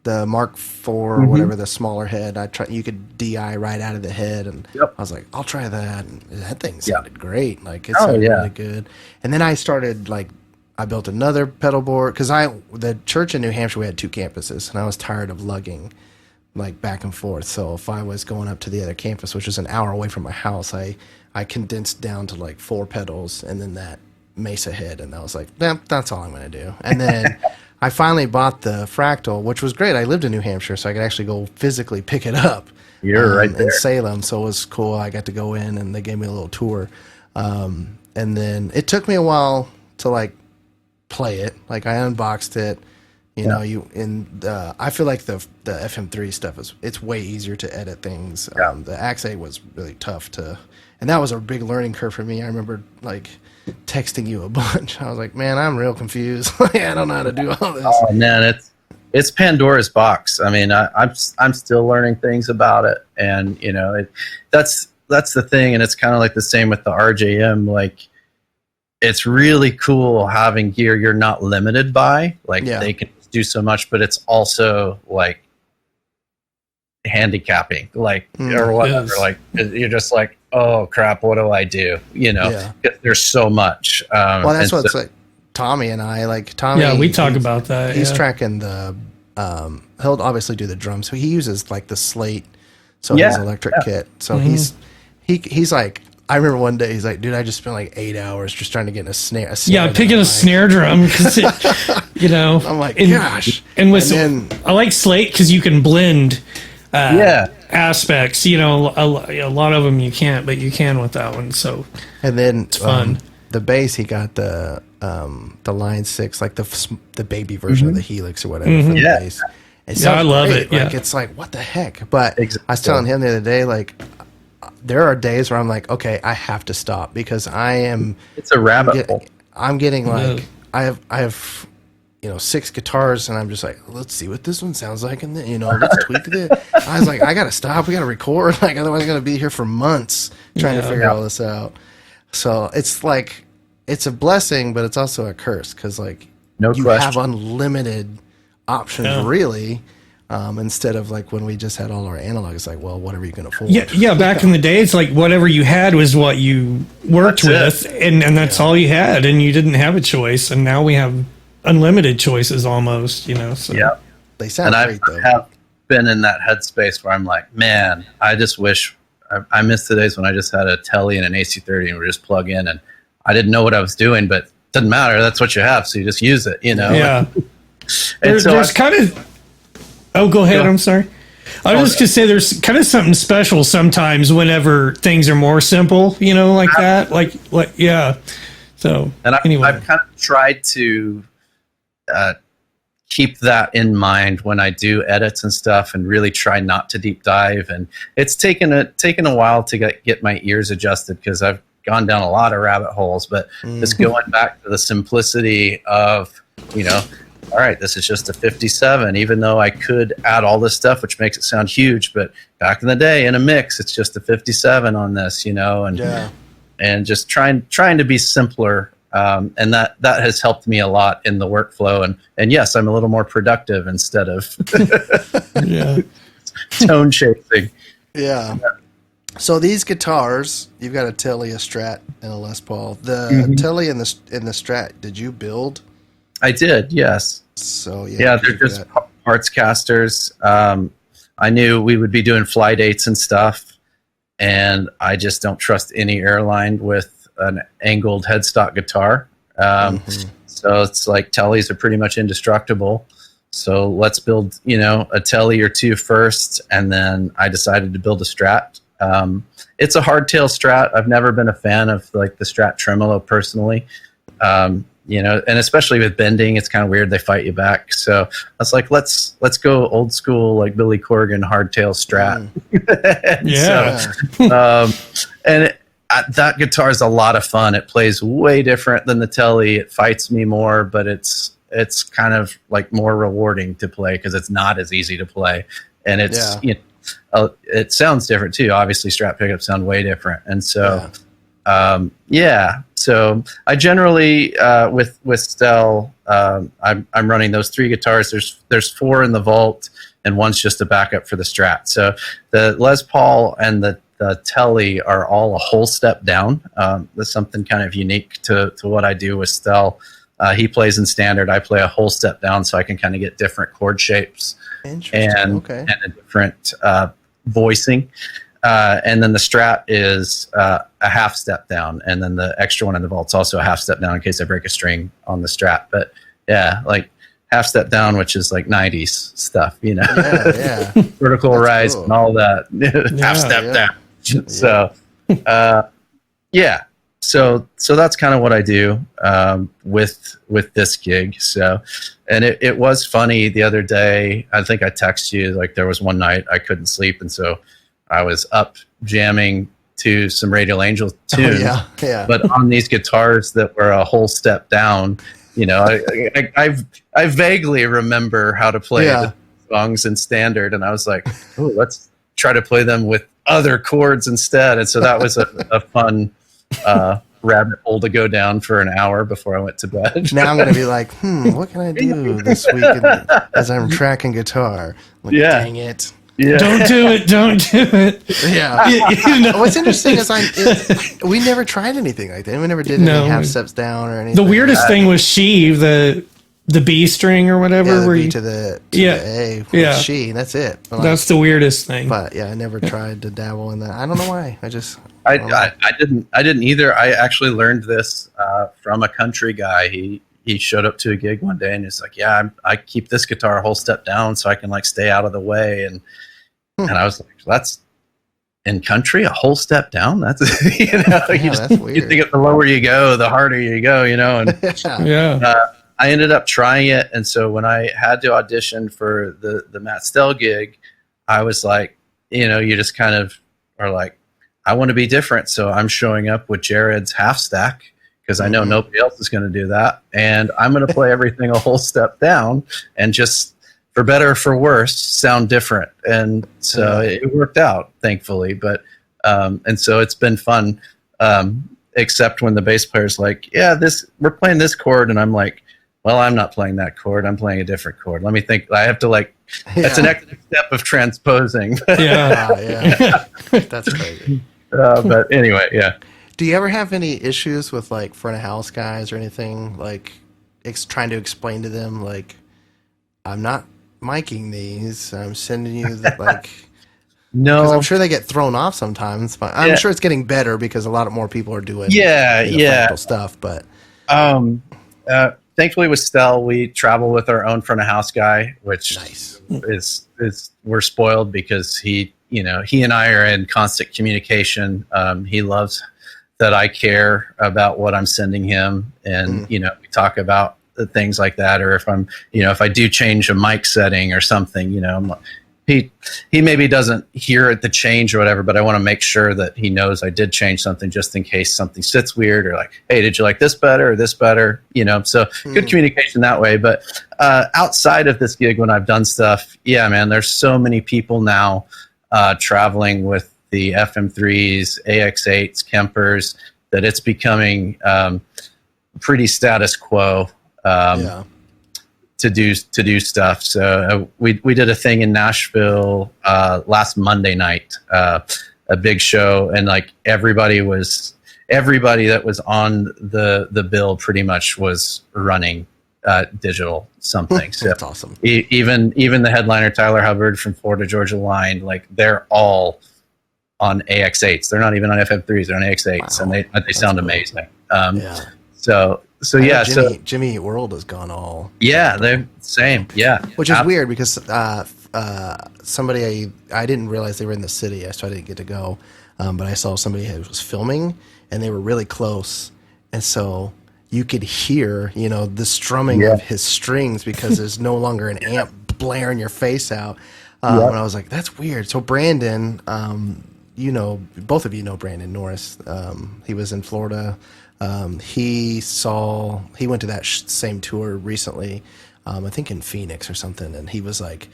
Speaker 2: the Mark IV or whatever, the smaller head, you could DI right out of the head, and I was like, I'll try that. And that thing sounded great. Like, it sounded really good. And then I started, like, I built another pedal board, because the church in New Hampshire, we had 2 campuses, and I was tired of lugging, like, back and forth. So if I was going up to the other campus, which was an hour away from my house, I condensed down to like 4 pedals and then that Mesa head, and I was like, that's all I'm going to do. And then I finally bought the Fractal, which was great. I lived in New Hampshire, so I could actually go physically pick it up.
Speaker 3: You're right there.
Speaker 2: In Salem, so it was cool. I got to go in, and they gave me a little tour. And then it took me a while to like play it. Like I unboxed it. I feel like the FM3 stuff it's way easier to edit things. The Axe was really tough and that was a big learning curve for me. I remember like texting you a bunch. I was like, man, I'm real confused. I don't know how to do all this.
Speaker 3: Oh man, it's Pandora's box. I mean, I'm still learning things about it, and that's the thing, and it's kind of like the same with the RJM. Like, it's really cool having gear you're not limited by. Like they can do so much, but it's also like handicapping, like or whatever.
Speaker 4: Yes.
Speaker 3: Like you're just like, oh crap, what do I do? There's so much.
Speaker 2: Well, that's what's like Tommy and I like. Tommy,
Speaker 4: we talk about that.
Speaker 2: He's tracking the. He'll obviously do the drums, so he uses like the Slate, so his electric kit. So he's like. I remember one day he's like, dude, I just spent like 8 hours just trying to get in a snare.
Speaker 4: Picking a snare drum because
Speaker 2: I'm like, gosh.
Speaker 4: And I like Slate because you can blend aspects. A lot of them you can't, but you can with that one. So
Speaker 2: and then
Speaker 4: it's fun.
Speaker 2: The bass, he got the Line 6, like the baby version of the Helix or whatever for the bass.
Speaker 4: I love it.
Speaker 2: Like it's like, what the heck? But I was telling him the other day, like. There are days where I'm like, okay, I have to stop because
Speaker 3: it's a rabbit hole.
Speaker 2: I'm getting like, I have 6 guitars, and I'm just like, let's see what this one sounds like, and then let's tweak it. I was like, I gotta stop. We gotta record. Like otherwise, I'm gonna be here for months trying to figure all this out. So it's like, it's a blessing, but it's also a curse because like you have unlimited options, really. Instead of like when we just had all our analog, it's like, well, whatever you can afford.
Speaker 4: Yeah. Back in the day, it's like whatever you had was what you worked with, and that's all you had, and you didn't have a choice. And now we have unlimited choices almost. So
Speaker 2: they sound great though.
Speaker 3: I have been in that headspace where I'm like, man, I just wish I miss the days when I just had a Telly and an AC30 and we just plug in, and I didn't know what I was doing, but it doesn't matter. That's what you have, so you just use it.
Speaker 4: Yeah.
Speaker 3: There's
Speaker 4: kind of. Oh, go ahead. I'm sorry. I was just going to say there's kind of something special sometimes whenever things are more simple, like that. Like, yeah. So,
Speaker 3: and
Speaker 4: anyway.
Speaker 3: I've kind of tried to keep that in mind when I do edits and stuff, and really try not to deep dive. And it's taken a while to get my ears adjusted because I've gone down a lot of rabbit holes, but just going back to the simplicity of, all right, this is just a 57, even though I could add all this stuff, which makes it sound huge. But back in the day, in a mix, it's just a 57 on this, and just trying to be simpler. And that has helped me a lot in the workflow. And yes, I'm a little more productive instead of tone shaping.
Speaker 2: Yeah. So these guitars, you've got a Telly, a Strat, and a Les Paul. The Telly and the Strat, did you build?
Speaker 3: I did, yes.
Speaker 2: So
Speaker 3: they're just parts casters. I knew we would be doing fly dates and stuff, and I just don't trust any airline with an angled headstock guitar. So it's like Tellys are pretty much indestructible. So let's build, a Telly or two first, and then I decided to build a Strat It's a hardtail Strat. I've never been a fan of like the Strat tremolo personally. And especially with bending, it's kind of weird. They fight you back. So I was like, let's go old school, like Billy Corgan hardtail Strat. That guitar is a lot of fun. It plays way different than the Telly. It fights me more, but it's kind of like more rewarding to play because it's not as easy to play, and it sounds different too. Obviously, Strat pickups sound way different, and so So I generally with Stell, I'm running those 3 guitars. There's 4 in the vault, and one's just a backup for the Strat. So the Les Paul and the Telly are all a whole step down. That's something kind of unique to what I do with Stell. He plays in standard. I play a whole step down, so I can kind of get different chord shapes and a different voicing. And then the Strat is a half step down, and then the extra one in the vault's also a half step down in case I break a string on the Strat. But yeah, like half step down, which is like 90s stuff, vertical rise and all that. Half step down. So so that's kind of what I do with this gig. So, and it was funny the other day. I think I texted you, like there was one night I couldn't sleep, and so I was up jamming to some Radial Angel tunes, but on these guitars that were a whole step down. I vaguely remember how to play the songs in standard, and I was like, oh, let's try to play them with other chords instead. And so that was a fun rabbit hole to go down for an hour before I went to bed.
Speaker 2: Now I'm going to be like, what can I do this week as I'm tracking guitar? Like, dang it.
Speaker 3: Yeah.
Speaker 4: Don't do it.
Speaker 2: Yeah. What's interesting is we never tried anything like that. We never did any half steps down or anything.
Speaker 4: The weirdest thing was Sheave, the B string or whatever.
Speaker 2: The
Speaker 4: where
Speaker 2: B to the A. Yeah. She. That's it. But
Speaker 4: that's the weirdest thing.
Speaker 2: But I never tried to dabble in that. I don't know why. I
Speaker 3: didn't either. I actually learned this from a country guy. He showed up to a gig one day and he's like, I keep this guitar a whole step down so I can like stay out of the way. And I was like, that's in country, a whole step down. That's, that's weird. You think the lower you go, the harder you go, and I ended up trying it. And so when I had to audition for the Matt Stell gig, I was like, you just kind of are like, I want to be different. So I'm showing up with Jared's half stack because I know nobody else is going to do that. And I'm going to play everything a whole step down and just, for better or for worse, sound different. And so it worked out, thankfully. But and so it's been fun, except when the bass player's like, we're playing this chord. And I'm like, well, I'm not playing that chord. I'm playing a different chord. Let me think. I have to that's an extra step of transposing.
Speaker 2: That's crazy.
Speaker 3: But anyway,
Speaker 2: Do you ever have any issues with like front of house guys or anything, like trying to explain to them like, I'm not miking these, I'm sending you the
Speaker 3: No,
Speaker 2: because I'm sure they get thrown off sometimes, but I'm sure it's getting better because a lot more people are doing stuff. But
Speaker 3: thankfully with Stell, we travel with our own front of house guy, which is we're spoiled because he and I are in constant communication. He loves that I care about what I'm sending him, and we talk about things like that, or if I'm if I do change a mic setting or something, he maybe doesn't hear the change or whatever, but I want to make sure that he knows I did change something just in case something sits weird, or like, hey, did you like this better or this better? So good communication that way. But outside of this gig, when I've done stuff, man, there's so many people now traveling with the FM3s, AX8s, Kempers, that it's becoming pretty status quo to do stuff. So we did a thing in Nashville last Monday night, a big show, and like everybody that was on the bill pretty much was running digital something. So
Speaker 2: that's awesome.
Speaker 3: Even the headliner Tyler Hubbard from Florida Georgia Line, like they're all on AX8s. They're not even on FM3s. They're on AX8s, and they sound amazing. So
Speaker 2: I know
Speaker 3: yeah,
Speaker 2: Jimmy Eat World has gone all.
Speaker 3: yeah, they're same. Yeah,
Speaker 2: Which is weird because somebody I didn't realize they were in the city, so I didn't get to go. But I saw somebody who was filming, and they were really close, and so you could hear, the strumming of his strings because there's no longer an amp blaring your face out. And I was like, that's weird. So Brandon, both of you know Brandon Norris. He was in Florida. He went to that same tour recently, I think in Phoenix or something. And he was like,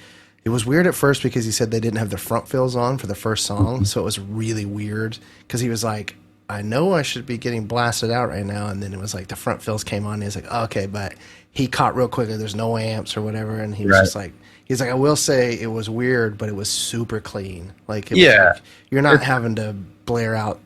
Speaker 2: it was weird at first because he said they didn't have the front fills on for the first song. So it was really weird because he was like, I know I should be getting blasted out right now. And then it was like the front fills came on. And he's like, oh, okay, but he caught real quickly. There's no amps or whatever. And he was just like, he's like, I will say it was weird, but it was super clean. Like, it was like, you're not having to blare out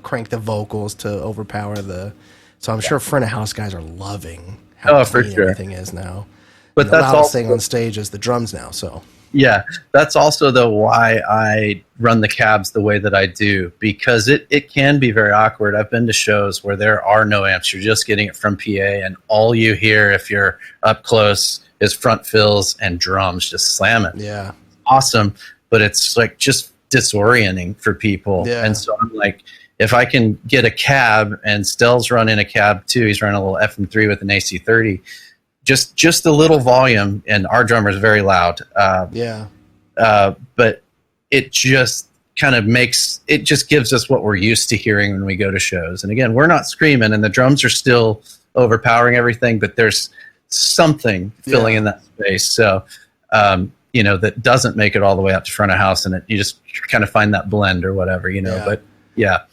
Speaker 2: crank the vocals to overpower the. So I'm sure front of house guys are loving how clean everything is now.
Speaker 3: But that's
Speaker 2: the loudest
Speaker 3: also
Speaker 2: thing on stage is the drums now. So
Speaker 3: yeah, that's also though why I run the cabs the way that I do, because it can be very awkward. I've been to shows where there are no amps. You're just getting it from PA, and all you hear if you're up close is front fills and drums just slamming.
Speaker 2: Yeah,
Speaker 3: awesome, but it's like just disorienting for people.
Speaker 2: Yeah.
Speaker 3: And so I'm like, if I can get a cab, and Stell's running a cab too. He's running a little FM3 with an AC30. Just a little volume, and our drummer is very loud. But it just kind of gives us what we're used to hearing when we go to shows. And again, we're not screaming, and the drums are still overpowering everything, but there's something filling in that space. So, that doesn't make it all the way up to front of house, and you just kind of find that blend or whatever, but yeah.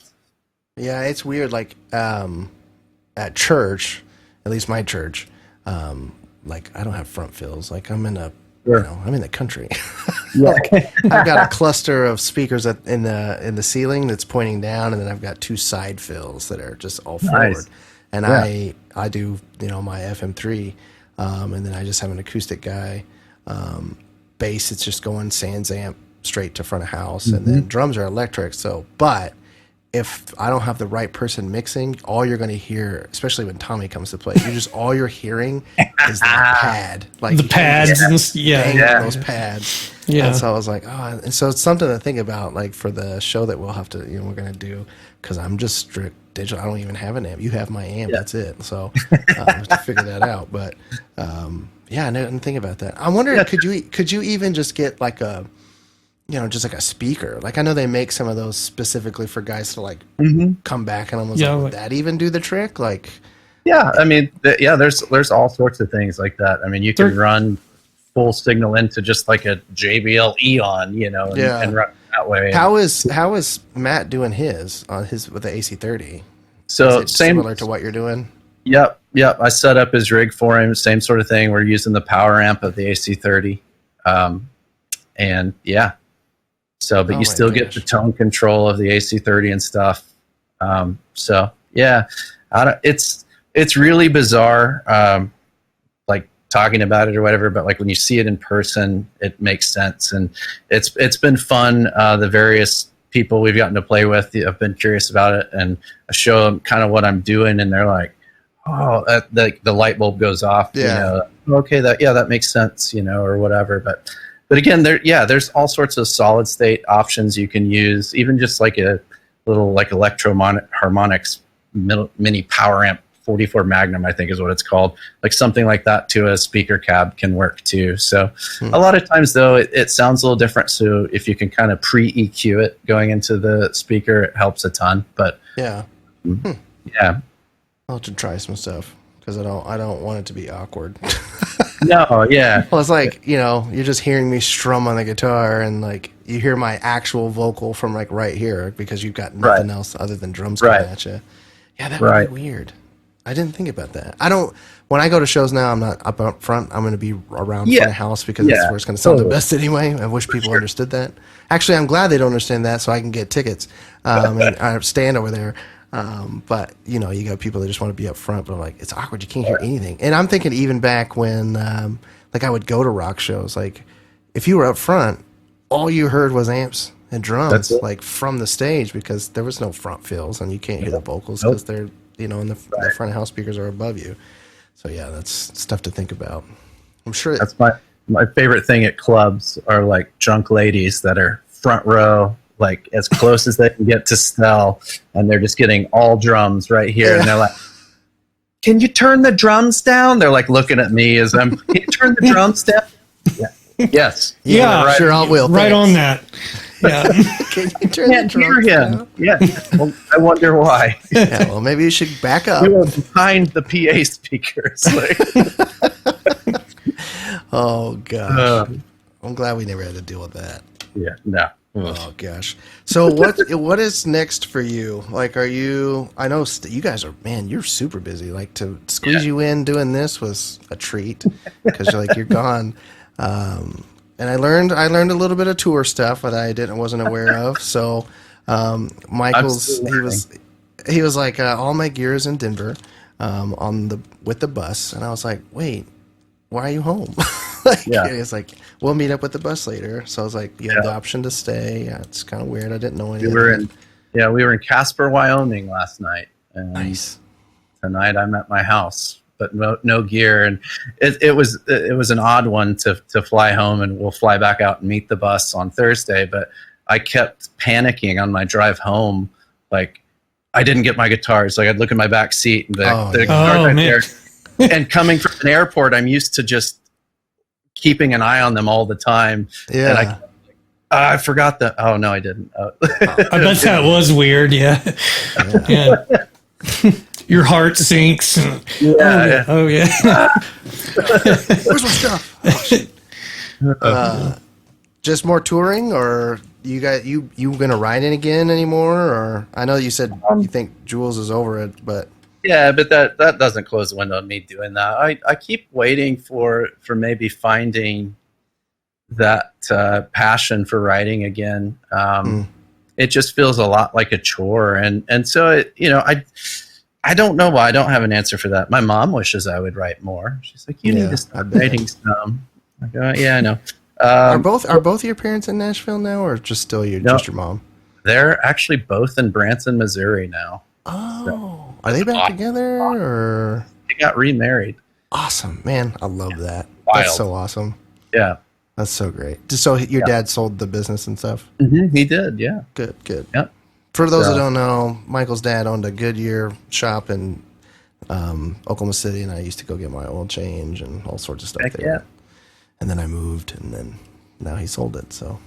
Speaker 2: Yeah, it's weird. Like, at church, at least my church, like I don't have front fills. Like I'm in I'm in the country. I've got a cluster of speakers in the ceiling that's pointing down, and then I've got two side fills that are just all forward. And I do my FM3, and then I just have an acoustic guy. Bass, it's just going sans amp straight to front of house, and then drums are electric. So, but if I don't have the right person mixing, all you're going to hear, especially when Tommy comes to play, all you're hearing is the pad, like
Speaker 4: the pads, and
Speaker 2: on those pads.
Speaker 4: Yeah.
Speaker 2: And so I was like, oh, and so it's something to think about, like for the show that we'll have to, we're going to do, because I'm just strict digital. I don't even have an amp. You have my amp. That's it. So I have to figure that out. But I didn't think about that. I wonder, could you even just get like a, just like a speaker? Like I know they make some of those specifically for guys to like come back, and I was like, would that even do the trick? Like,
Speaker 3: yeah, I mean, there's all sorts of things like that. I mean, you can run full signal into just like a JBL Eon, and run that way.
Speaker 2: How is Matt doing his with the AC30?
Speaker 3: So
Speaker 2: is it similar to what you're doing?
Speaker 3: Yep. I set up his rig for him. Same sort of thing. We're using the power amp of the AC30, and yeah. So, but you still get the tone control of the AC30 and stuff. So yeah, it's really bizarre, like talking about it or whatever, but like when you see it in person, it makes sense. And it's been fun. The various people we've gotten to play with have been curious about it, and I show them kind of what I'm doing, and they're like, oh, the light bulb goes off. Okay, that makes sense, or whatever. But again, there's all sorts of solid state options you can use, even just like a little like electro harmonics mini power amp 44 Magnum, I think is what it's called. Like something like that to a speaker cab can work too. So a lot of times though, it sounds a little different. So if you can kind of pre-EQ it going into the speaker, it helps a ton. But
Speaker 2: yeah, I'll have to try some stuff because I don't want it to be awkward.
Speaker 3: No, yeah.
Speaker 2: Well, it's like, you're just hearing me strum on the guitar, and like you hear my actual vocal from like right here because you've got nothing else other than drums coming at you. Yeah, that would be weird. I didn't think about that. When I go to shows now, I'm not up front. I'm going to be around front of house because that's where it's going to sound the best anyway. I wish people understood that. Actually, I'm glad they don't understand that, so I can get tickets and I stand over there. But you got people that just want to be up front, but like it's awkward. You can't hear anything. And I'm thinking even back when like I would go to rock shows, like if you were up front, all you heard was amps and drums like from the stage because there was no front fills and you can't hear the vocals because they're and the front of house speakers are above you. So yeah, that's stuff to think about. I'm sure
Speaker 3: that's my favorite thing at clubs are like drunk ladies that are front row, like as close as they can get to Stell, and they're just getting all drums right here, and they're like, "Can you turn the drums down?" They're like looking at me as I'm. Can you turn the drums down? Yeah. Yes.
Speaker 4: Yeah.
Speaker 2: Right, sure, I will.
Speaker 4: Right
Speaker 2: Thanks.
Speaker 4: on that. Yeah.
Speaker 2: Can you turn the
Speaker 3: Can't hear
Speaker 2: drums
Speaker 3: him.
Speaker 2: down?
Speaker 3: Yeah. Well, I wonder why.
Speaker 2: Yeah. Well, maybe you should back up.
Speaker 3: We were behind the PA speakers. Like,
Speaker 2: Oh gosh. I'm glad we never had to deal with that.
Speaker 3: yeah. No.
Speaker 2: Oh gosh. So what is next for you? Like, are you? I know you guys are. Man, you're super busy. Like to squeeze you in doing this was a treat because you're gone. And I learned a little bit of tour stuff that I wasn't aware of. So Michael's he was like all my gear is in Denver with the bus, and I was like, wait, why are you home? It's like, we'll meet up with the bus later. So I was like, you have the option to stay. Yeah, it's kind of weird. I didn't know anything.
Speaker 3: We were in Casper, Wyoming last night. And
Speaker 2: nice.
Speaker 3: Tonight I'm at my house, but no gear. And it was an odd one to fly home, and we'll fly back out and meet the bus on Thursday. But I kept panicking on my drive home. Like, I didn't get my guitars. Like, I'd look in my back seat and be like, the guitar's right there. And coming from an airport, I'm used to just keeping an eye on them all the time.
Speaker 2: Yeah.
Speaker 3: And I forgot that. Oh, no, I didn't.
Speaker 4: I bet that was weird. Yeah. Your heart sinks.
Speaker 3: Yeah.
Speaker 4: Oh, yeah.
Speaker 2: Where's my stuff? Oh, shit. Just more touring, or you gonna ride it again anymore? Or I know you said you think Jules is over it, but
Speaker 3: yeah, but that doesn't close the window on me doing that. I keep waiting for maybe finding that passion for writing again. It just feels a lot like a chore, and so I don't know why. I don't have an answer for that. My mom wishes I would write more. She's like, you need to start writing some. I go, yeah, I know.
Speaker 2: Are both your parents in Nashville now, or just still just your mom?
Speaker 3: They're actually both in Branson, Missouri now.
Speaker 2: Oh,
Speaker 3: so,
Speaker 2: are they back together, or
Speaker 3: they got remarried?
Speaker 2: Awesome, man! I love that.
Speaker 3: Wild.
Speaker 2: That's so awesome.
Speaker 3: Yeah,
Speaker 2: that's so great. So your dad sold the business and stuff.
Speaker 3: Mm-hmm, he did. Yeah.
Speaker 2: Good.
Speaker 3: Yep.
Speaker 2: For those that don't know, Michael's dad owned a Goodyear shop in Oklahoma City, and I used to go get my oil change and all sorts of stuff there.
Speaker 3: Yeah.
Speaker 2: And then I moved, and then now he sold it. So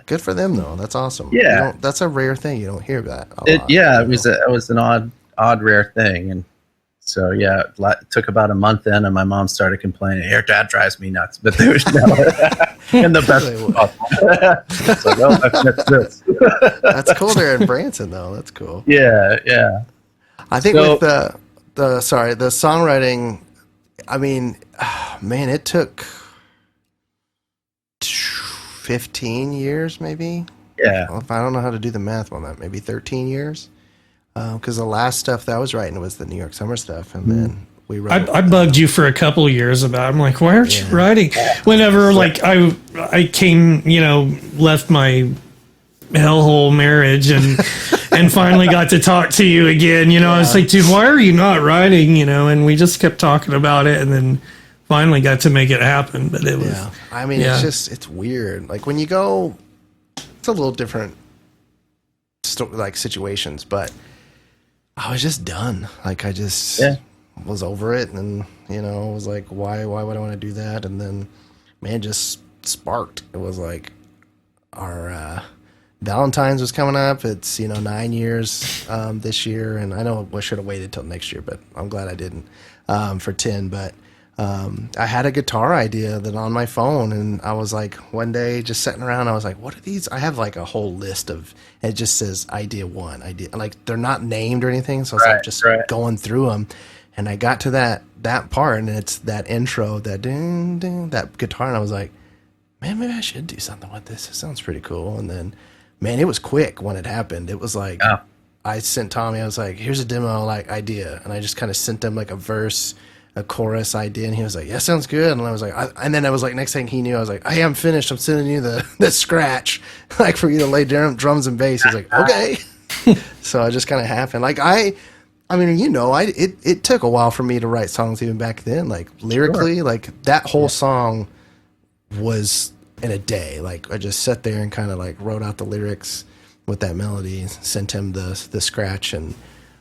Speaker 2: good for them, though. That's awesome.
Speaker 3: Yeah,
Speaker 2: that's a rare thing. You don't hear that.
Speaker 3: It was an odd, rare thing, and so it took about a month in, and my mom started complaining, "Your dad drives me nuts," but there was no in the best. It's like, oh, that's this.
Speaker 2: That's cool. They're in Branson, though. That's cool.
Speaker 3: Yeah.
Speaker 2: I think with the songwriting, I mean, man, it took 15 years, maybe.
Speaker 3: Yeah.
Speaker 2: Well, if I don't know how to do the math on that, maybe 13 years. Because the last stuff that I was writing was the New York Summer stuff, and then we wrote.
Speaker 4: I bugged you for a couple of years about. I'm like, why aren't you writing? Whenever I came, left my hellhole marriage and finally got to talk to you again. I was like, dude, why are you not writing? And we just kept talking about it, and then finally got to make it happen. But it was.
Speaker 2: Yeah. I mean, it's weird. Like when you go, it's a little different, situations, but I was just done. Like I just was over it, and was like, why would I want to do that? And then, man, just sparked. It was like our Valentine's was coming up. It's 9 years this year, and I know I should have waited till next year, but I'm glad I didn't for 10. But I had a guitar idea that on my phone, and I was like, one day just sitting around, I was like, what are these? I have like a whole list of, it just says idea one, idea, like they're not named or anything. So I was just going through them, and I got to that part, and it's that intro, that ding, ding, that guitar. And I was like, man, maybe I should do something with this. It sounds pretty cool. And then, man, it was quick when it happened. It was like, I sent Tommy, I was like, here's a demo idea. And I just kind of sent them like a verse, a chorus idea, and he was like, yeah, sounds good. And I was like, and then I was like, next thing he knew, I was like, hey, I'm finished. I'm sending you the scratch, like for you to lay down drums and bass. He's like, okay. So it just kind of happened. Like I I mean, it took a while for me to write songs even back then. Like lyrically, like that whole song was in a day. Like I just sat there and kind of like wrote out the lyrics with that melody, sent him the scratch, and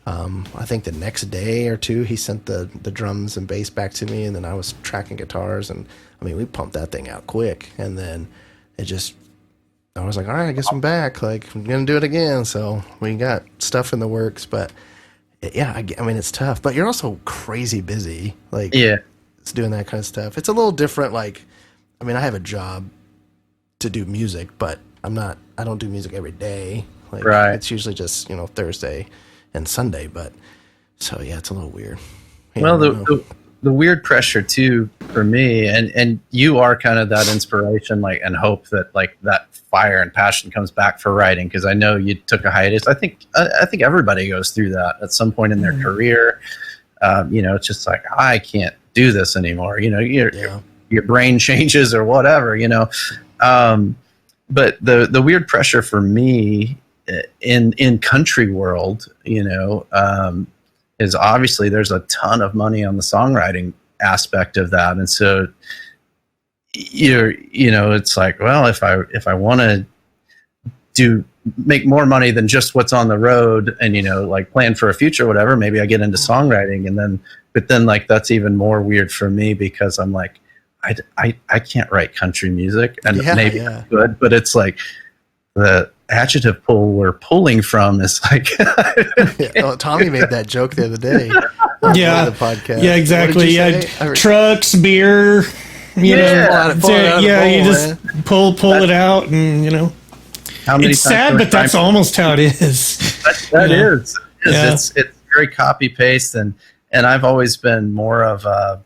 Speaker 2: I think the next day or two he sent the drums and bass back to me, and then I was tracking guitars, and I mean we pumped that thing out quick, and then I was like, all right, I guess I'm back. Like I'm gonna do it again. So we got stuff in the works, but yeah, I mean it's tough. But you're also crazy busy. Like it's doing that kind of stuff. It's a little different. Like I mean I have a job to do music, but I don't do music every day. Like it's usually just, Thursday and Sunday, but so yeah, it's a little weird.
Speaker 3: Well, the weird pressure too for me, and you are kind of that inspiration, like, and hope that like that fire and passion comes back for writing, because I know you took a hiatus. I think everybody goes through that at some point in their career. It's just like I can't do this anymore. Your brain changes or whatever. But the weird pressure for me in country world, is obviously there's a ton of money on the songwriting aspect of that, and so it's like, well, if I want to make more money than just what's on the road, and like plan for a future, or whatever, maybe I get into songwriting, but then like that's even more weird for me, because I'm like, I can't write country music, and maybe I could, but it's like the adjective pull we're pulling from is like
Speaker 2: Tommy made that joke the other day.
Speaker 4: The
Speaker 2: podcast.
Speaker 4: Yeah, exactly. Yeah, trucks, beer. You just pull it out, and
Speaker 3: how many
Speaker 4: it's sad, but that's almost how it is.
Speaker 3: That is. It's very copy paste, and I've always been more of a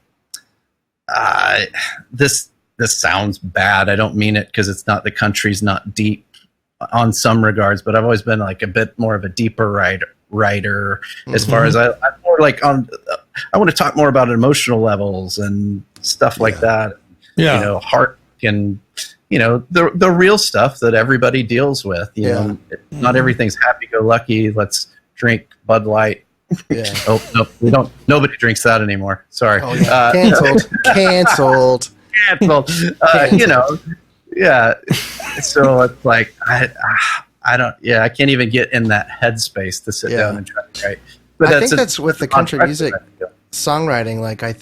Speaker 3: this sounds bad. I don't mean it, because it's not, the country's not deep on some regards, but I've always been like a bit more of a deeper writer as far as I'm more like I want to talk more about emotional levels and stuff like that. Heart and the real stuff that everybody deals with. Not everything's happy-go-lucky. Let's drink Bud Light. Oh no, we don't. Nobody drinks that anymore. Sorry.
Speaker 2: Oh, yeah. Canceled.
Speaker 3: Yeah. So it's like I don't. Yeah, I can't even get in that headspace to sit down and try to write. But
Speaker 2: I think that's with the country music songwriting. Like I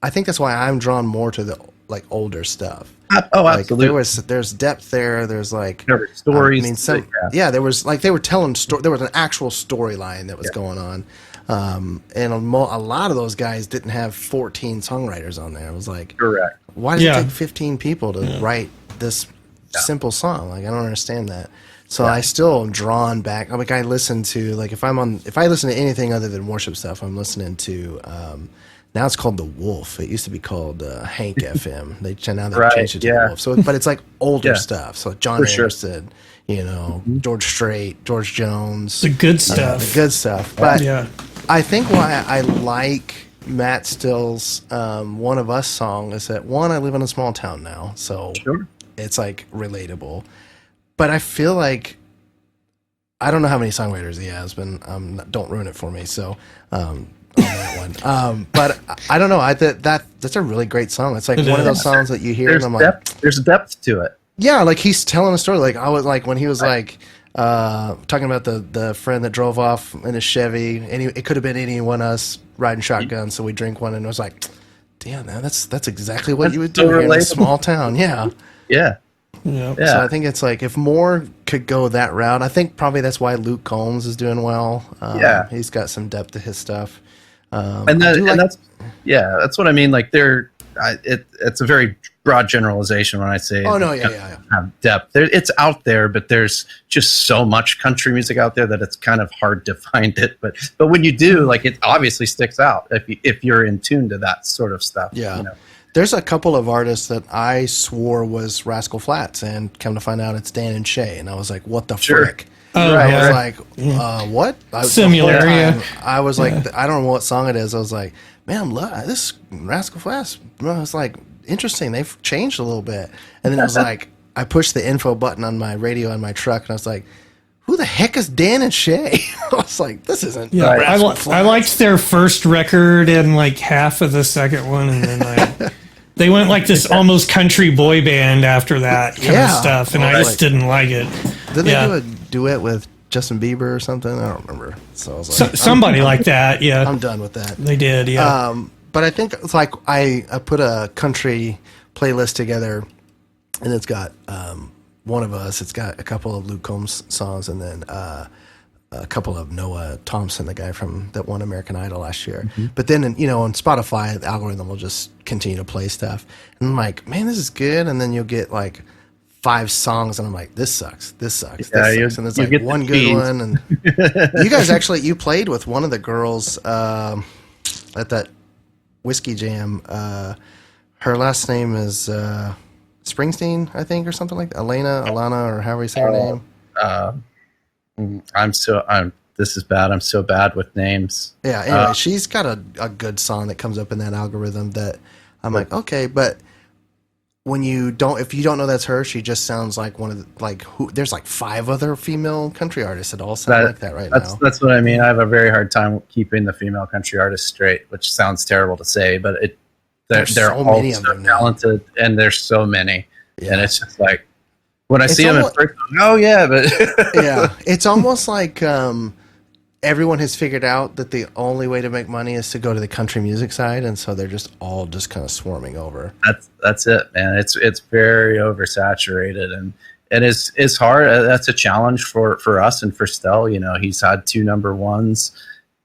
Speaker 2: think that's why I'm drawn more to the like older stuff.
Speaker 3: Oh, absolutely.
Speaker 2: There's depth there. There's like
Speaker 3: there were stories.
Speaker 2: There was like they were telling there was an actual storyline that was going on, and a lot of those guys didn't have 14 songwriters on there. It was like,
Speaker 3: correct.
Speaker 2: Why does it take 15 people to write this simple song? Like I don't understand that. So I still am drawn back. Like I listen to if I listen to anything other than worship stuff, I'm listening to. Now it's called The Wolf. It used to be called Hank FM. They've changed it to The Wolf. So, but it's like older stuff. So John Anderson, George Strait, George Jones.
Speaker 4: The good stuff.
Speaker 2: The good stuff. But I think why I like Matt Still's One of Us song is that, one, I live in a small town now. So it's like relatable. But I feel like, I don't know how many songwriters he has, but don't ruin it for me. So, on that one. But I don't know. That's a really great song. It's like one of those songs that you hear and I'm like,
Speaker 3: there's depth to it.
Speaker 2: Yeah, like he's telling a story. Like I was like when he was like talking about the friend that drove off in a Chevy, and it could have been any one of us riding shotgun, so we drink one, and it was like, damn, man, that's exactly what you would do here in a small town. Yeah. So I think it's like if more could go that route, I think probably that's why Luke Combs is doing well. He's got some depth to his stuff.
Speaker 3: That's what I mean. Like it's a very broad generalization when I say have depth. It's out there, but there's just so much country music out there that it's kind of hard to find it. But when you do, like, it obviously sticks out if you're in tune to that sort of stuff.
Speaker 2: Yeah. There's a couple of artists that I swore was Rascal Flatts, and come to find out it's Dan and Shay, and I was like, what the frick?
Speaker 4: Oh,
Speaker 2: I was like, what?
Speaker 4: Similar,
Speaker 2: I was like, I don't know what song it is. I was like, man, this Rascal Flatts. I was like, interesting. They've changed a little bit. And then I was like, I pushed the info button on my radio in my truck, and I was like, who the heck is Dan and Shay? I was like, this isn't.
Speaker 4: Yeah,
Speaker 2: Rascal
Speaker 4: I
Speaker 2: Flatts.
Speaker 4: liked their first record and like half of the second one, and then they went like this almost country boy band after that kind of stuff, and I just didn't like it.
Speaker 2: Didn't they do a duet with Justin Bieber or something? I don't remember. So I was like,
Speaker 4: somebody like that. Yeah,
Speaker 2: I'm done with that.
Speaker 4: They did. Yeah.
Speaker 2: But I think it's like I put a country playlist together, and it's got One of Us. It's got a couple of Luke Combs songs, and then a couple of Noah Thompson, the guy from that won American Idol last year. Mm-hmm. But then, on Spotify, the algorithm will just continue to play stuff. And I'm like, man, this is good. And then you'll get like 5 songs, and I'm like, this sucks. This sucks. This sucks. And it's like one good one. And you guys you played with one of the girls at that Whiskey Jam. Her last name is Springsteen, I think, or something like that. Alana, or however you say her name.
Speaker 3: This is bad. I'm so bad with names.
Speaker 2: Yeah. Anyway, she's got a good song that comes up in that algorithm that I'm like, okay, but if you don't know that's her, she just sounds like one of the, there's like 5 other female country artists that all sound like that now.
Speaker 3: That's what I mean. I have a very hard time keeping the female country artists straight, which sounds terrible to say, but they're
Speaker 2: so
Speaker 3: all
Speaker 2: many
Speaker 3: so
Speaker 2: of them now.
Speaker 3: talented, and there's so many.
Speaker 2: Yeah.
Speaker 3: And it's just like, when I see them at first, oh yeah, but
Speaker 2: yeah, it's almost like everyone has figured out that the only way to make money is to go to the country music side, and so they're just all kind of swarming over.
Speaker 3: That's it, man. It's very oversaturated, and it's hard. That's a challenge for us and for Stell. He's had 2 number ones,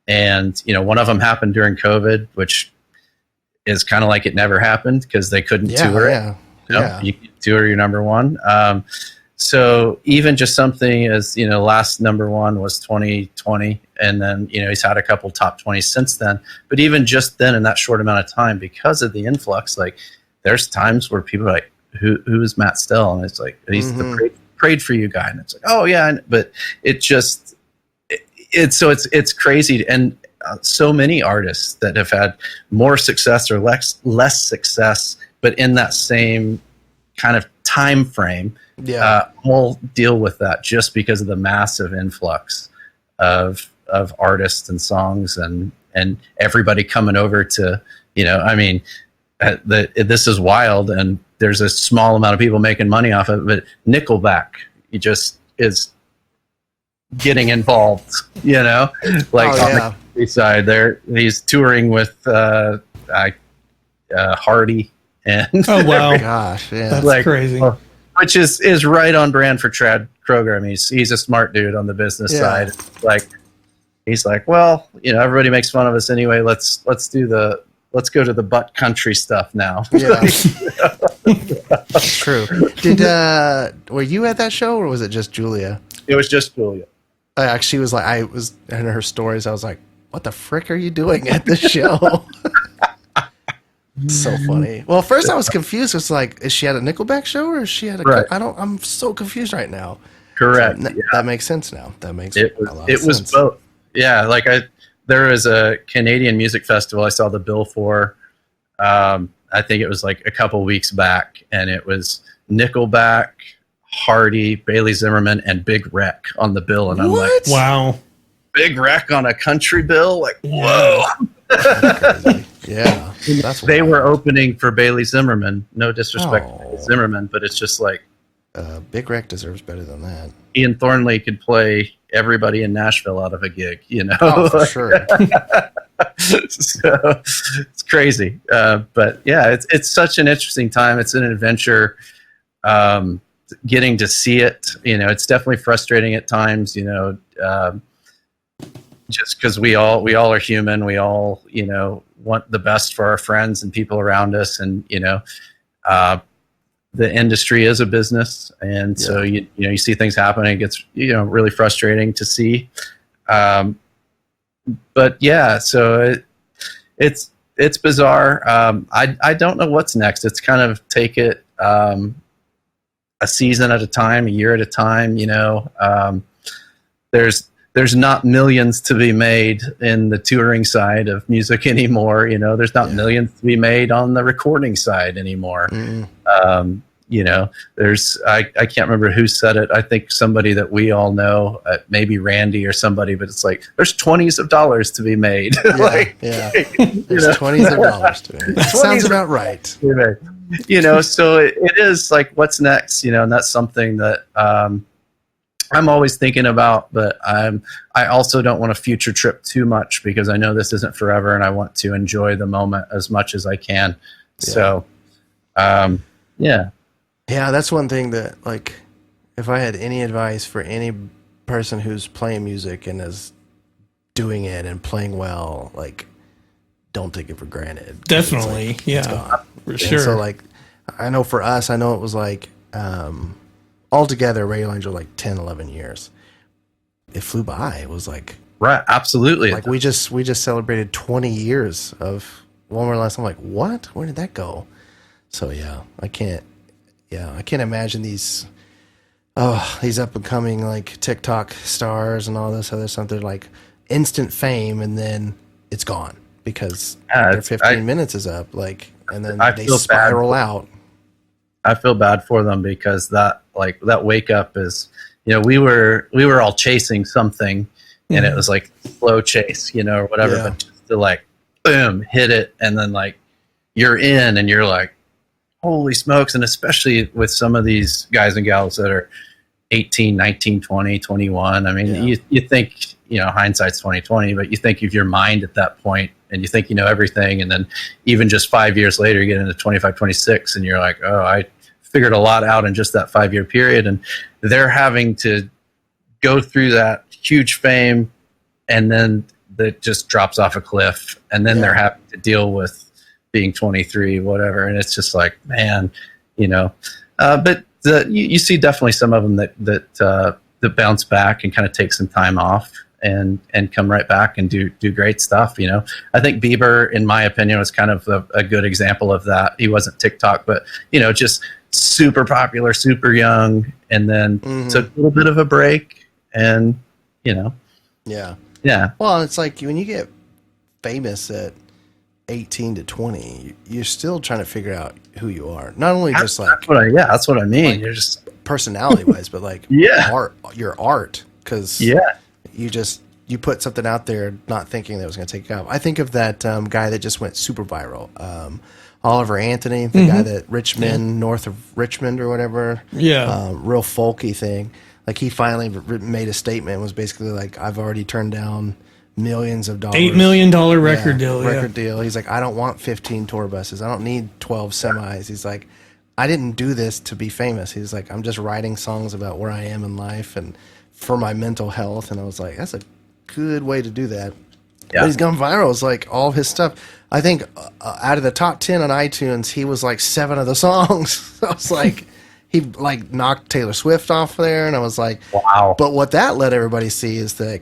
Speaker 3: and one of them happened during COVID, which is kind of like it never happened because they couldn't tour it. You can tour your number one. So even just something as, last number one was 2020, and then, he's had a couple top 20s since then. But even just then, in that short amount of time, because of the influx, like there's times where people are like, who is Matt Stell? And it's like, he's the prayed for you guy. And it's like, oh yeah. But it just, it's crazy. And so many artists that have had more success or less success, but in that same kind of time frame, all deal with that just because of the massive influx of artists and songs and everybody coming over to, this is wild, and there's a small amount of people making money off of it, but Nickelback, he just is getting involved, on the country side there. He's touring with Hardy. And
Speaker 4: oh wow,
Speaker 2: gosh, yeah,
Speaker 4: that's crazy.
Speaker 3: Which is right on brand for Chad Kroger. I mean, he's a smart dude on the business side. He's like, well, everybody makes fun of us anyway. Let's go to the butt country stuff now.
Speaker 2: Yeah, true. Were you at that show, or was it just Julia?
Speaker 3: It was just Julia.
Speaker 2: She was like, I was in her stories. I was like, what the frick are you doing at this show? So funny. Well, first I was confused. It's like, is she at a Nickelback show, or is she at a? Right. I'm so confused right now.
Speaker 3: Correct.
Speaker 2: So, that makes sense now. That makes
Speaker 3: it was, a lot of sense. Was both. Yeah, there was a Canadian music festival I saw the bill for. I think it was like a couple weeks back, and it was Nickelback, Hardy, Bailey Zimmerman, and Big Wreck on the bill, and I'm like,
Speaker 4: wow, Big
Speaker 3: Wreck on a country bill, like whoa.
Speaker 2: Yeah,
Speaker 3: they were opening for Bailey Zimmerman. No disrespect to Bailey Zimmerman, but it's just like
Speaker 2: Big Wreck deserves better than that.
Speaker 3: Ian Thornley could play everybody in Nashville out of a gig,
Speaker 2: Oh, for sure.
Speaker 3: So it's crazy, but yeah, it's such an interesting time. It's an adventure. Getting to see it, it's definitely frustrating at times. Just because we all are human, we all want the best for our friends and people around us, and the industry is a business, and so you see things happening. It gets really frustrating to see, but yeah, so it's bizarre. I don't know what's next. It's kind of take it a season at a time, a year at a time. There's not millions to be made in the touring side of music anymore. There's not millions to be made on the recording side anymore. You know, there's I can't remember who said it. I think somebody that we all know, maybe Randy or somebody, but it's like there's $20s of dollars to be made.
Speaker 2: Yeah, there's $20s of dollars to be made. Sounds about right.
Speaker 3: You know, so it is like what's next, you know, and that's something that I'm always thinking about, but I also don't want to future trip too much because I know this isn't forever and I want to enjoy the moment as much as I can. Yeah. So, yeah.
Speaker 2: Yeah, that's one thing that, like, if I had any advice for any person who's playing music and is doing it and playing well, like, don't take it for granted.
Speaker 4: Definitely,
Speaker 2: like,
Speaker 4: yeah, for sure.
Speaker 2: So, like, I know for us, I know it was like, altogether, Radio Angel, like 10, 11 years. It flew by. It was like...
Speaker 3: Right, absolutely.
Speaker 2: Like, we just celebrated 20 years of One More Last. I'm like, what? Where did that go? So, yeah, I can't imagine these up and coming like TikTok stars and all this other stuff. They're like instant fame and then it's gone because their 15 minutes is up. Like, and then they spiral out.
Speaker 3: I feel bad for them because that wake up is, you know, we were all chasing something and it was like slow chase, you know, or whatever, but just to like, boom, hit it. And then like you're in and you're like, holy smokes. And especially with some of these guys and gals that are 18, 19, 20, 21. I mean, you think, you know, hindsight's 2020, but you think of your mind at that point and you think you know everything. And then even just 5 years later, you get into 25, 26 and you're like, oh, I figured a lot out in just that 5 year period. And they're having to go through that huge fame and then that just drops off a cliff. And then they're having to deal with being 23, whatever. And it's just like, man, you know, but you see definitely some of them that bounce back and kind of take some time off and come right back and do great stuff. You know, I think Bieber, in my opinion, was kind of a good example of that. He wasn't TikTok, but, you know, just super popular, super young, and then took a little bit of a break and, you know. Yeah.
Speaker 2: Well, it's like when you get famous at 18 to 20, you're still trying to figure out who you are. Not only just like...
Speaker 3: That's what I mean.
Speaker 2: Like,
Speaker 3: you're just...
Speaker 2: personality-wise, but like your art. Because you put something out there not thinking that it was going to take off. I think of that guy that just went super viral. Oliver Anthony, the guy that Richmond, north of Richmond or whatever. Yeah. Real folky thing. Like he finally made a statement, was basically like, I've already turned down millions of dollars. $8
Speaker 4: million record deal.
Speaker 2: Record deal. He's like, I don't want 15 tour buses. I don't need 12 semis. He's like, I didn't do this to be famous. He's like, I'm just writing songs about where I am in life and for my mental health. And I was like, that's a good way to do that. Yeah. But he's gone viral. It's like all of his stuff. I think out of the top 10 on iTunes, he was like 7 of the songs. I was like, he like knocked Taylor Swift off there. And I was like, wow. But what that let everybody see is that,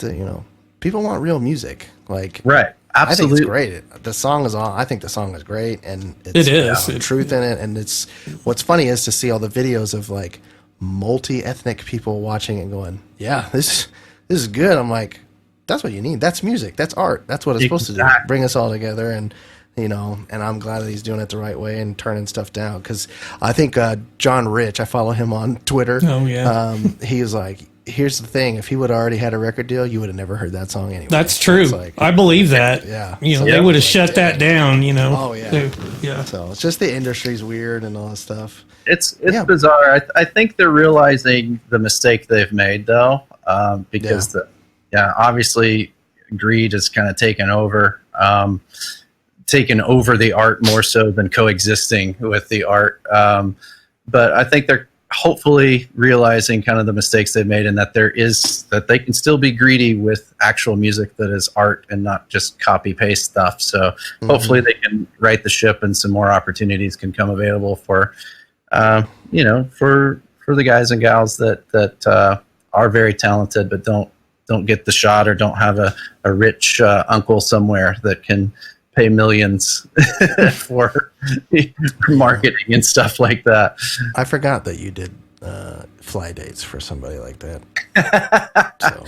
Speaker 2: you know, people want real music. Like,
Speaker 3: right. Absolutely.
Speaker 2: I think it's great. The song is on. I think the song is great, and
Speaker 4: it is
Speaker 2: truth in it. And it's what's funny is to see all the videos of like multi-ethnic people watching and going, "Yeah, this is good." I'm like, that's what you need. That's music. That's art. That's what it's supposed to do. Bring us all together, and you know. And I'm glad that he's doing it the right way and turning stuff down because I think John Rich. I follow him on Twitter.
Speaker 4: Oh yeah.
Speaker 2: He was like, here's the thing: if he would have already had a record deal, you would have never heard that song anyway.
Speaker 4: That's true.
Speaker 2: Like,
Speaker 4: I believe that.
Speaker 2: Yeah.
Speaker 4: You know, they would have shut that down. You know.
Speaker 2: Oh yeah.
Speaker 4: Yeah.
Speaker 2: So it's just the industry's weird and all this stuff.
Speaker 3: It's bizarre. I think they're realizing the mistake they've made though, because obviously greed has kind of taken over the art more so than coexisting with the art. But I think they're hopefully realizing kind of the mistakes they've made and that that they can still be greedy with actual music that is art and not just copy paste stuff. So hopefully they can right the ship and some more opportunities can come available for, you know, for the guys and gals that are very talented, but don't get the shot or don't have a rich uncle somewhere that can pay millions for marketing and stuff like that.
Speaker 2: I forgot that you did fly dates for somebody like that. So.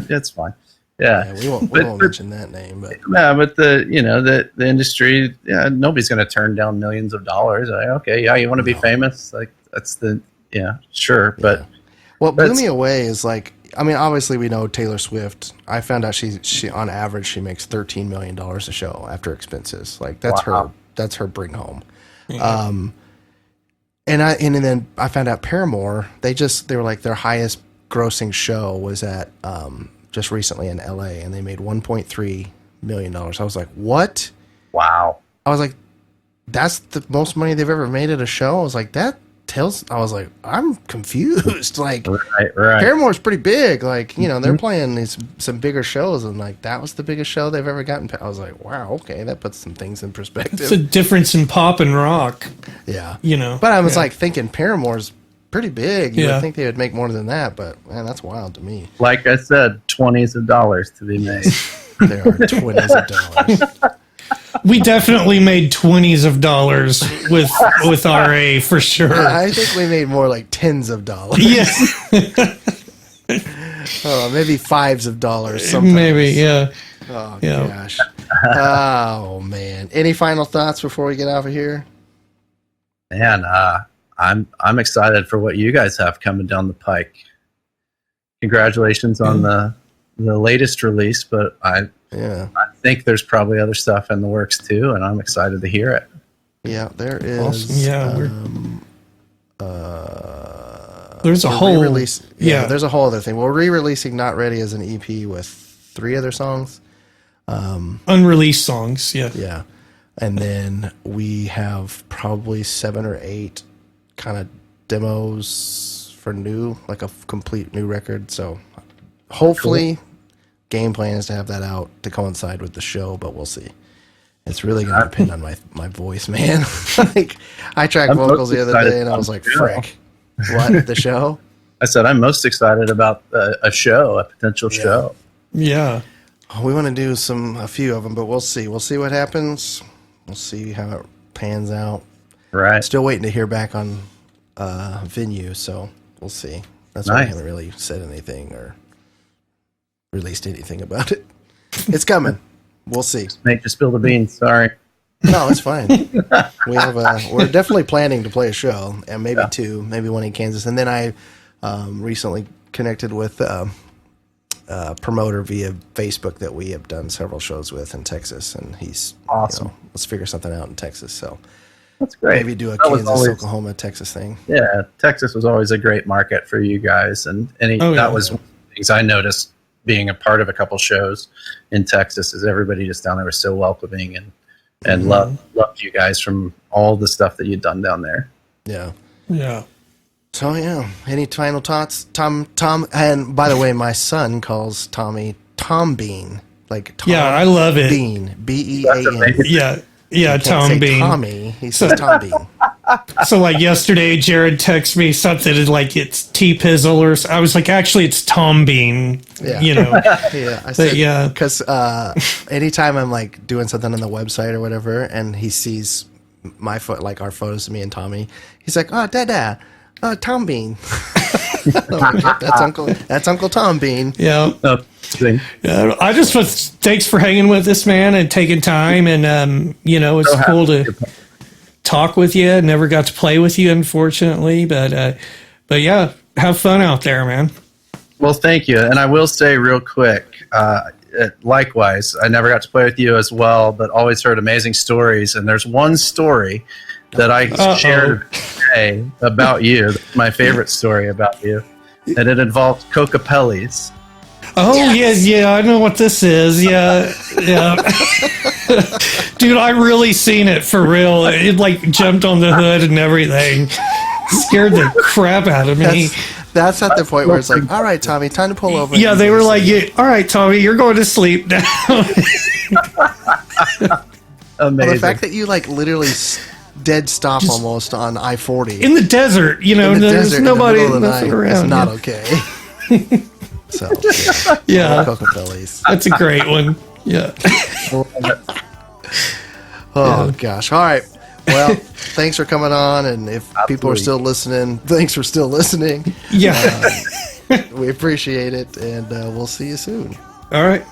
Speaker 3: It's fine. Yeah,
Speaker 2: we won't mention that name, but
Speaker 3: yeah, but the industry, yeah, nobody's going to turn down millions of dollars. Like, okay, yeah, you want to be famous, like that's sure, but
Speaker 2: what blew me away is like, I mean, obviously we know Taylor Swift. I found out she on average she makes $13 million a show after expenses. Like that's her bring home. Yeah. And then I found out Paramore, they were like their highest grossing show was at just recently in LA, and they made $1.3 million. I was like, what?
Speaker 3: Wow.
Speaker 2: I was like, that's the most money they've ever made at a show. I was like, I was like, I'm confused. Like,
Speaker 3: right.
Speaker 2: Paramore's pretty big. Like, they're playing some bigger shows, and like that was the biggest show they've ever gotten. I was like, wow, okay, that puts some things in perspective.
Speaker 4: It's a difference in pop and rock.
Speaker 2: Yeah,
Speaker 4: But
Speaker 2: I was like thinking Paramore's pretty big. You
Speaker 4: Yeah.
Speaker 2: would think they would make more than that, but man, that's wild to me.
Speaker 3: Like I said, $20s of dollars to be made.
Speaker 2: There are $20s of dollars.
Speaker 4: We definitely made $20s of dollars with RA for sure.
Speaker 2: I think we made more like tens of dollars.
Speaker 4: Yes.
Speaker 2: Maybe fives of dollars sometimes.
Speaker 4: Maybe, yeah.
Speaker 2: Oh,
Speaker 4: Yeah.
Speaker 2: gosh. Oh, man. Any final thoughts before we get out of here?
Speaker 3: Man, I'm excited for what you guys have coming down the pike. Congratulations on the latest release, but I think there's probably other stuff in the works too, and I'm excited to hear it.
Speaker 2: Yeah, there is.
Speaker 4: Awesome. Yeah, there's a whole
Speaker 2: release. Yeah, there's a whole other thing. We're re-releasing "Not Ready" as an EP with 3 other songs,
Speaker 4: unreleased songs. Yeah,
Speaker 2: yeah, and then we have probably 7 or 8 kind of demos for like a complete new record. So hopefully. Game plan is to have that out to coincide with the show, but we'll see. It's really going to depend on my voice, man. Like, I tracked vocals the other day, and I was like, frick. What? The show?
Speaker 3: I said I'm most excited about a potential show.
Speaker 4: Yeah.
Speaker 2: We want to do a few of them, but we'll see. We'll see what happens. We'll see how it pans out.
Speaker 3: Right.
Speaker 2: Still waiting to hear back on venue, so we'll see. That's why I haven't really said anything or released anything about it. It's coming. We'll see.
Speaker 3: Nate, just spill the beans. Sorry.
Speaker 2: No, it's fine. We're definitely planning to play a show, and maybe 2, maybe one in Kansas. And then I recently connected with a promoter via Facebook that we have done several shows with in Texas, and he's
Speaker 3: awesome.
Speaker 2: Let's figure something out in Texas. So
Speaker 3: that's great.
Speaker 2: Maybe do a Kansas, Oklahoma, Texas thing.
Speaker 3: Yeah, Texas was always a great market for you guys, and that was one of the things I noticed being a part of a couple shows in Texas is everybody just down there was so welcoming and loved you guys from all the stuff that you'd done down there.
Speaker 2: Yeah.
Speaker 4: Yeah.
Speaker 2: So any final thoughts? Tom, and by the way, my son calls Tommy Tom Bean. Like Tom
Speaker 4: I love it.
Speaker 2: Bean. BEAN.
Speaker 4: Yeah, Tom Bean.
Speaker 2: Tommy, he says Tom Bean.
Speaker 4: So like yesterday, Jared texted me something like it's T-Pizzle or I was like, actually, it's Tom Bean.
Speaker 2: Yeah.
Speaker 4: Yeah,
Speaker 2: I said, because anytime I'm like doing something on the website or whatever, and he sees our photos of me and Tommy, he's like, oh, Dada, Tom Bean. That's Uncle Tom Bean.
Speaker 4: Yeah. I just was thanks for hanging with this man and taking time, and it's cool to talk with you. Never got to play with you, unfortunately, but yeah, have fun out there, man.
Speaker 3: Well, thank you, and I will say real quick. Likewise, I never got to play with you as well, but always heard amazing stories. And there's one story that I shared today about you. My favorite story about you, and it involved Coca-Pelli's.
Speaker 4: Oh, yeah, I know what this is. Yeah. Dude, I really seen it for real. It like jumped on the hood and everything. Scared the crap out of me.
Speaker 2: That's at the point where it's like, all right, Tommy, time to pull over.
Speaker 4: Yeah, they were like, all right, Tommy, you're going to sleep now.
Speaker 3: Amazing.
Speaker 2: Well, the fact that you like literally dead stop just almost on I-40.
Speaker 4: In the desert, there's nobody nothing around.
Speaker 2: It's not okay. So, Coca-Colas.
Speaker 4: That's a great one. Yeah.
Speaker 2: Gosh. All right. Well, thanks for coming on, and if people are still listening, thanks for still listening.
Speaker 4: Yeah.
Speaker 2: We appreciate it, and we'll see you soon.
Speaker 4: All right.